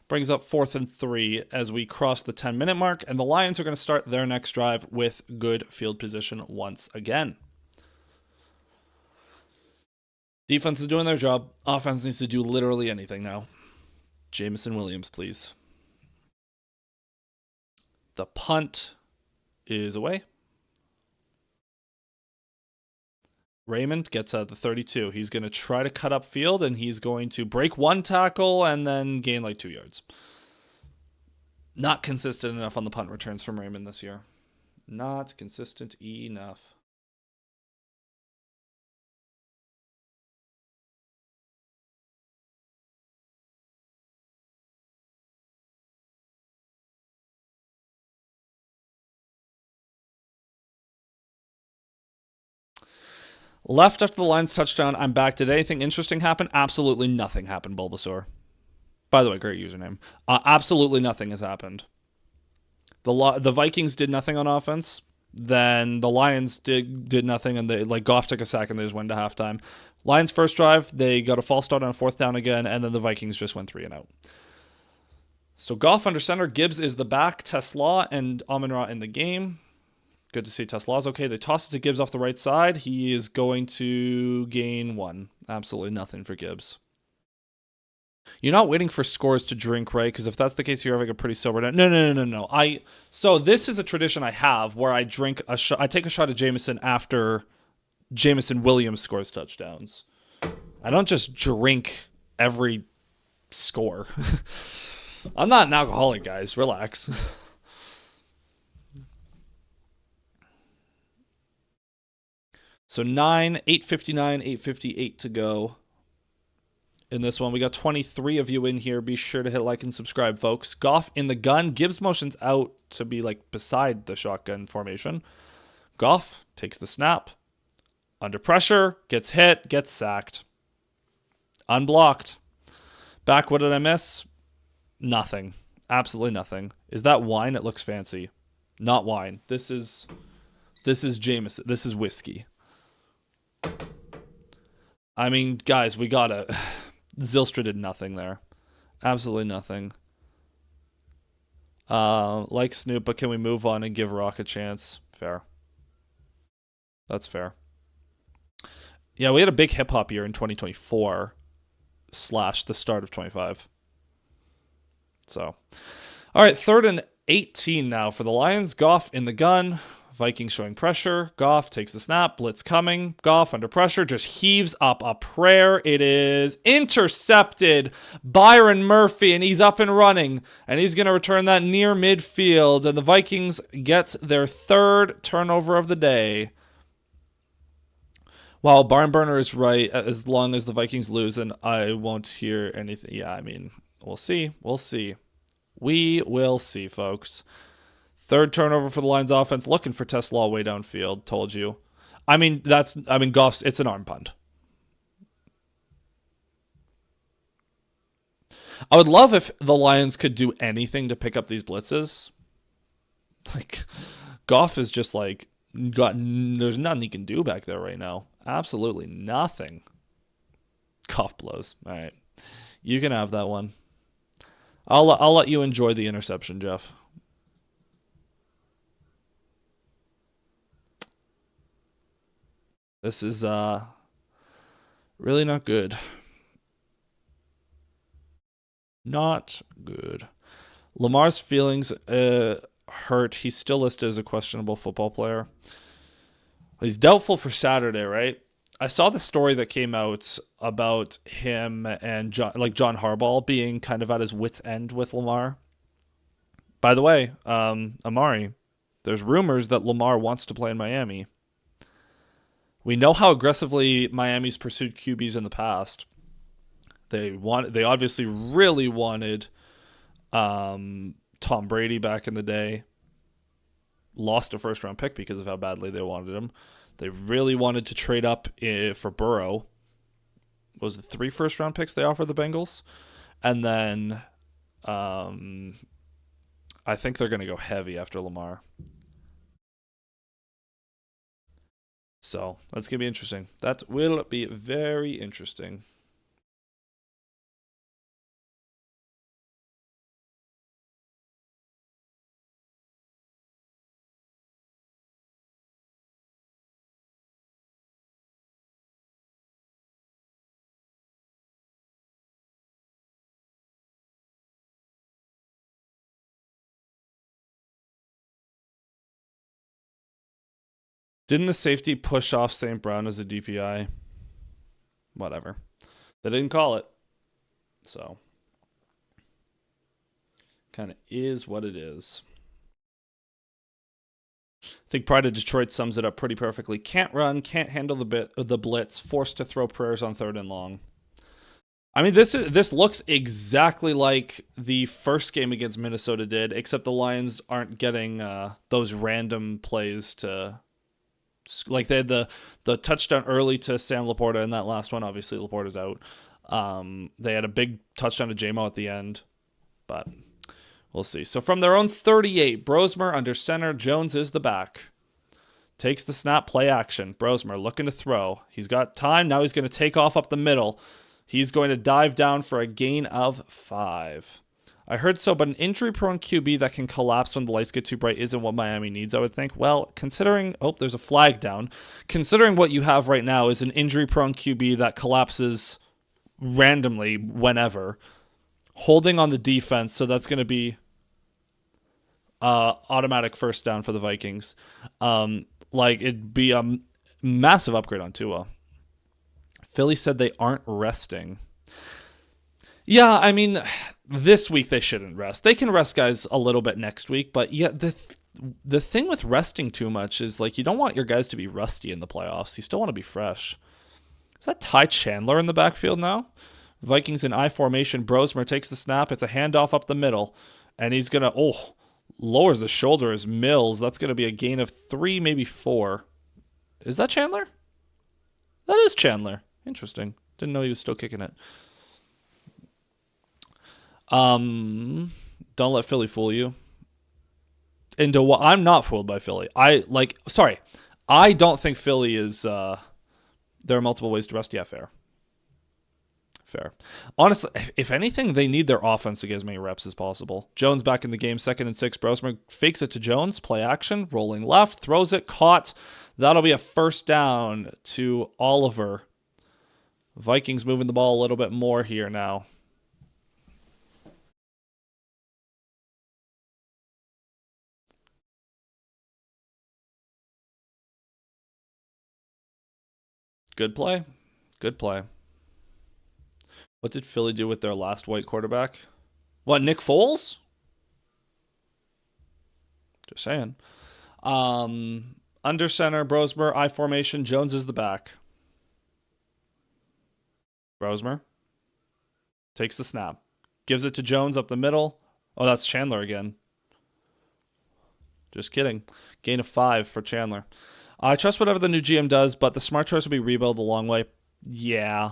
Brings up 4th and 3 as we cross the 10-minute mark, and the Lions are going to start their next drive with good field position once again. Defense is doing their job. Offense needs to do literally anything now. Jameson Williams, please. The punt is away. Raymond gets out the 32. He's going to try to cut up field, and he's going to break one tackle and then gain like 2 yards. Not consistent enough on the punt returns from Raymond this year. Not consistent enough. Left after the Lions touchdown, I'm back. Did anything interesting happen? Absolutely nothing happened, Bulbasaur. By the way, great username. Absolutely nothing has happened. The Vikings did nothing on offense. Then the Lions did nothing, and they Goff took a sack and they just went to halftime. Lions first drive, they got a false start on 4th down again, and then the Vikings just went 3 and out. So Goff under center, Gibbs is the back, Tesla and Amon-Ra in the game. Good to see Tesla's okay. They toss it to Gibbs off the right side. He is going to gain 1. Absolutely nothing for Gibbs. You're not waiting for scores to drink, right? Because if that's the case, you're having a pretty sober night. No. So this is a tradition I have where I drink a shot. I take a shot of Jameson after Jameson Williams scores touchdowns. I don't just drink every score. I'm not an alcoholic, guys. Relax. So 8:59, 8:58 to go. In this one, we got 23 of you in here. Be sure to hit like and subscribe, folks. Goff in the gun. Gibbs motions out to be beside the shotgun formation. Goff takes the snap. Under pressure. Gets hit. Gets sacked. Unblocked. Back, what did I miss? Nothing. Absolutely nothing. Is that wine? It looks fancy. Not wine. This is Jameson. This is whiskey. I mean, guys, we gotta... Zylstra did nothing there. Absolutely nothing. Like Snoop, but can we move on and give Rock a chance? Fair. That's fair. Yeah, we had a big hip-hop year in 2024 / the start of 25. So, all right, 3rd and 18 now for the Lions. Goff in the gun. Vikings showing pressure. Goff takes the snap. Blitz coming. Goff under pressure just heaves up a prayer. It is intercepted. Byron Murphy, and he's up and running. And he's going to return that near midfield. And the Vikings get their 3rd turnover of the day. While Barn Burner is right, as long as the Vikings lose, and I won't hear anything. Yeah, I mean, we'll see. We'll see. We will see, folks. 3rd turnover for the Lions offense, looking for Tesla way downfield. Told you. I mean, Goff's, it's an arm punt. I would love if the Lions could do anything to pick up these blitzes. Goff is just there's nothing he can do back there right now. Absolutely nothing. Goff blows. All right. You can have that one. I'll let you enjoy the interception, Jeff. This is really not good. Not good. Lamar's feelings hurt. He's still listed as a questionable football player. He's doubtful for Saturday, right? I saw the story that came out about him and John Harbaugh being kind of at his wit's end with Lamar. By the way, Amari, there's rumors that Lamar wants to play in Miami. We know how aggressively Miami's pursued QBs in the past. They obviously really wanted Tom Brady back in the day. Lost a 1st-round pick because of how badly they wanted him. They really wanted to trade up for Burrow. Was it 3 first-round picks they offered the Bengals? And then I think they're going to go heavy after Lamar. So that's going to be interesting. That will be very interesting. Didn't the safety push off St. Brown as a DPI? Whatever. They didn't call it. So, kind of is what it is. I think Pride of Detroit sums it up pretty perfectly. Can't run, can't handle the blitz, forced to throw prayers on 3rd and long. I mean, this looks exactly like the first game against Minnesota did, except the Lions aren't getting those random plays to, like they had the touchdown early to Sam Laporta in that last one. Obviously, Laporta's out. They had a big touchdown to JMO at the end, but we'll see. So from their own 38, Brosmer under center, Jones is the back. Takes the snap, play action. Brosmer looking to throw. He's got time. Now he's going to take off up the middle. He's going to dive down for a gain of 5. I heard so, but an injury-prone QB that can collapse when the lights get too bright isn't what Miami needs, I would think. Well, considering... Oh, there's a flag down. Considering what you have right now is an injury-prone QB that collapses randomly whenever, holding on the defense, so that's going to be automatic first down for the Vikings. It'd be a massive upgrade on Tua. Philly said they aren't resting. Yeah, I mean, this week they shouldn't rest. They can rest guys a little bit next week, but yeah, the thing with resting too much is like you don't want your guys to be rusty in the playoffs. You still want to be fresh. Is that Ty Chandler in the backfield now? Vikings in I formation. Brosmer takes the snap. It's a handoff up the middle, and he's gonna lowers the shoulder as Mills. That's gonna be a gain of 3, maybe 4. Is that Chandler? That is Chandler. Interesting. Didn't know he was still kicking it. Don't let Philly fool you. Into what? I'm not fooled by Philly. I don't think Philly is. There are multiple ways to rest. Yeah, fair. Honestly, if anything, they need their offense to get as many reps as possible. Jones back in the game, 2nd and 6. Brosmer fakes it to Jones. Play action. Rolling left. Throws it. Caught. That'll be a first down to Oliver. Vikings moving the ball a little bit more here now. Good play. Good play. What did Philly do with their last white quarterback? What, Nick Foles? Just saying. Under center, Brosmer, I formation. Jones is the back. Brosmer takes the snap. Gives it to Jones up the middle. Oh, that's Chandler again. Just kidding. Gain of 5 for Chandler. I trust whatever the new GM does, but the smart choice will be rebuild the long way. Yeah.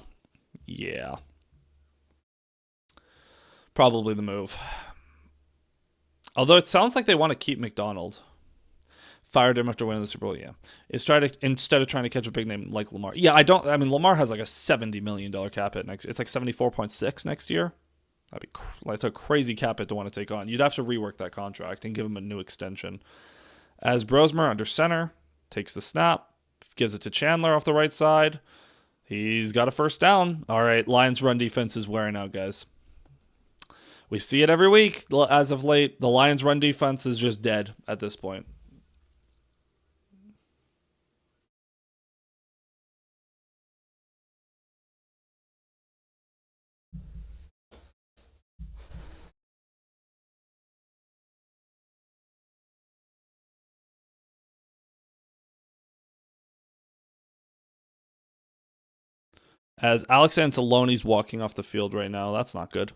Probably the move. Although it sounds like they want to keep McDonald. Fired him after winning the Super Bowl, yeah. Instead of trying to catch a big name like Lamar. Yeah, Lamar has like a $70 million cap hit next. It's like 74.6 next year. That's a crazy cap hit to want to take on. You'd have to rework that contract and give him a new extension. As Brosmer under center, takes the snap, gives it to Chandler off the right side. He's got a first down. All right, Lions run defense is wearing out, guys. We see it every week. As of late, the Lions run defense is just dead at this point. As Alex Anzalone's walking off the field right now, that's not good.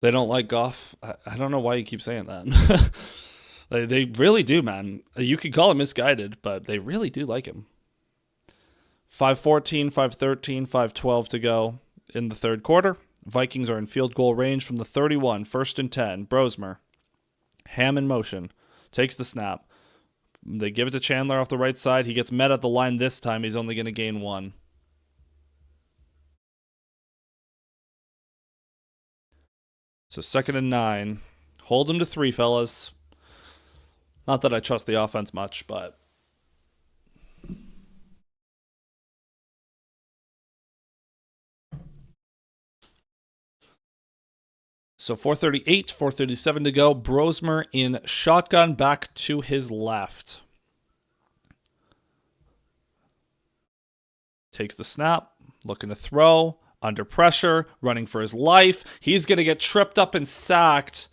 They don't like Goff. I don't know why you keep saying that. They really do, man. You could call it misguided, but they really do like him. 5:14, 5:13, 5:12 to go in the third quarter. Vikings are in field goal range from the 31, 1st and 10. Brosmer. Ham in motion. Takes the snap. They give it to Chandler off the right side. He gets met at the line this time. He's only going to gain 1. So 2nd and 9. Hold him to 3, fellas. Not that I trust the offense much, but So 4:38, 4:37 to go. Brosmer in shotgun, back to his left. Takes the snap, looking to throw, under pressure, running for his life. He's going to get tripped up and sacked.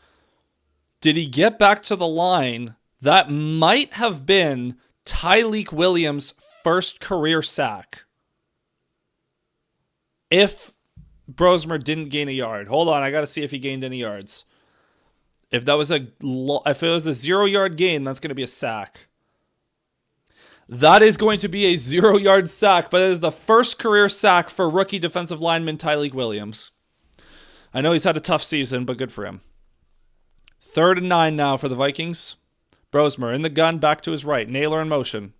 Did he get back to the line? That might have been Tyleik Williams' first career sack. If Brosmer didn't gain a yard. Hold on, I got to see if he gained any yards. If it was a 0-yard gain, that's going to be a sack. That is going to be a 0-yard sack, but it is the first career sack for rookie defensive lineman Tyleik Williams. I know he's had a tough season, but good for him. 3rd and 9 now for the Vikings. Brosmer in the gun, back to his right. Naylor in motion.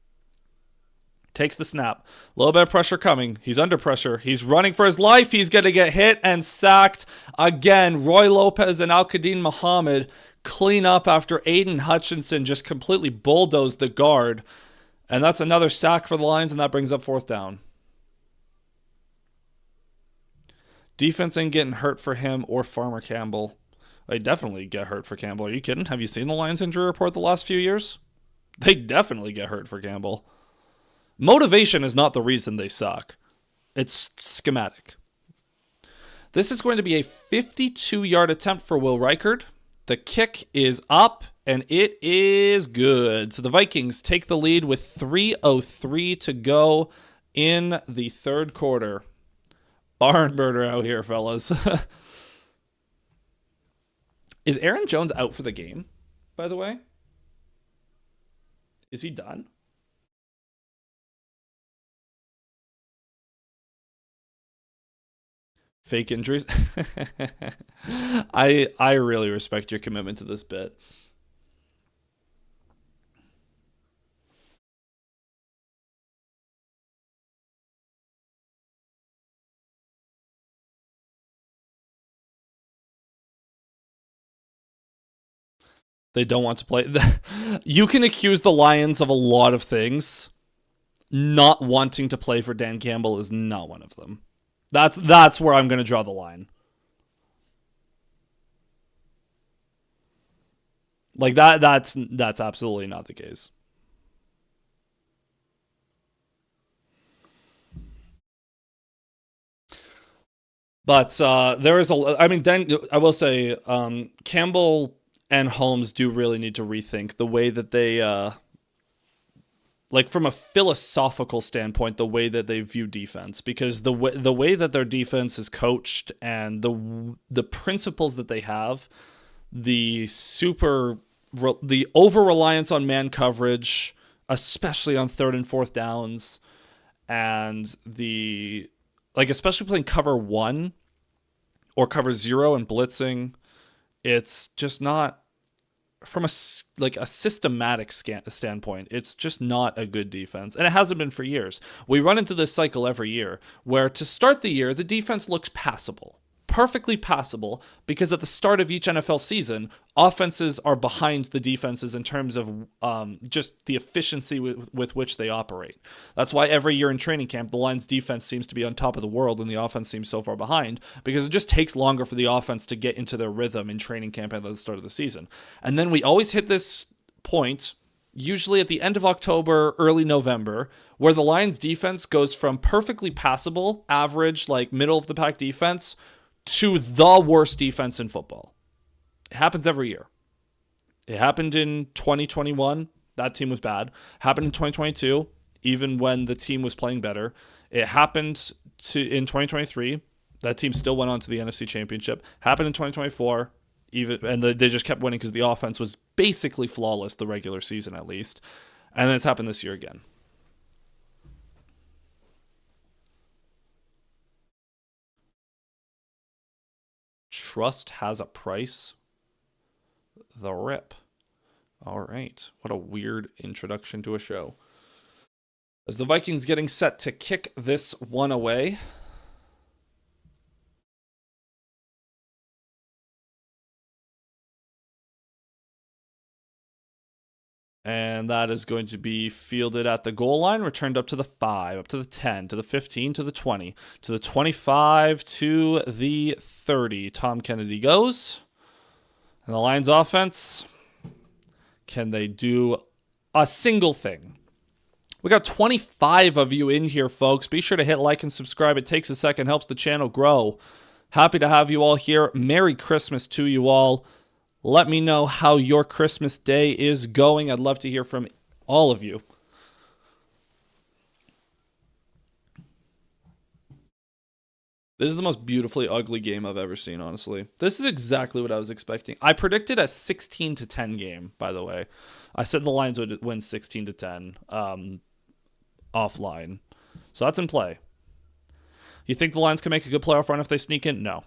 Takes the snap. A little bit of pressure coming. He's under pressure. He's running for his life. He's going to get hit and sacked again. Roy Lopez and Al-Qadim Muhammad clean up after Aiden Hutchinson just completely bulldozed the guard. And that's another sack for the Lions, and that brings up 4th down. Defense ain't getting hurt for him or Farmer Campbell. They definitely get hurt for Campbell. Are you kidding? Have you seen the Lions injury report the last few years? They definitely get hurt for Campbell. Motivation is not the reason they suck. It's schematic. This is going to be a 52-yard attempt for Will Reichard. The kick is up, and it is good. So the Vikings take the lead with 3:03 to go in the 3rd quarter. Barn burner out here, fellas. Is Aaron Jones out for the game, by the way? Is he done? Fake injuries. I really respect your commitment to this bit. They don't want to play. You can accuse the Lions of a lot of things. Not wanting to play for Dan Campbell is not one of them. That's where I'm going to draw the line. Like that's absolutely not the case. But there is I mean, I will say Campbell and Holmes do really need to rethink the way that they like from a philosophical standpoint, the way that they view defense, because the way that their defense is coached and the principles that they have, the over reliance on man coverage, especially on 3rd and 4th downs, and especially playing cover 1 or cover 0 and blitzing, it's just not. From a systematic standpoint, it's just not a good defense. And it hasn't been for years. We run into this cycle every year where to start the year, the defense looks passable. Perfectly passable, because at the start of each NFL season, offenses are behind the defenses in terms of just the efficiency with which they operate. That's why every year in training camp, the Lions defense seems to be on top of the world and the offense seems so far behind, because it just takes longer for the offense to get into their rhythm in training camp at the start of the season. And then we always hit this point, usually at the end of October, early November, where the Lions defense goes from perfectly passable, average, like middle of the pack defense, to the worst defense in football. It happens every year. It happened in 2021. That team was bad. Happened in 2022, even when the team was playing better. It happened in 2023. That team still went on to the NFC Championship. Happened in 2024, and they just kept winning because the offense was basically flawless the regular season at least. And then it's happened this year again. Trust has a price. The rip. All right. What a weird introduction to a show. As the Vikings getting set to kick this one away. And that is going to be fielded at the goal line, returned up to the 5, up to the 10, to the 15, to the 20, to the 25, to the 30. Tom Kennedy goes. And the Lions offense, can they do a single thing? We got 25 of you in here, folks. Be sure to hit like and subscribe. It takes a second, helps the channel grow. Happy to have you all here. Merry Christmas to you all. Let me know how your Christmas day is going. I'd love to hear from all of you. This is the most beautifully ugly game I've ever seen, honestly. This is exactly what I was expecting. I predicted a 16-10 game, by the way. I said the Lions would win 16-10 offline. So that's in play. You think the Lions can make a good playoff run if they sneak in? No.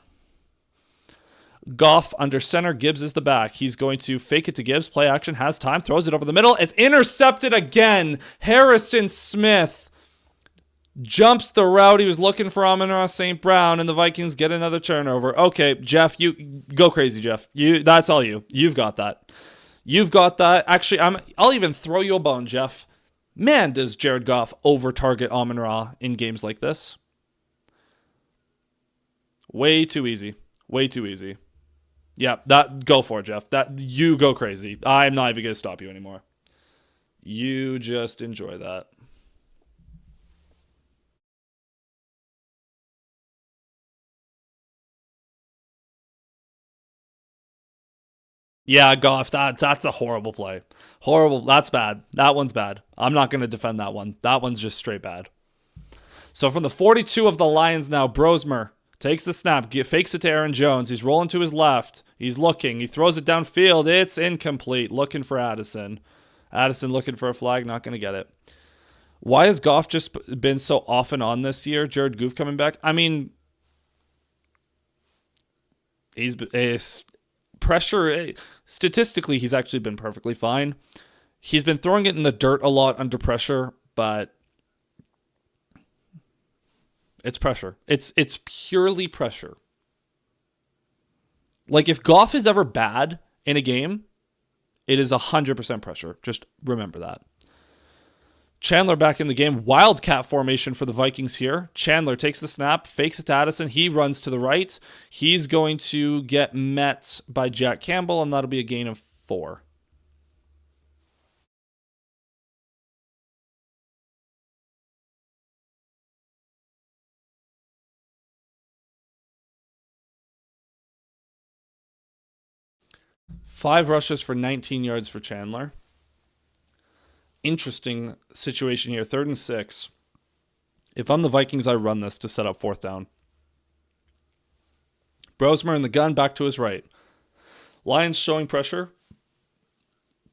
Goff under center. Gibbs is the back. He's going to fake it to Gibbs. Play action. Has time. Throws it over the middle. It's intercepted again. Harrison Smith jumps the route. He was looking for Amon-Ra St. Brown, and the Vikings get another turnover. Okay, Jeff, you go crazy, Jeff. That's all you. You've got that. You've got that. Actually, I'll even throw you a bone, Jeff. Man, does Jared Goff over-target Amon-Ra in games like this. Way too easy. Way too easy. Yeah, go for it, Jeff. You go crazy. I'm not even going to stop you anymore. You just enjoy that. Yeah, Goff, that's a horrible play. Horrible. That's bad. That one's bad. I'm not going to defend that one. That one's just straight bad. So from the 42 of the Lions now, Brosmer takes the snap, fakes it to Aaron Jones. He's rolling to his left. He's looking. He throws it downfield. It's incomplete. Looking for Addison. Addison looking for a flag. Not going to get it. Why has Goff just been so off and on this year? Jared Goff coming back? I mean, he's pressure. Statistically, he's actually been perfectly fine. He's been throwing it in the dirt a lot under pressure, but it's pressure. It's purely pressure. Like, if Goff is ever bad in a game, it is 100% pressure. Just remember that. Chandler back in the game. Wildcat formation for the Vikings here. Chandler takes the snap, fakes it to Addison. He runs to the right. He's going to get met by Jack Campbell, and that'll be a gain of 4. Five rushes for 19 yards for Chandler. Interesting situation here. 3rd and 6. If I'm the Vikings, I run this to set up 4th down. Brosmer in the gun, back to his right. Lions showing pressure.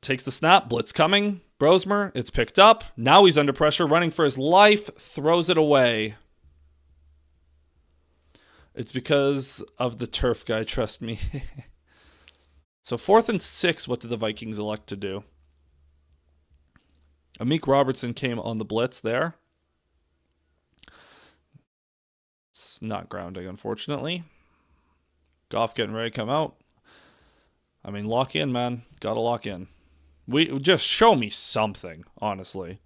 Takes the snap. Blitz coming. Brosmer, it's picked up. Now he's under pressure, running for his life. Throws it away. It's because of the turf guy, trust me. So 4th and 6, what did the Vikings elect to do? Amik Robertson came on the blitz there. It's not grounding, unfortunately. Goff getting ready to come out. I mean, lock in, man. Gotta lock in. Just show me something, honestly.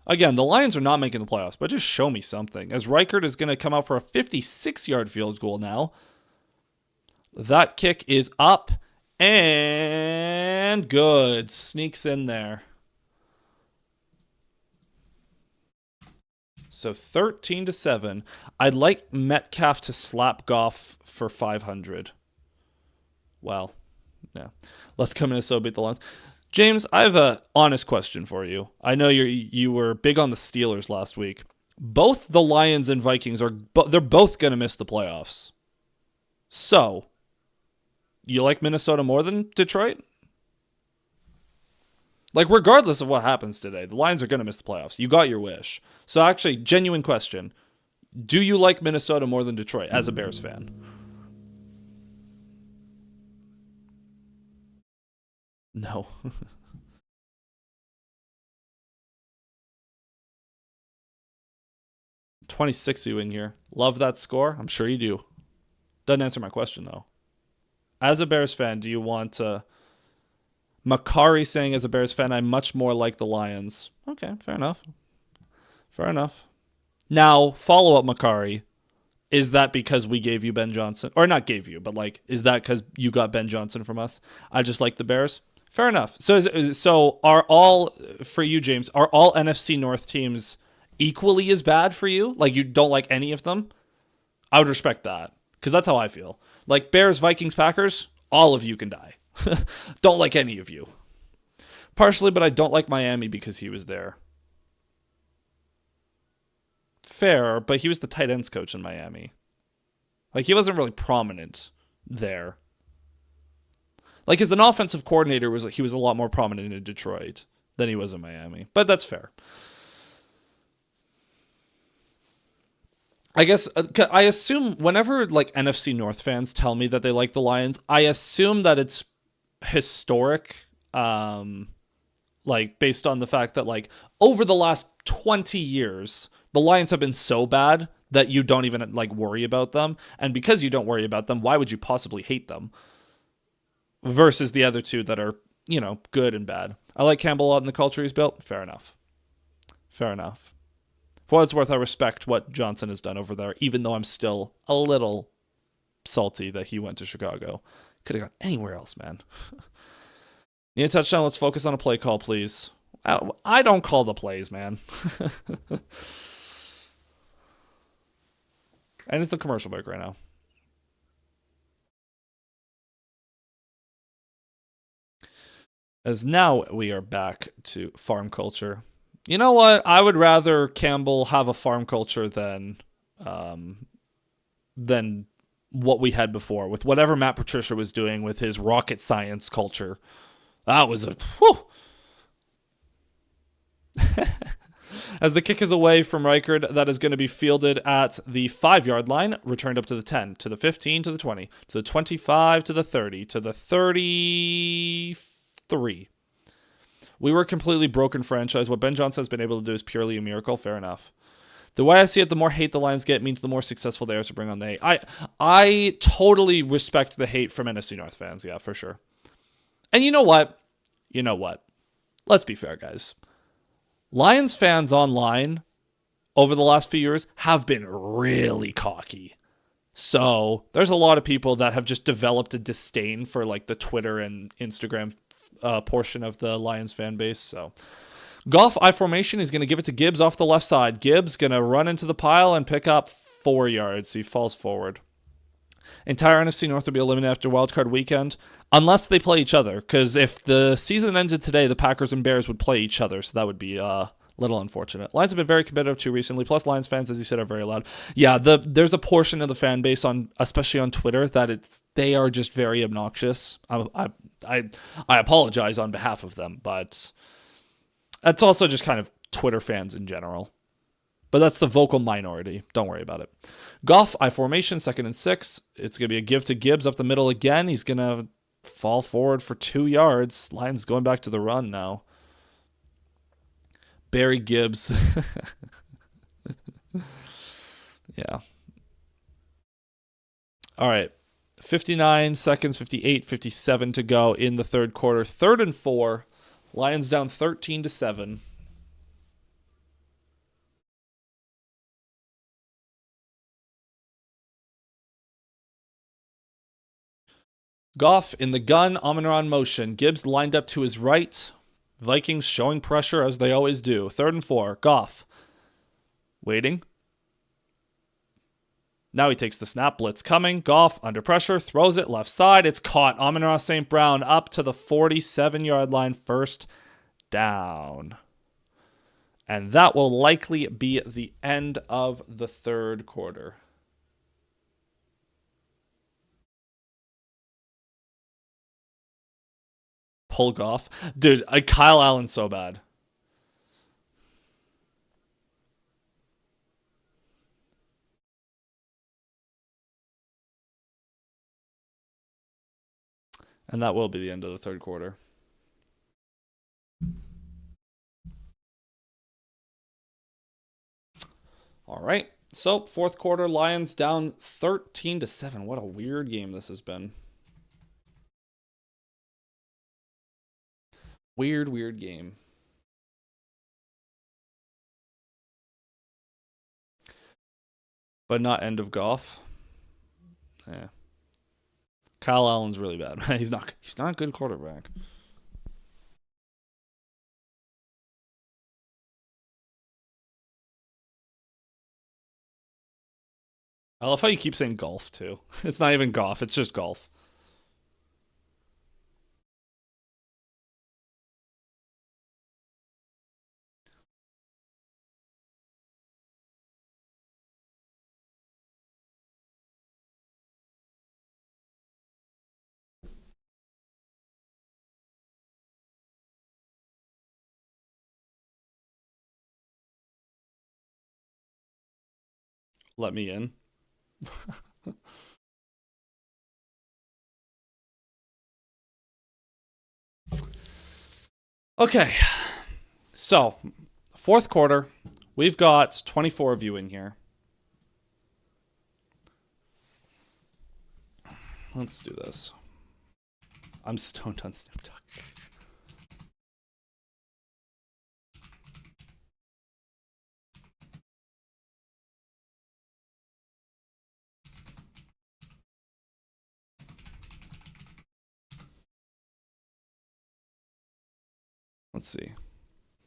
Again, the Lions are not making the playoffs, but just show me something. As Reichert is going to come out for a 56-yard field goal now. That kick is up. And good. Sneaks in there. So 13-7. I'd like Metcalf to slap Goff for 500. Well, yeah. Let's come in and so beat the Lions. James, I have an honest question for you. I know you were big on the Steelers last week. Both the Lions and Vikings they're both going to miss the playoffs. So, you like Minnesota more than Detroit? Like, regardless of what happens today, the Lions are going to miss the playoffs. You got your wish. So, actually, genuine question. Do you like Minnesota more than Detroit as a Bears fan? No. 26 you in here. Love that score? I'm sure you do. Doesn't answer my question, though. As a Bears fan, do you want to... Makari saying, as a Bears fan, I'm much more like the Lions. Okay, fair enough. Fair enough. Now, follow up, Makari. Is that because we gave you Ben Johnson? Or not gave you, but like, is that because you got Ben Johnson from us? I just like the Bears. Fair enough. So are all, for you, James, are all NFC North teams equally as bad for you? Like, you don't like any of them? I would respect that, because that's how I feel. Like, Bears, Vikings, Packers, all of you can die. Don't like any of you. Partially, but I don't like Miami because he was there. Fair, but he was the tight ends coach in Miami. Like, he wasn't really prominent there. Like, as an offensive coordinator, he was a lot more prominent in Detroit than he was in Miami. But that's fair. I guess I assume whenever like NFC North fans tell me that they like the Lions, I assume that it's historic, like based on the fact that like over the last 20 years, the Lions have been so bad that you don't even like worry about them. And because you don't worry about them, why would you possibly hate them? Versus the other two that are, you know, good and bad. I like Campbell a lot in the culture he's built. Fair enough. Fair enough. For what it's worth, I respect what Johnson has done over there, even though I'm still a little salty that he went to Chicago. Could have gone anywhere else, man. Need a touchdown? Let's focus on a play call, please. I don't call the plays, man. And it's the commercial break right now. As now we are back to farm culture. You know what? I would rather Campbell have a farm culture than what we had before with whatever Matt Patricia was doing with his rocket science culture. That was a whew. As the kick is away from Reichard, that is going to be fielded at the 5-yard line, returned up to the 10, to the 15, to the 20, to the 25, to the 30, to the 33. We were a completely broken franchise. What Ben Johnson has been able to do is purely a miracle. Fair enough. The way I see it, the more hate the Lions get means the more successful they are to bring on the hate. I totally respect the hate from NFC North fans. Yeah, for sure. And you know what? Let's be fair, guys. Lions fans online over the last few years have been really cocky. So there's a lot of people that have just developed a disdain for like the Twitter and Instagram portion of the Lions fan base. So Goff I formation is going to give it to Gibbs off the left side. Gibbs going to run into the pile and pick up 4 yards. He falls forward. Entire NFC North will be eliminated after wildcard weekend, unless they play each other. Because if the season ended today, the Packers and Bears would play each other, so that would be a little unfortunate. Lions have been very competitive too recently. Plus, Lions fans, as you said, are very loud. Yeah, there's a portion of the fan base especially on Twitter, that they are just very obnoxious. I apologize on behalf of them, but that's also just kind of Twitter fans in general. But that's the vocal minority. Don't worry about it. Goff, I formation, 2nd and 6. It's going to be a give to Gibbs up the middle again. He's going to fall forward for 2 yards. Lions going back to the run now. Barry Gibbs. Yeah. All right. 59 seconds, 58, 57 to go in the third quarter. 3rd and 4. Lions down 13-7. Goff in the gun, Amon-Ra motion. Gibbs lined up to his right. Vikings showing pressure as they always do. 3rd and 4. Goff waiting. Now he takes the snap. Blitz coming. Goff under pressure. Throws it left side. It's caught. Amon-Ra St. Brown up to the 47-yard line. 1st down. And that will likely be the end of the third quarter. Pull Goff. Dude, Kyle Allen's so bad. And that will be the end of the third quarter. All right. So, fourth quarter, Lions down 13-7. What a weird game this has been. Weird game. But not end of Goff. Yeah. Kyle Allen's really bad. He's not a good quarterback. I love how you keep saying golf too. It's not even golf, it's just golf. Let me in. Okay. So, fourth quarter, we've got 24 of you in here. Let's do this. I'm stoned on Snoop Dogg. Let's see.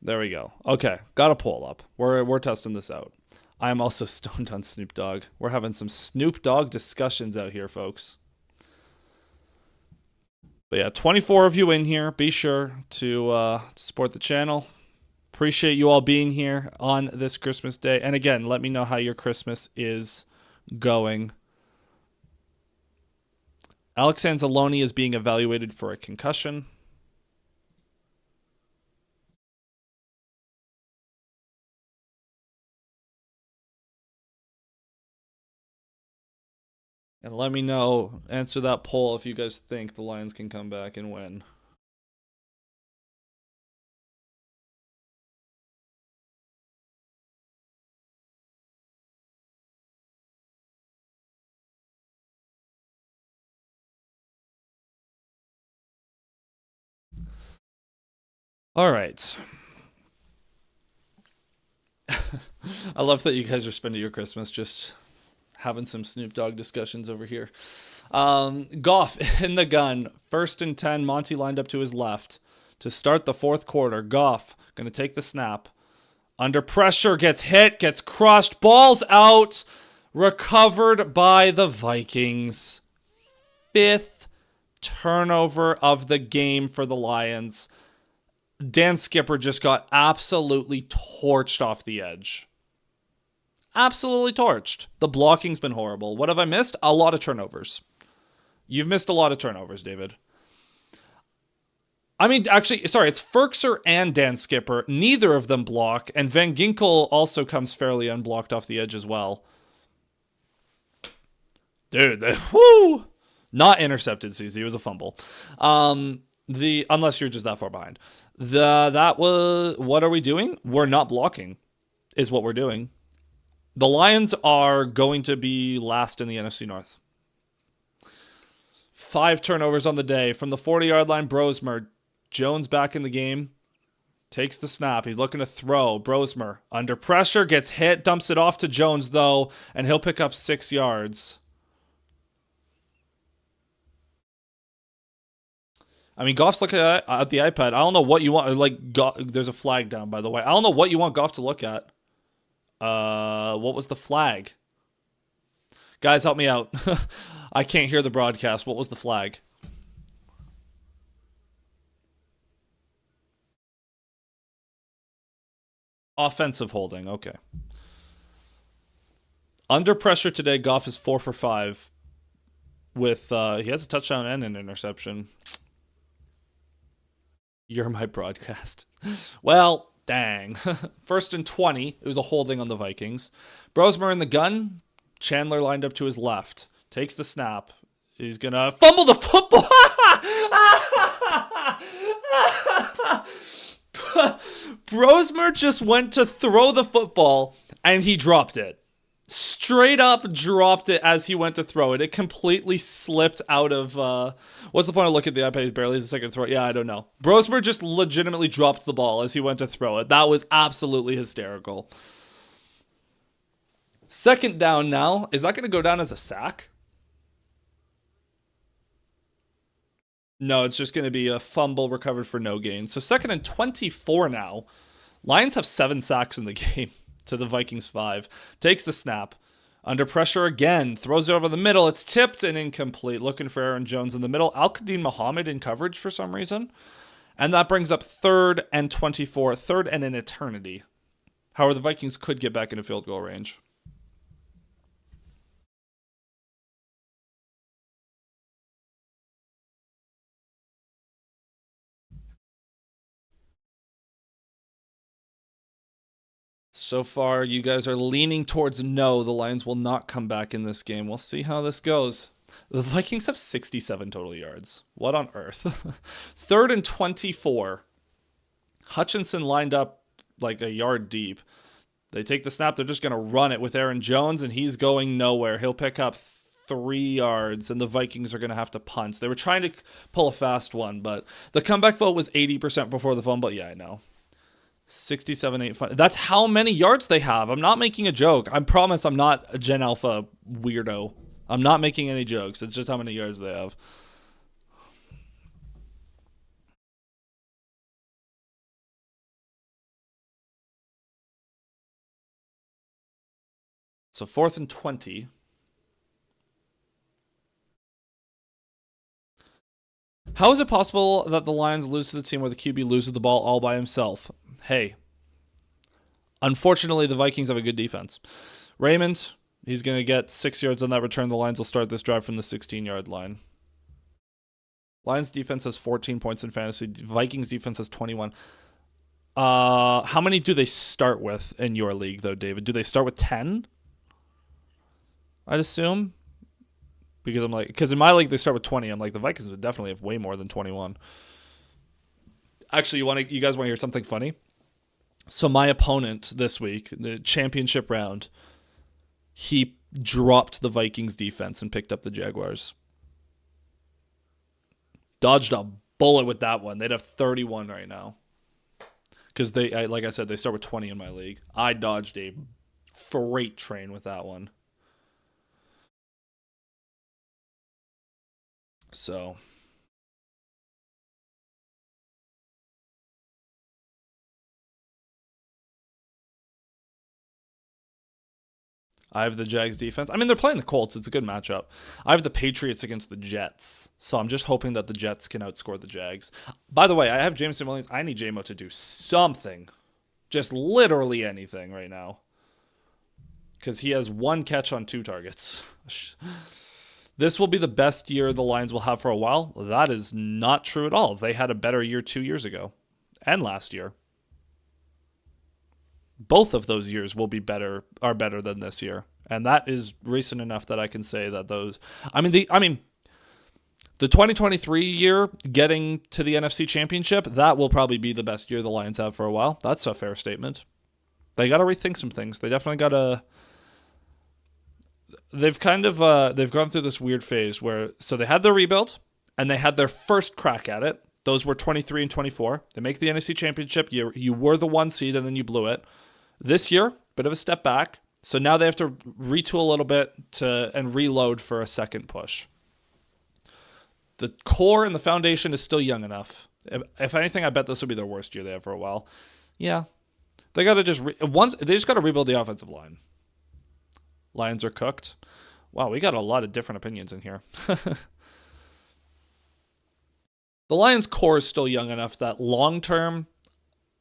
There we go. Okay, got a poll up. We're testing this out. I am also stoned on Snoop Dogg. We're having some Snoop Dogg discussions out here, folks. But yeah, 24 of you in here. Be sure to support the channel. Appreciate you all being here on this Christmas day. And again, let me know how your Christmas is going. Alex Anzalone is being evaluated for a concussion. And let me know, answer that poll if you guys think the Lions can come back and win. All right. I love that you guys are spending your Christmas just having some Snoop Dogg discussions over here. Goff in the gun. 1st and 10. Monty lined up to his left to start the fourth quarter. Goff going to take the snap. Under pressure, gets hit, gets crushed. Ball's out. Recovered by the Vikings. 5th turnover of the game for the Lions. Dan Skipper just got absolutely torched off the edge. Absolutely torched. The blocking's been horrible. What have I missed? A lot of turnovers. You've missed a lot of turnovers, David. I mean, actually, sorry, it's Ferkser and Dan Skipper. Neither of them block, and Van Ginkel also comes fairly unblocked off the edge as well. Dude, whoo! Not intercepted, CZ. It was a fumble. Unless you're just that far behind. That was, what are we doing? We're not blocking, is what we're doing. The Lions are going to be last in the NFC North. 5 turnovers on the day. From the 40-yard line, Brosmer. Jones back in the game. Takes the snap. He's looking to throw. Brosmer under pressure. Gets hit. Dumps it off to Jones, though. And he'll pick up 6 yards. I mean, Goff's looking at the iPad. I don't know what you want. There's a flag down, by the way. I don't know what you want Goff to look at. What was the flag? Guys, help me out. I can't hear the broadcast. What was the flag? Offensive holding. Okay. Under pressure today, Goff is 4 for 5. With he has a touchdown and an interception. You're my broadcast. Well, dang. 1st and 20. It was a holding on the Vikings. Brosmer in the gun. Chandler lined up to his left. Takes the snap. He's going to fumble the football. Brosmer just went to throw the football, and he dropped it. Straight up dropped it as he went to throw it. It completely slipped out of. What's the point of looking at the iPad? He's barely a second throw. Yeah, I don't know. Brosmer just legitimately dropped the ball as he went to throw it. That was absolutely hysterical. Second down now. Is that going to go down as a sack? No, it's just going to be a fumble recovered for no gain. So second and 24 now. Lions have 7 sacks in the game to the Vikings 5. Takes the snap. Under pressure again. Throws it over the middle. It's tipped and incomplete. Looking for Aaron Jones in the middle. Al-Qadim Muhammad in coverage for some reason. And that brings up third and 24. Third and an eternity. However, the Vikings could get back into field goal range. So far, you guys are leaning towards no. The Lions will not come back in this game. We'll see how this goes. The Vikings have 67 total yards. What on earth? Third and 24. Hutchinson lined up like a yard deep. They take the snap. They're just going to run it with Aaron Jones, and he's going nowhere. He'll pick up 3 yards, and the Vikings are going to have to punt. They were trying to pull a fast one, but the comeback vote was 80% before the fumble. Yeah, I know. 67, 8, 5. That's how many yards they have. I'm not making a joke. I promise I'm not a Gen Alpha weirdo. I'm not making any jokes. It's just how many yards they have. So fourth and 20. How is it possible that the Lions lose to the team where the QB loses the ball all by himself? Hey, unfortunately, the Vikings have a good defense. Raymond, he's going to get 6 yards on that return. The Lions will start this drive from the 16-yard line. Lions defense has 14 points in fantasy. Vikings defense has 21. How many do they start with in your league, though, David? Do they start with 10? I'd assume. Because in my league they start with 20. I'm like, the Vikings would definitely have way more than 21. Actually, you guys want to hear something funny? So my opponent this week, the championship round, he dropped the Vikings defense and picked up the Jaguars. Dodged a bullet with that one. They'd have 31 right now. Because like I said, they start with 20 in my league. I dodged a freight train with that one. So I have the Jags defense. I mean, they're playing the Colts. It's a good matchup. I have the Patriots against the Jets. So I'm just hoping that the Jets can outscore the Jags. By the way, I have Jameson Williams. I need JMO to do something. Just literally anything right now. Because he has 1 catch on 2 targets. This will be the best year the Lions will have for a while. That is not true at all. They had a better year 2 years ago. And last year. Both of those years will be are better than this year, and that is recent enough that I can say that those. The 2023 year getting to the NFC Championship, that will probably be the best year the Lions have for a while. That's a fair statement. They got to rethink some things. They definitely got to. They've gone through this weird phase where they had their rebuild and they had their first crack at it. Those were 23 and 24. They make the NFC Championship. You were the 1 seed and then you blew it. This year, bit of a step back. So now they have to retool a little bit and reload for a second push. The core and the foundation is still young enough. If anything, I bet this will be their worst year they have for a while. Yeah, they got to they just got to rebuild the offensive line. Lions are cooked. Wow, we got a lot of different opinions in here. The Lions core is still young enough that long term,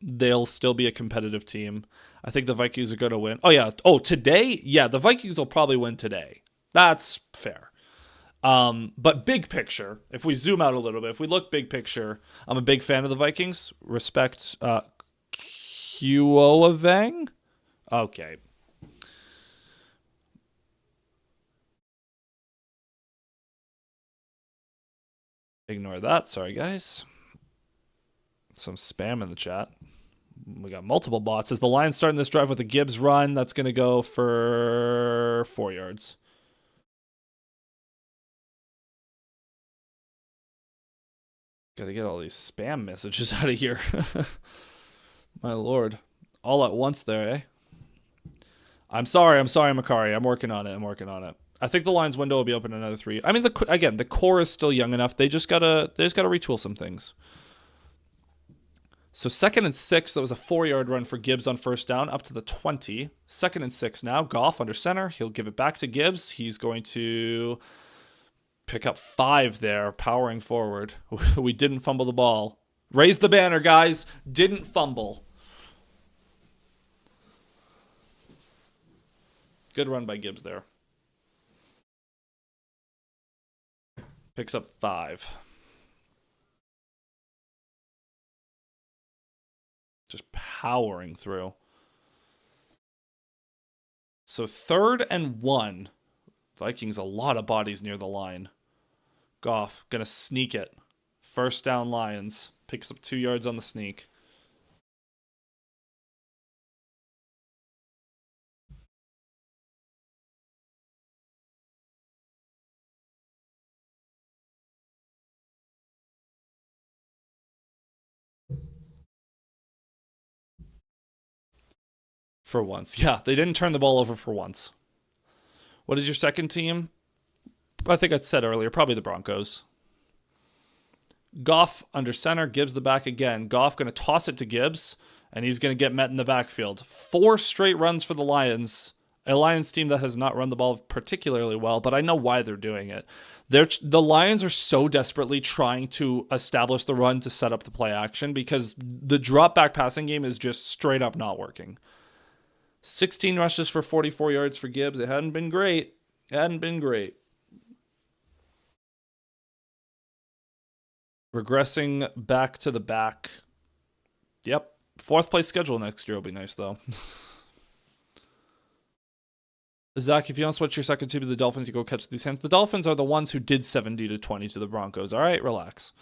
they'll still be a competitive team. I think the Vikings are going to win. Oh, yeah. Oh, today? Yeah, the Vikings will probably win today. That's fair. But big picture, if we zoom out a little bit, if we look big picture, I'm a big fan of the Vikings. Respect Kuoavang? Okay. Ignore that. Sorry, guys. Some spam in the chat. We got multiple bots. As the Lions starting this drive with a Gibbs run, that's going to go for 4 yards. Got to get all these spam messages out of here. My lord. All at once there, eh? I'm sorry, Makari. I'm working on it. I think the Lions window will be open another 3. I mean, the core is still young enough. They just gotta retool some things. So 2nd and 6, that was a 4-yard run for Gibbs on first down, up to the 20. 2nd and 6 now. Goff under center. He'll give it back to Gibbs. He's going to pick up 5 there, powering forward. We didn't fumble the ball. Raise the banner, guys. Didn't fumble. Good run by Gibbs there. Picks up 5. Just powering through. So 3rd and 1. Vikings, a lot of bodies near the line. Goff gonna sneak it. First down Lions. Picks up 2 yards on the sneak. For once. Yeah, they didn't turn the ball over for once. What is your second team? I think I said earlier, probably the Broncos. Goff under center, Gibbs the back again. Goff going to toss it to Gibbs, and he's going to get met in the backfield. 4 straight runs for the Lions. A Lions team that has not run the ball particularly well, but I know why they're doing it. The Lions are so desperately trying to establish the run to set up the play action because the drop back passing game is just straight up not working. 16 rushes for 44 yards for Gibbs. It hadn't been great. Regressing back to the back. Yep. 4th place schedule next year will be nice, though. Zach, if you don't switch your second team to the Dolphins, you go catch these hands. The Dolphins are the ones who did 70-20 to the Broncos. All right, relax.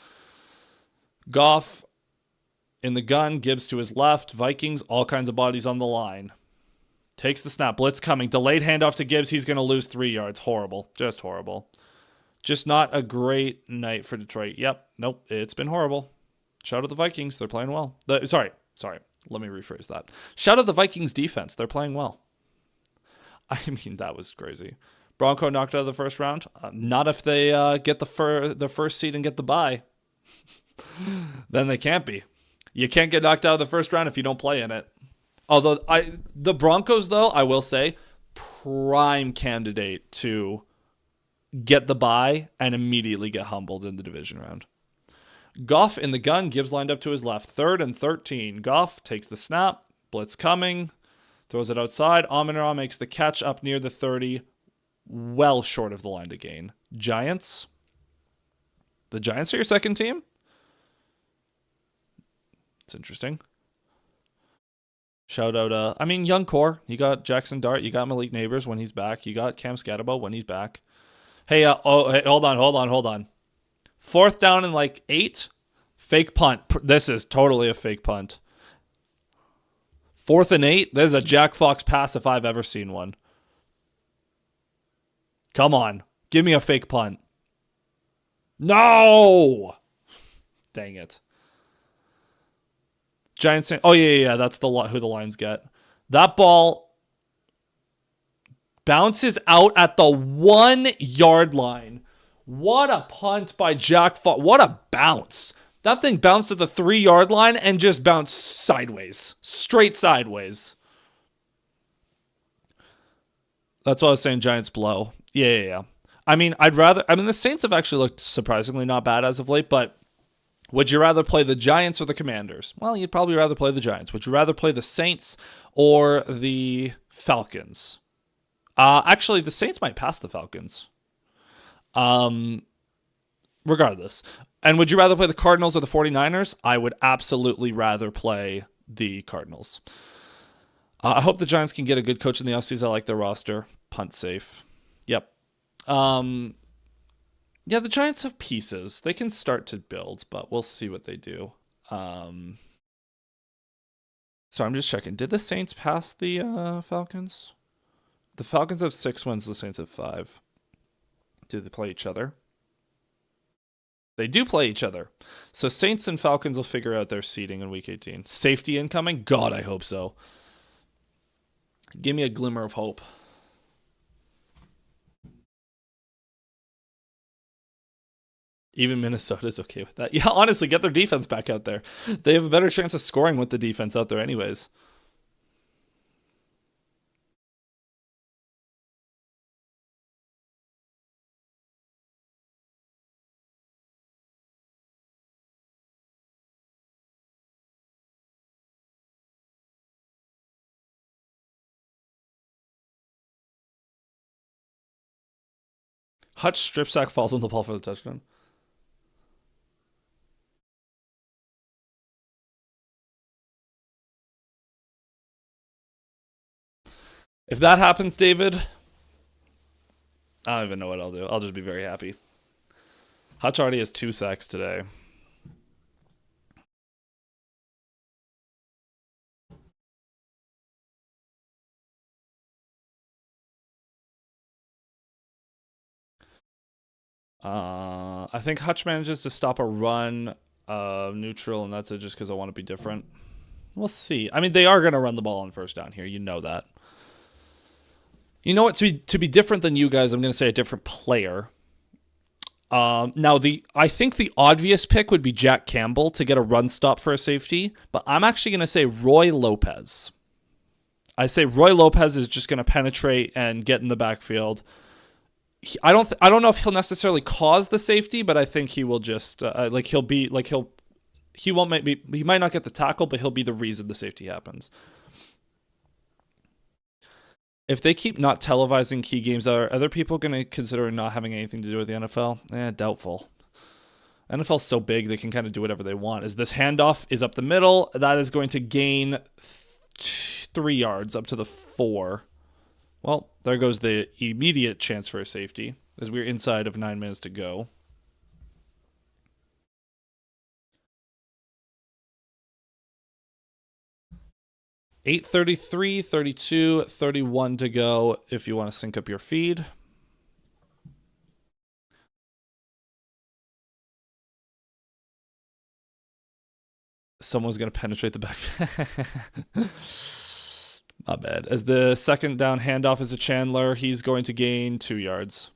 Goff in the gun. Gibbs to his left. Vikings, all kinds of bodies on the line. Takes the snap. Blitz coming. Delayed handoff to Gibbs. He's going to lose 3 yards. Horrible. Just horrible. Just not a great night for Detroit. Yep. Nope. It's been horrible. Shout out the Vikings. They're playing well. Sorry. Let me rephrase that. Shout out the Vikings defense. They're playing well. I mean, that was crazy. Bronco knocked out of the first round. Not if they get the first seed and get the bye. Then they can't be. You can't get knocked out of the first round if you don't play in it. Although the Broncos, though, I will say, prime candidate to get the bye and immediately get humbled in the division round. Goff in the gun. Gibbs lined up to his left. 3rd and 13. Goff takes the snap. Blitz coming. Throws it outside. Amon-Ra makes the catch up near the 30. Well short of the line to gain. Giants. The Giants are your second team? It's interesting. Shout out, young core. You got Jackson Dart. You got Malik Neighbors when he's back. You got Cam Scatterbo when he's back. Hey, hold on. 4th down and 8. Fake punt. This is totally a fake punt. 4th and 8. There's a Jack Fox pass if I've ever seen one. Come on. Give me a fake punt. No! Dang it. Giants. Oh, yeah. That's who the Lions get. That ball bounces out at the 1 yard line. What a punt by Jack Fox. What a bounce. That thing bounced at the 3 yard line and just bounced sideways. Straight sideways. That's what I was saying, Giants blow. Yeah. The Saints have actually looked surprisingly not bad as of late, but would you rather play the Giants or the Commanders? Well, you'd probably rather play the Giants. Would you rather play the Saints or the Falcons? Actually, the Saints might pass the Falcons. Regardless. And would you rather play the Cardinals or the 49ers? I would absolutely rather play the Cardinals. I hope the Giants can get a good coach in the offseason. I like their roster. Punt safe. Yep. Yeah, the Giants have pieces. They can start to build, but we'll see what they do. So I'm just checking. Did the Saints pass the Falcons? The Falcons have 6 wins. The Saints have 5. Do they play each other? They do play each other. So Saints and Falcons will figure out their seeding in Week 18. Safety incoming? God, I hope so. Give me a glimmer of hope. Even Minnesota's okay with that. Yeah, honestly, get their defense back out there. They have a better chance of scoring with the defense out there anyways. Hutch strip sack falls on the ball for the touchdown. If that happens, David, I don't even know what I'll do. I'll just be very happy. Hutch already has 2 sacks today. I think Hutch manages to stop a run neutral, and that's it just because I want to be different. We'll see. I mean, they are going to run the ball on first down here. You know that. You know what? To be different than you guys, I'm going to say a different player. Now, I think the obvious pick would be Jack Campbell to get a run stop for a safety, but I'm actually going to say Roy Lopez. I say Roy Lopez is just going to penetrate and get in the backfield. I don't know if he'll necessarily cause the safety, but I think he will just he might not get the tackle, but he'll be the reason the safety happens. If they keep not televising key games, are other people going to consider not having anything to do with the NFL? Doubtful. NFL's so big, they can kind of do whatever they want. As this handoff is up the middle, that is going to gain 3 yards up to the 4. Well, there goes the immediate chance for a safety, as we're inside of 9 minutes to go. $8:33, 32, 31 to go if you want to sync up your feed. Someone's going to penetrate the back. Not bad. As the second down handoff is to Chandler, he's going to gain 2 yards.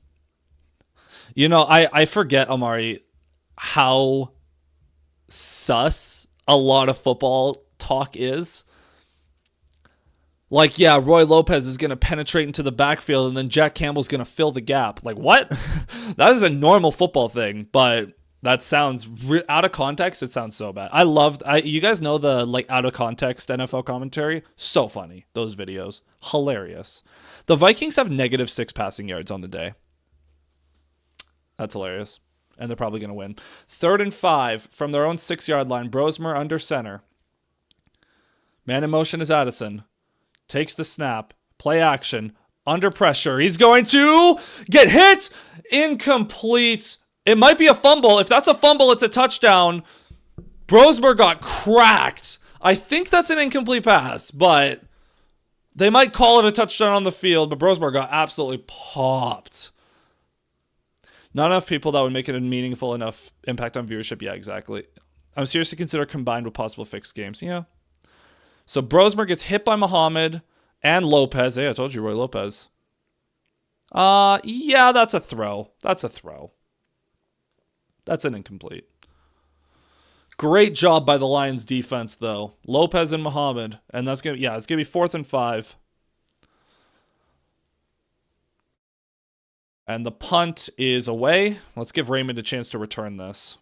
You know, I forget, Amari, how sus a lot of football talk is. Like, yeah, Roy Lopez is going to penetrate into the backfield and then Jack Campbell's going to fill the gap. Like, what? That is a normal football thing, but that sounds out of context. It sounds so bad. You guys know the out of context NFL commentary? So funny. Those videos. Hilarious. The Vikings have -6 passing yards on the day. That's hilarious. And they're probably going to win. 3rd and 5 from their own 6-yard line. Brosmer under center. Man in motion is Addison. Takes the snap. Play action. Under pressure. He's going to get hit. Incomplete. It might be a fumble. If that's a fumble, it's a touchdown. Brosmer got cracked. I think that's an incomplete pass, but they might call it a touchdown on the field, but Brosmer got absolutely popped. Not enough people that would make it a meaningful enough impact on viewership. Yeah, exactly. I'm seriously consider combined with possible fixed games. Yeah. So Brosmer gets hit by Muhammad and Lopez. Hey, I told you, Roy Lopez. Yeah, that's a throw. That's a throw. That's an incomplete. Great job by the Lions defense, though. Lopez and Muhammad. And it's gonna be 4th and 5. And the punt is away. Let's give Raymond a chance to return this.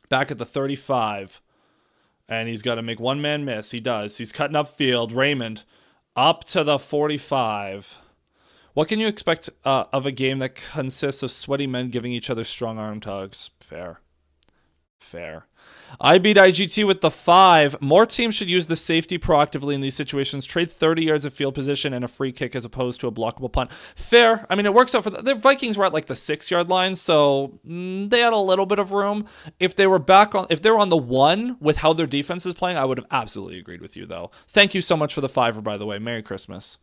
Back at the 35. And he's got to make one man miss. He does. He's cutting up field. Raymond up to the 45. What can you expect of a game that consists of sweaty men giving each other strong arm tugs? Fair. I beat IGT with the 5. More teams should use the safety proactively in these situations. Trade 30 yards of field position and a free kick as opposed to a blockable punt. Fair. I mean, it works out for the Vikings were at like the 6-yard line, so they had a little bit of room. If they were on the 1 with how their defense is playing, I would have absolutely agreed with you, though. Thank you so much for the 5, by the way. Merry Christmas.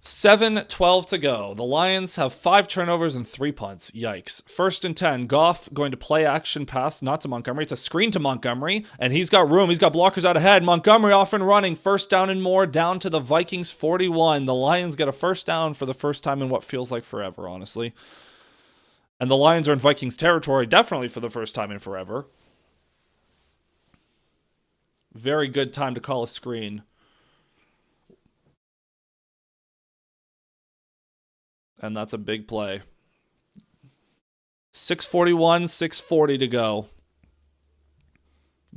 $7:12 to go. The Lions have 5 turnovers and 3 punts. Yikes. 1st and 10. Goff going to play action pass, not to Montgomery. It's a screen to Montgomery, and he's got room. He's got blockers out ahead. Montgomery off and running. 1st down and more, down to the Vikings 41. The Lions get a 1st down for the first time in what feels like forever, honestly. And the Lions are in Vikings territory, definitely for the first time in forever. Very good time to call a screen. And that's a big play. 6:41, 6:40 to go.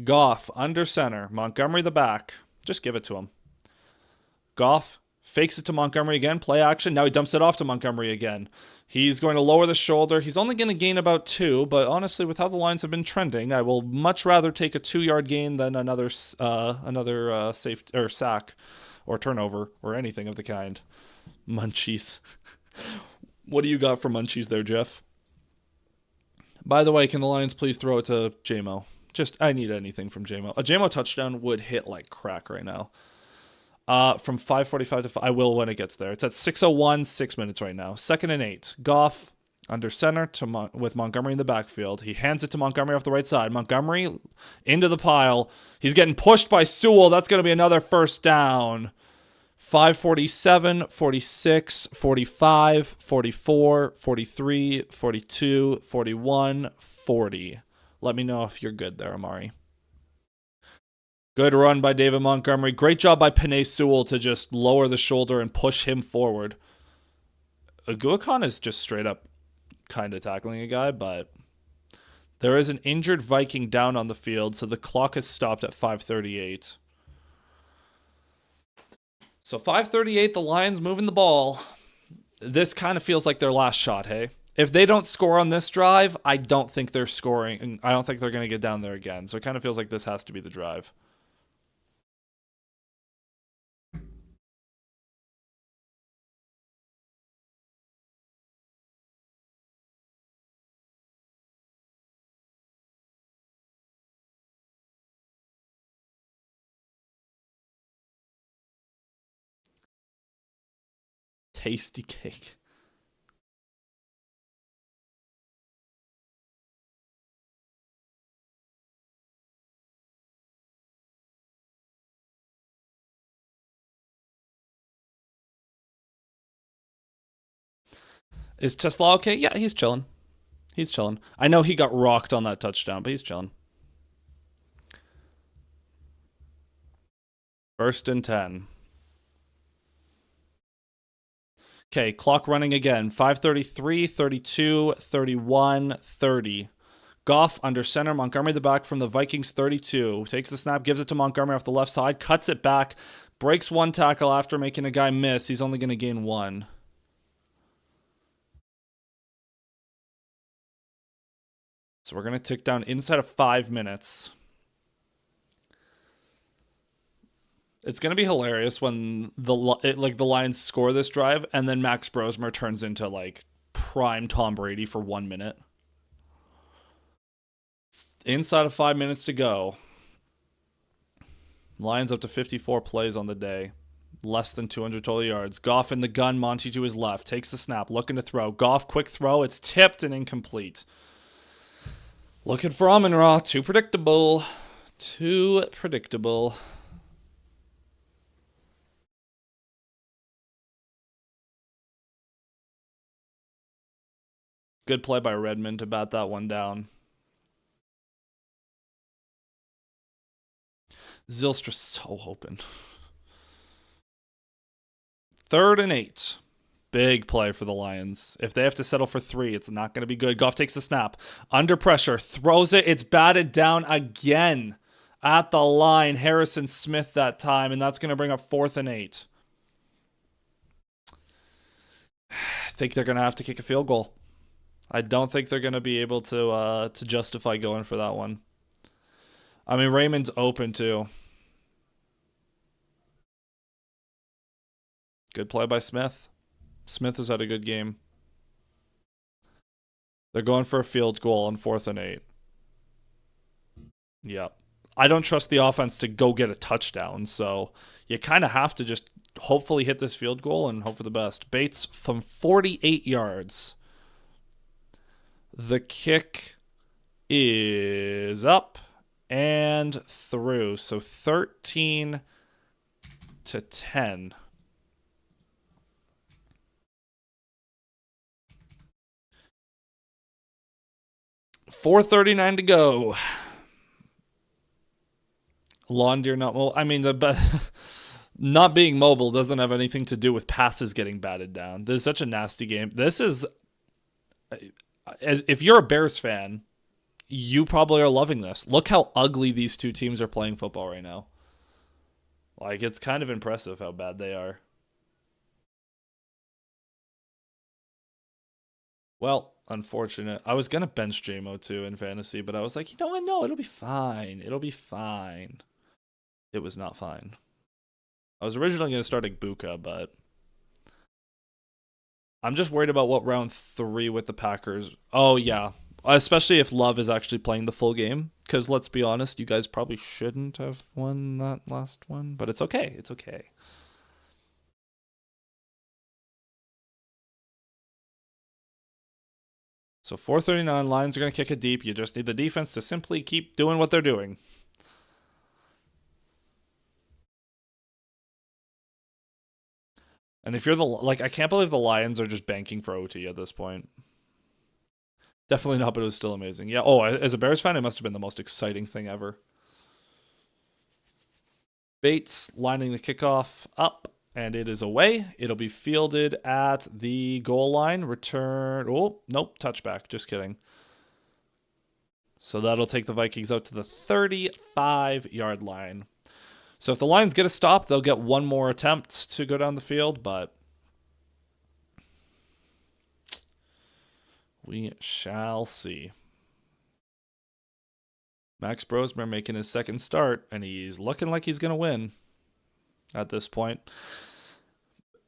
Goff under center. Montgomery the back. Just give it to him. Goff fakes it to Montgomery again. Play action. Now he dumps it off to Montgomery again. He's going to lower the shoulder. He's only going to gain about 2, but honestly, with how the Lions have been trending, I will much rather take a 2-yard gain than another safe or sack or turnover or anything of the kind. Munchies. What do you got for munchies there, Jeff? By the way, can the Lions please throw it to JMO? I need anything from JMO. A JMO touchdown would hit like crack right now. From 5:45 to 5, I will when it gets there. It's at 6:01, 6 minutes right now. 2nd and 8. Goff under center with Montgomery in the backfield. He hands it to Montgomery off the right side. Montgomery into the pile. He's getting pushed by Sewell. That's going to be another 1st down. 5:47, 46, 45, 44, 43, 42, 41, 40. Let me know if you're good there, Amari. Good run by David Montgomery. Great job by Penei Sewell to just lower the shoulder and push him forward. Aguakon is just straight up kind of tackling a guy, but there is an injured Viking down on the field, so the clock has stopped at 5:38. So 5:38, the Lions moving the ball. This kind of feels like their last shot, hey? If they don't score on this drive, I don't think they're scoring. I don't think they're going to get down there again. So it kind of feels like this has to be the drive. Tasty cake. Is Tesla okay? Yeah, he's chilling. He's chilling. I know he got rocked on that touchdown, but he's chilling. 1st and 10. Okay, clock running again. 5:33, 32, 31, 30. Goff under center. Montgomery the back from the Vikings 32. Takes the snap, gives it to Montgomery off the left side, cuts it back, breaks 1 tackle after making a guy miss. He's only going to gain 1. So we're going to tick down inside of 5 minutes. It's going to be hilarious when the Lions score this drive and then Max Brosmer turns into like prime Tom Brady for 1 minute. Inside of 5 minutes to go. Lions up to 54 plays on the day. Less than 200 total yards. Goff in the gun, Monty to his left. Takes the snap, looking to throw. Goff, quick throw. It's tipped and incomplete. Looking for Amon-Ra. Too predictable. Too predictable. Good play by Redmond to bat that one down. Zylstra's so open. 3rd and 8. Big play for the Lions. If they have to settle for 3, it's not going to be good. Goff takes the snap. Under pressure. Throws it. It's batted down again. at the line. Harrison Smith that time, and that's going to bring up 4th and 8. I think they're going to have to kick a field goal. I don't think they're going to be able to justify going for that one. I mean, Raymond's open too. Good play by Smith. Smith has had a good game. They're going for a field goal on 4th and 8. Yeah. I don't trust the offense to go get a touchdown, so you kind of have to just hopefully hit this field goal and hope for the best. Bates from 48 yards. The kick is up and through. So 13-10. 4:39 to go. Lawn Deer not mobile. I mean, not being mobile doesn't have anything to do with passes getting batted down. This is such a nasty game. This is, if you're a Bears fan, you probably are loving this. Look how ugly these two teams are playing football right now. Like, it's kind of impressive how bad they are. Well, unfortunate. I was going to bench JMO too in fantasy, but I was like, you know what? No, it'll be fine. It'll be fine. It was not fine. I was originally going to start Igbuka, but I'm just worried about what round 3 with the Packers. Oh, yeah. Especially if Love is actually playing the full game. Because let's be honest, you guys probably shouldn't have won that last one. But it's okay. It's okay. So 4:39, Lions are going to kick it deep. You just need the defense to simply keep doing what they're doing. And if you're I can't believe the Lions are just banking for OT at this point. Definitely not, but it was still amazing. Yeah, as a Bears fan, it must have been the most exciting thing ever. Bates lining the kickoff up, and it is away. It'll be fielded at the goal line. Return. Oh, nope, touchback. Just kidding. So that'll take the Vikings out to the 35-yard line. So if the Lions get a stop, they'll get one more attempt to go down the field, but we shall see. Max Brosmer making his second start, and he's looking like he's going to win at this point.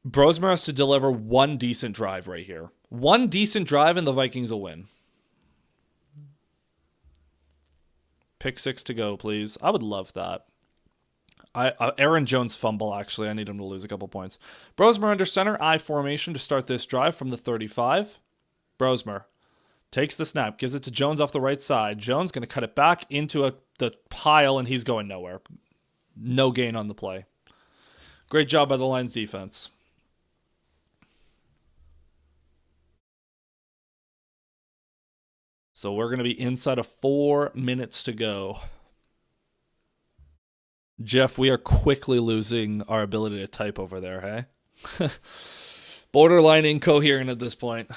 Brosmer has to deliver one decent drive right here. One decent drive, and the Vikings will win. Pick 6 to go, please. I would love that. Aaron Jones fumble, actually. I need him to lose a couple points. Brosmer under center, I formation to start this drive from the 35. Brosmer takes the snap, gives it to Jones off the right side. Jones going to cut it back into the pile, and he's going nowhere. No gain on the play. Great job by the Lions defense. So we're going to be inside of 4 minutes to go. Jeff, we are quickly losing our ability to type over there, hey? Borderline incoherent at this point.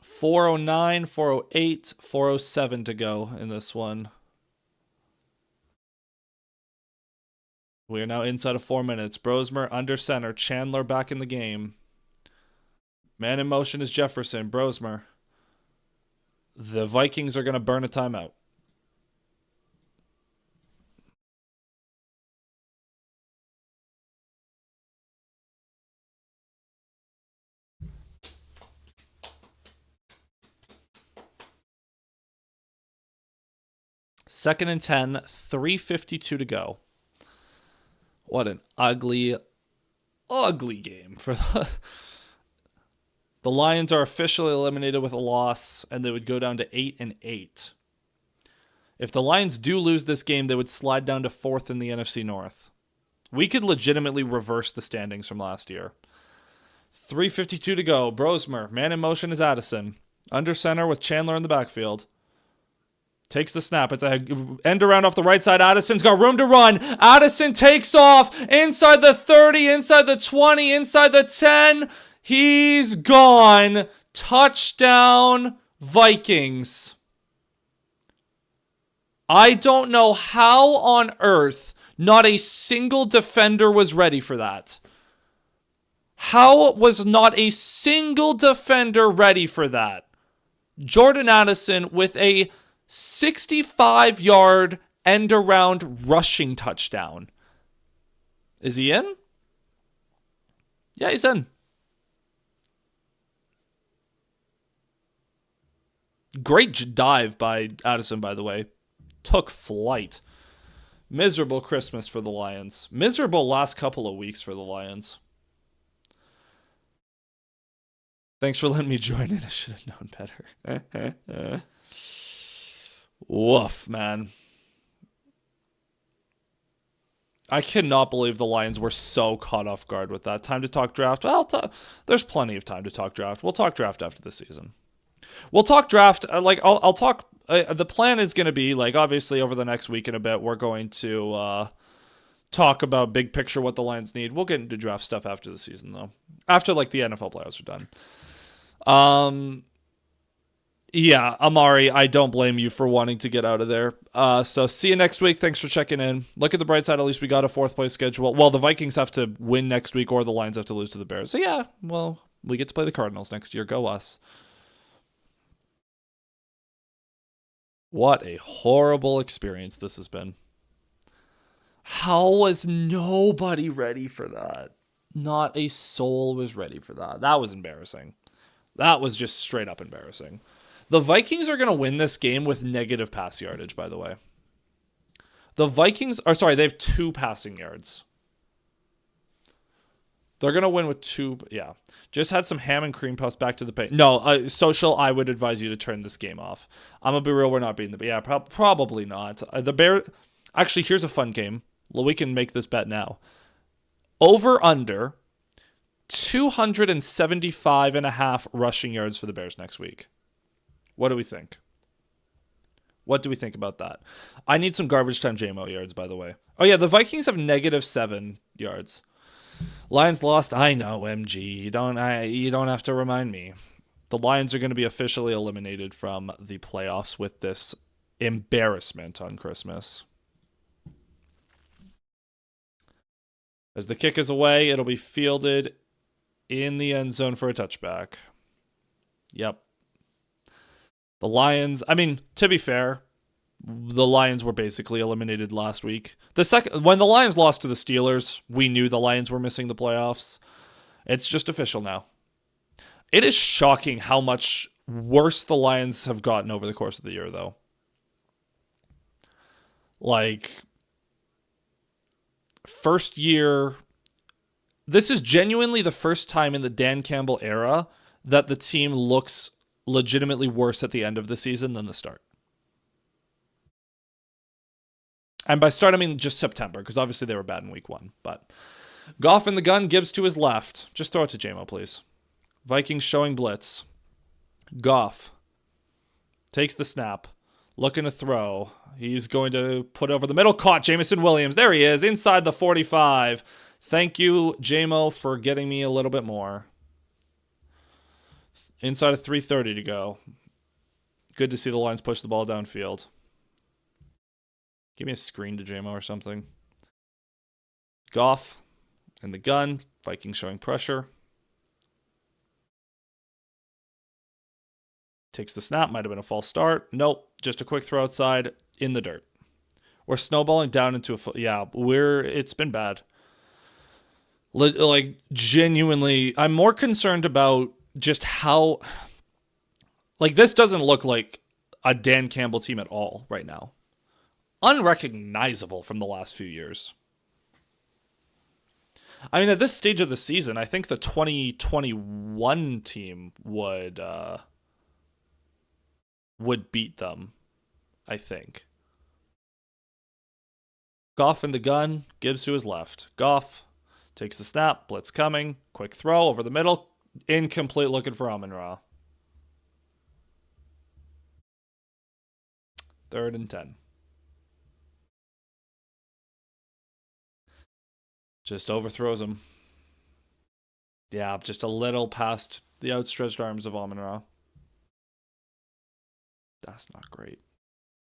4:09, 4:08, 4:07 to go in this one. We are now inside of 4 minutes. Brosmer under center. Chandler back in the game. Man in motion is Jefferson. Brosmer. The Vikings are going to burn a timeout. Second and 10, 3:52 to go. What an ugly, ugly game for the Lions are officially eliminated with a loss, and they would go down to 8-8. If the Lions do lose this game, they would slide down to 4th in the NFC North. We could legitimately reverse the standings from last year. 3:52 to go. Brosmer, man in motion is Addison. Under center with Chandler in the backfield. Takes the snap. It's a end around off the right side. Addison's got room to run. Addison takes off inside the 30, inside the 20, inside the 10. He's gone. Touchdown, Vikings. I don't know how on earth not a single defender was ready for that. How was not a single defender ready for that? Jordan Addison with a 65-yard end-around rushing touchdown. Is he in? Yeah, he's in. Great dive by Addison, by the way. Took flight. Miserable Christmas for the Lions. Miserable last couple of weeks for the Lions. Thanks for letting me join in. I should have known better. Woof, man. I cannot believe the Lions were so caught off guard with that. Time to talk draft? Well, there's plenty of time to talk draft. We'll talk draft after the season. We'll talk draft. I'll talk. The plan is going to be, obviously, over the next week and a bit, we're going to talk about big picture what the Lions need. We'll get into draft stuff after the season, though. After, the NFL playoffs are done. Yeah, Amari, I don't blame you for wanting to get out of there. So see you next week. Thanks for checking in. Look at the bright side. At least we got a fourth place schedule. Well, the Vikings have to win next week or the Lions have to lose to the Bears. So yeah, well, we get to play the Cardinals next year. Go us. What a horrible experience this has been. How was nobody ready for that? Not a soul was ready for that. That was embarrassing. That was just straight up embarrassing. The Vikings are going to win this game with negative pass yardage, by the way. The Vikings are, sorry, they have 2 passing yards. They're going to win with 2, yeah. Just had some ham and cream puffs back to the paint. No, Social, I would advise you to turn this game off. I'm going to be real, we're not beating the, yeah, probably not. The Bear, actually, here's a fun game. Well, we can make this bet now. Over under 275.5 rushing yards for the Bears next week. What do we think? What do we think about that? I need some garbage time JMO yards, by the way. Oh, yeah, the Vikings have -7 yards. Lions lost. I know, MG. You don't have to remind me. The Lions are going to be officially eliminated from the playoffs with this embarrassment on Christmas. As the kick is away, it'll be fielded in the end zone for a touchback. Yep. The Lions, I mean, to be fair, the Lions were basically eliminated last week. When the Lions lost to the Steelers, we knew the Lions were missing the playoffs. It's just official now. It is shocking how much worse the Lions have gotten over the course of the year, though. First year, this is genuinely the first time in the Dan Campbell era that the team looks legitimately worse at the end of the season than the start. And by start, I mean just September, because obviously they were bad in week 1. But Goff in the gun, Gibbs to his left. Just throw it to JMO, please. Vikings showing blitz. Goff takes the snap, looking to throw. He's going to put over the middle. Caught Jameson Williams. There he is, inside the 45. Thank you, JMO, for getting me a little bit more. Inside of 3:30 to go. Good to see the Lions push the ball downfield. Give me a screen to JMO or something. Goff in the gun. Vikings showing pressure. Takes the snap. Might have been a false start. Nope. Just a quick throw outside in the dirt. We're snowballing down into a... Yeah, it's been bad. Genuinely, I'm more concerned about just how... this doesn't look like a Dan Campbell team at all right now. Unrecognizable from the last few years. I mean, at this stage of the season, I think the 2021 team would beat them, I think. Goff in the gun, Gibbs to his left. Goff takes the snap, blitz coming, quick throw over the middle, incomplete, looking for Amon-Ra. 3rd and 10. Just overthrows him. Yeah, just a little past the outstretched arms of Amon-Ra. That's not great.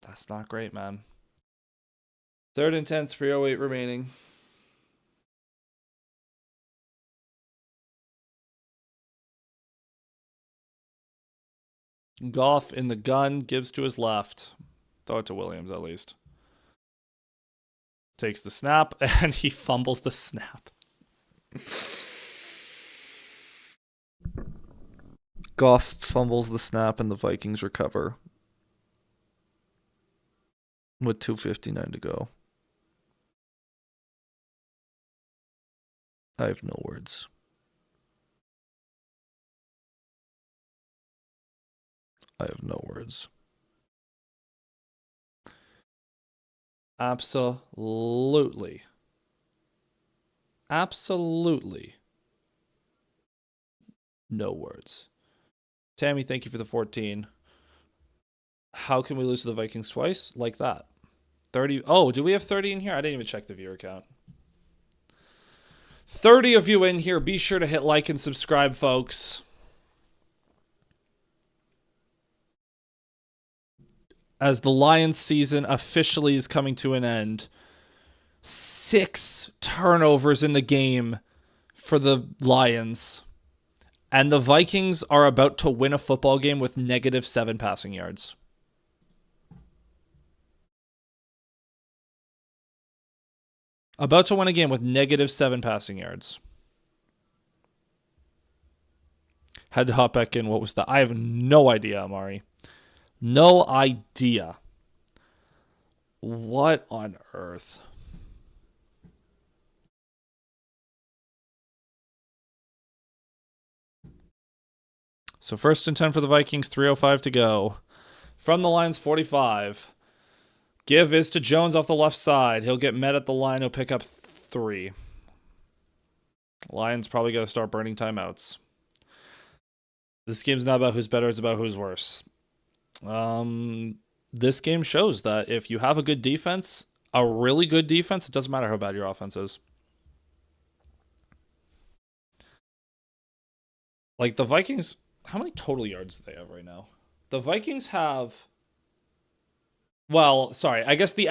That's not great, man. 3rd and 10, 3:08 remaining. Goff in the gun, gives to his left. Throw it to Williams at least. Takes the snap, and he fumbles the snap. Goff fumbles the snap, and the Vikings recover with 2:59 to go. I have no words. I have no words. Absolutely. Absolutely. No words. Tammy, thank you for the 14. How can we lose to the Vikings twice? Like that. 30. Oh, do we have 30 in here? I didn't even check the viewer count. 30 of you in here. Be sure to hit like and subscribe, folks. As the Lions season officially is coming to an end, 6 turnovers in the game for the Lions. And the Vikings are about to win a football game with -7 passing yards. About to win a game with -7 passing yards. Had to hop back in. What was that? I have no idea, Amari. No idea. What on earth? So 1st and 10 for the Vikings, 3:05 to go. From the Lions 45. Give is to Jones off the left side. He'll get met at the line. He'll pick up 3. Lions probably got to start burning timeouts. This game's not about who's better, it's about who's worse. This game shows that if you have a good defense, a really good defense, it doesn't matter how bad your offense is. Like the Vikings, how many total yards do they have right now? The Vikings have, well, sorry, I guess the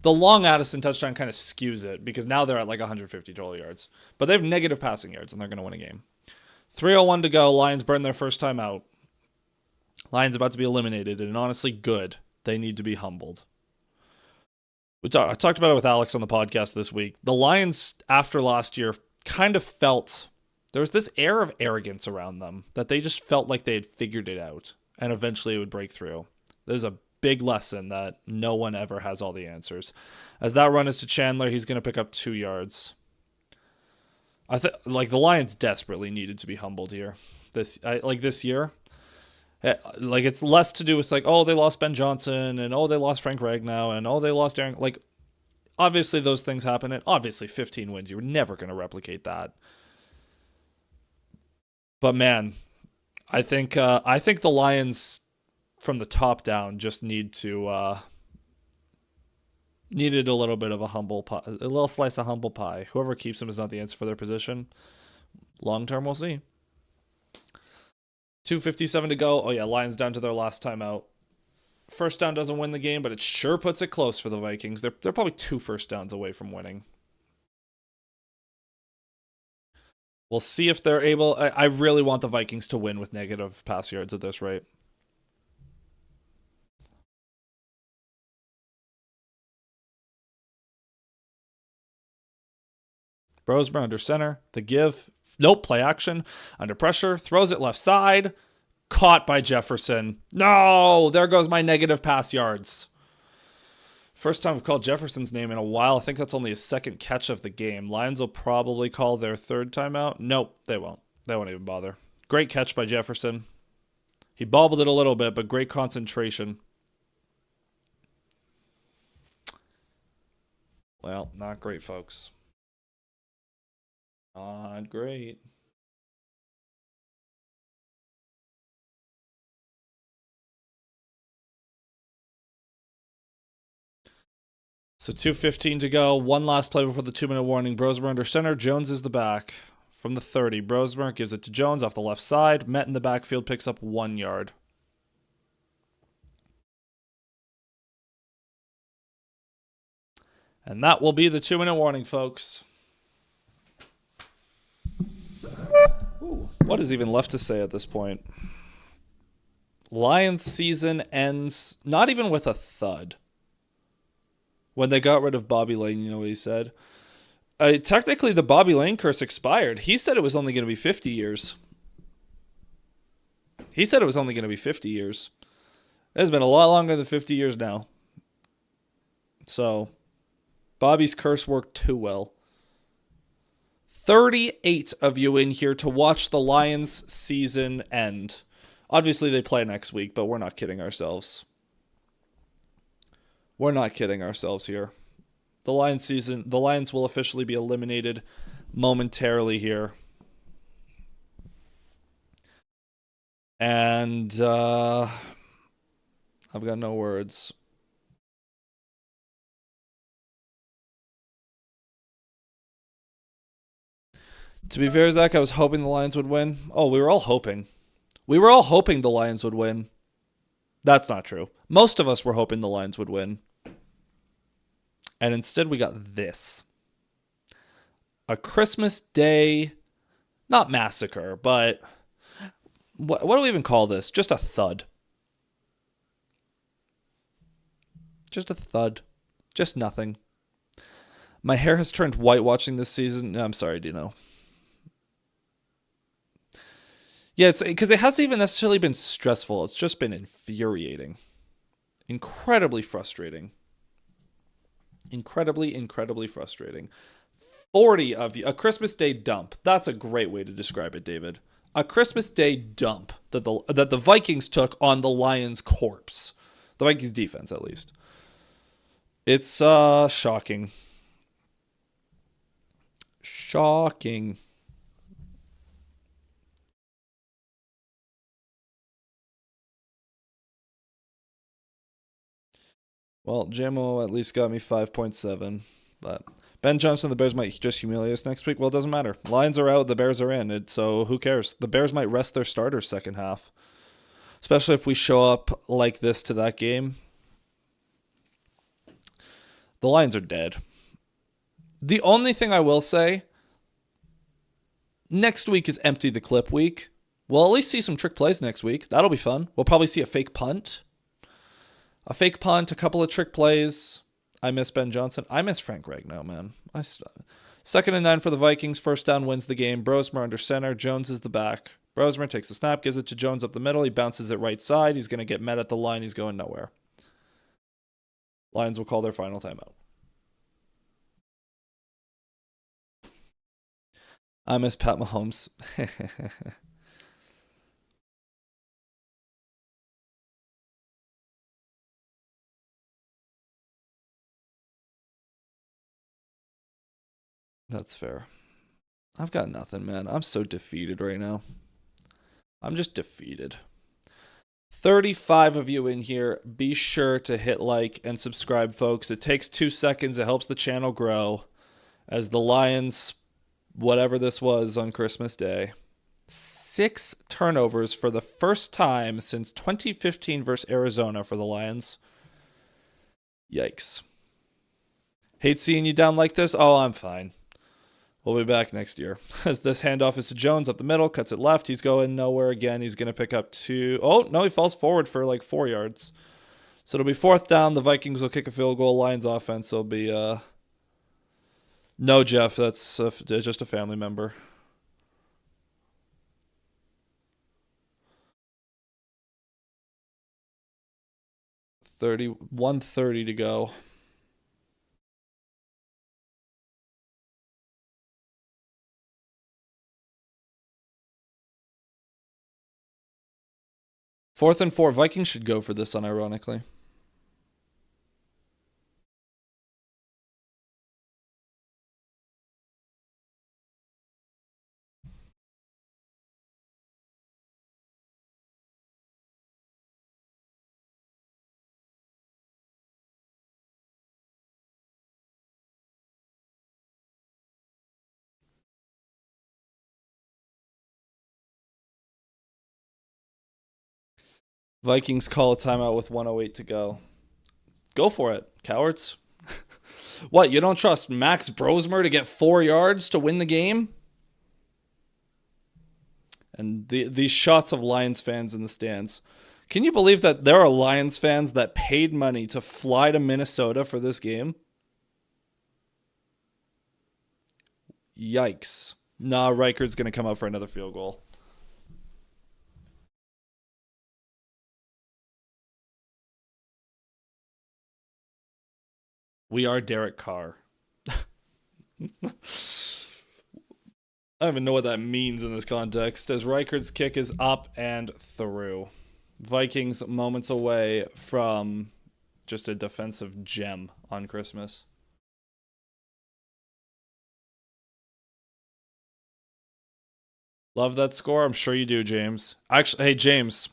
long Addison touchdown kind of skews it because now they're at like 150 total yards. But they have negative passing yards and they're going to win a game. 3:01 to go. Lions burn their first time out. Lions about to be eliminated, and honestly, good. They need to be humbled. I talked about it with Alex on the podcast this week. The Lions, after last year, kind of felt there was this air of arrogance around them that they just felt like they had figured it out, and eventually it would break through. There's a big lesson that no one ever has all the answers. As that run is to Chandler, he's going to pick up 2 yards. Like the Lions desperately needed to be humbled here. This year. Like it's less to do with like, oh, they lost Ben Johnson and oh, they lost Frank Ragnow and oh, they lost Aaron. Like, obviously those things happen. And obviously 15 wins, you were never going to replicate that. But man, I think the Lions from the top down just needed a little bit of a humble pie, a little slice of humble pie. Whoever keeps them is not the answer for their position. Long term, we'll see. 2:57 to go. Oh yeah, Lions down to their last timeout. First down doesn't win the game, but it sure puts it close for the Vikings. They're probably 2 first downs away from winning. We'll see if they're able. I really want the Vikings to win with negative pass yards at this rate. Brosmer under center. The give. Nope. Play action. Under pressure. Throws it left side. Caught by Jefferson. No! There goes my negative pass yards. First time I've called Jefferson's name in a while. I think that's only his 2nd catch of the game. Lions will probably call their 3rd timeout. Nope, they won't. They won't even bother. Great catch by Jefferson. He bobbled it a little bit, but great concentration. Well, not great, folks. Not great. So 2:15 to go. One last play before the 2-minute warning. Brosmer under center. Jones is the back. From the 30, Brosmer gives it to Jones off the left side. Met in the backfield, picks up 1 yard. And that will be the 2-minute warning, folks. Ooh, what is even left to say at this point? Lions season ends not even with a thud. When they got rid of Bobby Lane, you know what he said? Technically, the Bobby Lane curse expired. He said it was only going to be 50 years. He said it was only going to be 50 years. It's been a lot longer than 50 years now. So, Bobby's curse worked too well. 38 of you in here to watch the Lions season end. Obviously, they play next week, but we're not kidding ourselves. We're not kidding ourselves here. The Lions will officially be eliminated momentarily here. And I've got no words. To be fair, Zach, I was hoping the Lions would win. Oh, we were all hoping. We were all hoping the Lions would win. That's not true. Most of us were hoping the Lions would win. And instead we got this. A Christmas Day, not massacre, but what do we even call this? Just a thud. Just a thud. Just nothing. My hair has turned white watching this season. I'm sorry, Dino. Yeah, it's because it hasn't even necessarily been stressful. It's just been infuriating. Incredibly frustrating. Incredibly frustrating. 40 of you. A Christmas Day dump. That's a great way to describe it, David. A Christmas Day dump that the Vikings took on the Lions' corpse. The Vikings defense, at least. It's shocking. Shocking. Well, JMO at least got me 5.7, but Ben Johnson, the Bears might just humiliate us next week. Well, it doesn't matter. Lions are out, the Bears are in, so who cares? The Bears might rest their starters second half, especially if we show up like this to that game. The Lions are dead. The only thing I will say, next week is empty the clip week. We'll at least see some trick plays next week. That'll be fun. We'll probably see a fake punt. A fake punt, a couple of trick plays. I miss Ben Johnson. I miss Frank Ragnow, man. 2nd and 9 for the Vikings. First down wins the game. Brosmer under center. Jones is the back. Brosmer takes the snap, gives it to Jones up the middle. He bounces it right side. He's going to get met at the line. He's going nowhere. Lions will call their final timeout. I miss Pat Mahomes. That's fair. I've got nothing, man. I'm so defeated right now. I'm just defeated. 35 of you in here. Be sure to hit like and subscribe, folks. It takes 2 seconds. It helps the channel grow as the Lions, whatever this was on Christmas Day. 6 turnovers for the first time since 2015 versus Arizona for the Lions. Yikes. Hate seeing you down like this. Oh, I'm fine. We'll be back next year. As this handoff is to Jones up the middle, cuts it left. He's going nowhere again. He's going to pick up 2. Oh, no, he falls forward for like 4 yards. So it'll be 4th down. The Vikings will kick a field goal. Lions offense will be... No, Jeff, that's just a family member. $1:30 to go. Fourth and 4. Vikings should go for this, unironically. Vikings call a timeout with 1:08 to go. Go for it, cowards. What, you don't trust Max Brosmer to get 4 yards to win the game? And these shots of Lions fans in the stands. Can you believe that there are Lions fans that paid money to fly to Minnesota for this game? Yikes. Nah, Reichard's going to come out for another field goal. We are Derek Carr. I don't even know what that means in this context, as Reichard's kick is up and through. Vikings moments away from just a defensive gem on Christmas. Love that score. I'm sure you do, James. Actually, hey, James,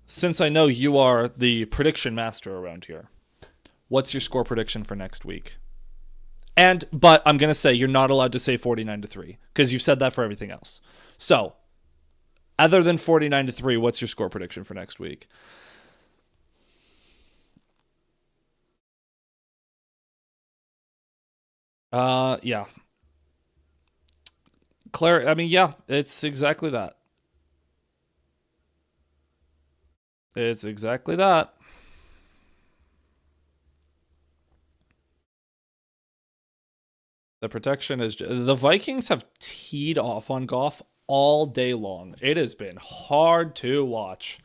since I know you are the prediction master around here, what's your score prediction for next week? But I'm going to say you're not allowed to say 49-3 because you've said that for everything else. So, other than 49-3, what's your score prediction for next week? Yeah. Claire, I mean, yeah, it's exactly that. It's exactly that. The protection is the Vikings have teed off on Goff all day long. It has been hard to watch.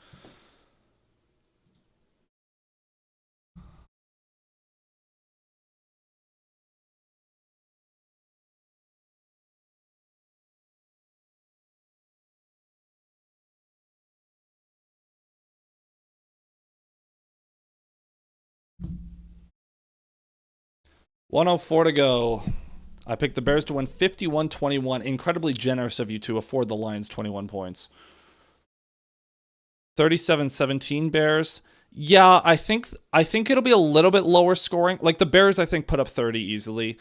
$104 to go. I picked the Bears to win 51-21. Incredibly generous of you to afford the Lions 21 points. 37-17 Bears. Yeah, I think it'll be a little bit lower scoring. Like the Bears, I think, put up 30 easily.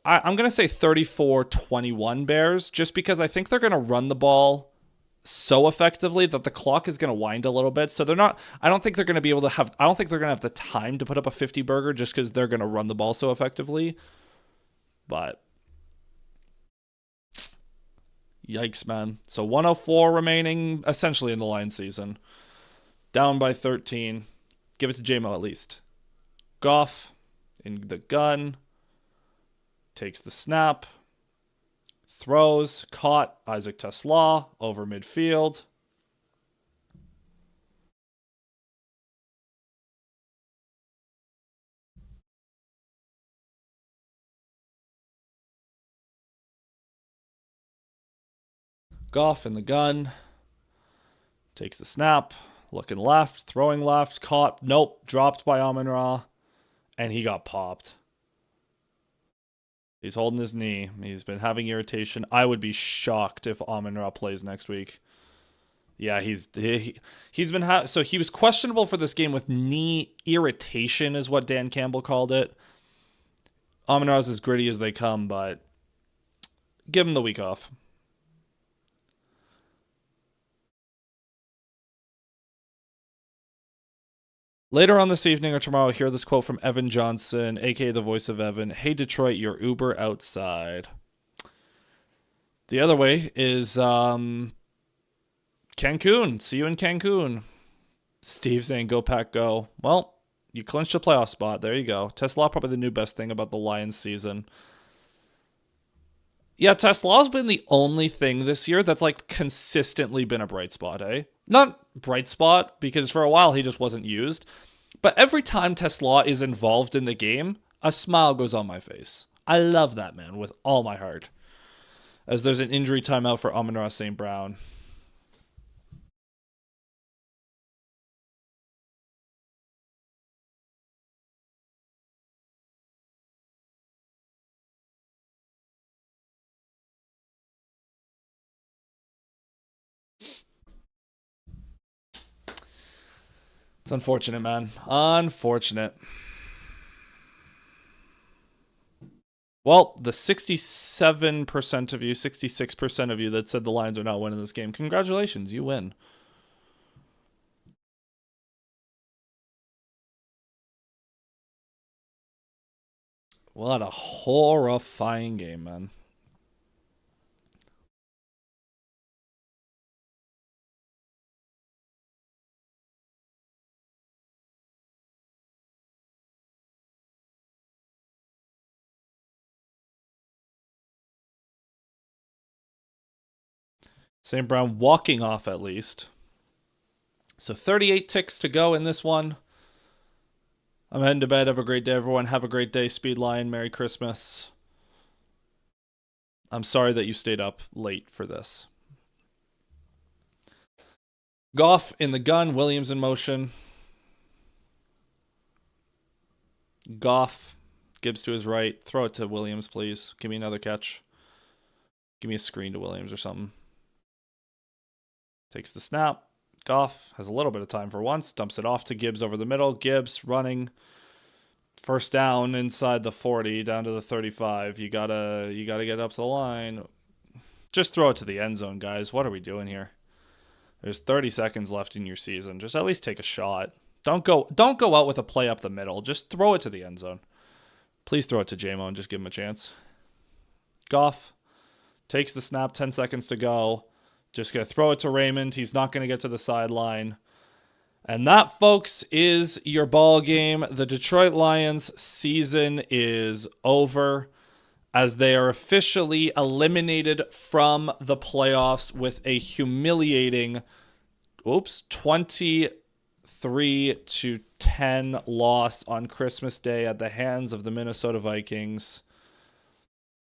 I'm going to say 34-21 Bears, just because I think they're going to run the ball so effectively that the clock is going to wind a little bit. So they're not, I don't think they're going to be able to have, I don't think they're going to have the time to put up a 50 burger just because they're going to run the ball so effectively. But yikes, man. So 104 remaining essentially in the Lions season. Down by 13. Give it to JMO at least. Goff in the gun. Takes the snap. Throws. Caught. Isaac Tesla over midfield. Goff in the gun. Takes the snap. Looking left. Throwing left. Caught. Nope. Dropped by Amon-Ra. And he got popped. He's holding his knee. He's been having irritation. I would be shocked if Amon-Ra plays next week. Yeah, he's been so he was questionable for this game with knee irritation, is what Dan Campbell called it. Amon-Ra's as gritty as they come, but give him the week off. Later on this evening or tomorrow, hear this quote from Evan Johnson, aka the voice of Evan. Hey, Detroit, you're Uber outside. The other way is Cancun. See you in Cancun. Steve saying, go Pack, go. Well, you clinched a playoff spot. There you go. Tesla, probably the new best thing about the Lions season. Yeah, Tesla's been the only thing this year that's like consistently been a bright spot, eh? Not bright spot, because for a while he just wasn't used. But every time Tesla is involved in the game, a smile goes on my face. I love that man with all my heart. As there's an injury timeout for Amon-Ra St. Brown. It's unfortunate, man. Unfortunate. Well, the 67% of you, 66% of you that said the Lions are not winning this game, congratulations, you win. What a horrifying game, man. St. Brown walking off at least. So 38 ticks to go in this one. I'm heading to bed. Have a great day, everyone. Have a great day, Speed Lion. Merry Christmas. I'm sorry that you stayed up late for this. Goff in the gun. Williams in motion. Goff. Gibbs to his right. Throw it to Williams, please. Give me another catch. Give me a screen to Williams or something. Takes the snap. Goff has a little bit of time for once. Dumps it off to Gibbs over the middle. Gibbs running. First down inside the 40, down to the 35. You gotta get up to the line. Just throw it to the end zone, guys. What are we doing here? There's 30 seconds left in your season. Just at least take a shot. Don't go out with a play up the middle. Just throw it to the end zone. Please throw it to J-Mo and just give him a chance. Goff takes the snap, 10 seconds to go. Just going to throw it to Raymond. He's not going to get to the sideline. And that, folks, is your ball game. The Detroit Lions season is over as they are officially eliminated from the playoffs with a humiliating 23-10 loss on Christmas Day at the hands of the Minnesota Vikings.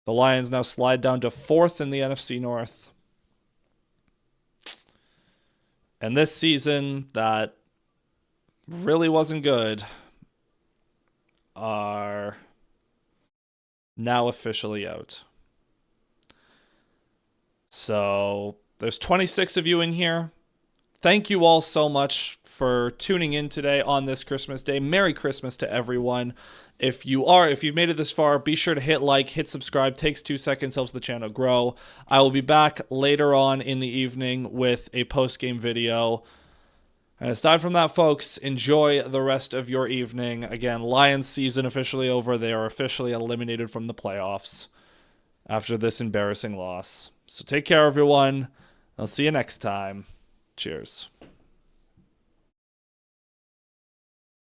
The Lions now slide down to 4th in the NFC North. And this season that really wasn't good are now officially out. So there's 26 of you in here. Thank you all so much for tuning in today on this Christmas Day. Merry Christmas to everyone. If you've made it this far, be sure to hit like, hit subscribe. Takes 2 seconds, helps the channel grow. I will be back later on in the evening with a post-game video. And aside from that, folks, enjoy the rest of your evening. Again, Lions season officially over. They are officially eliminated from the playoffs after this embarrassing loss. So take care, everyone. I'll see you next time. Cheers.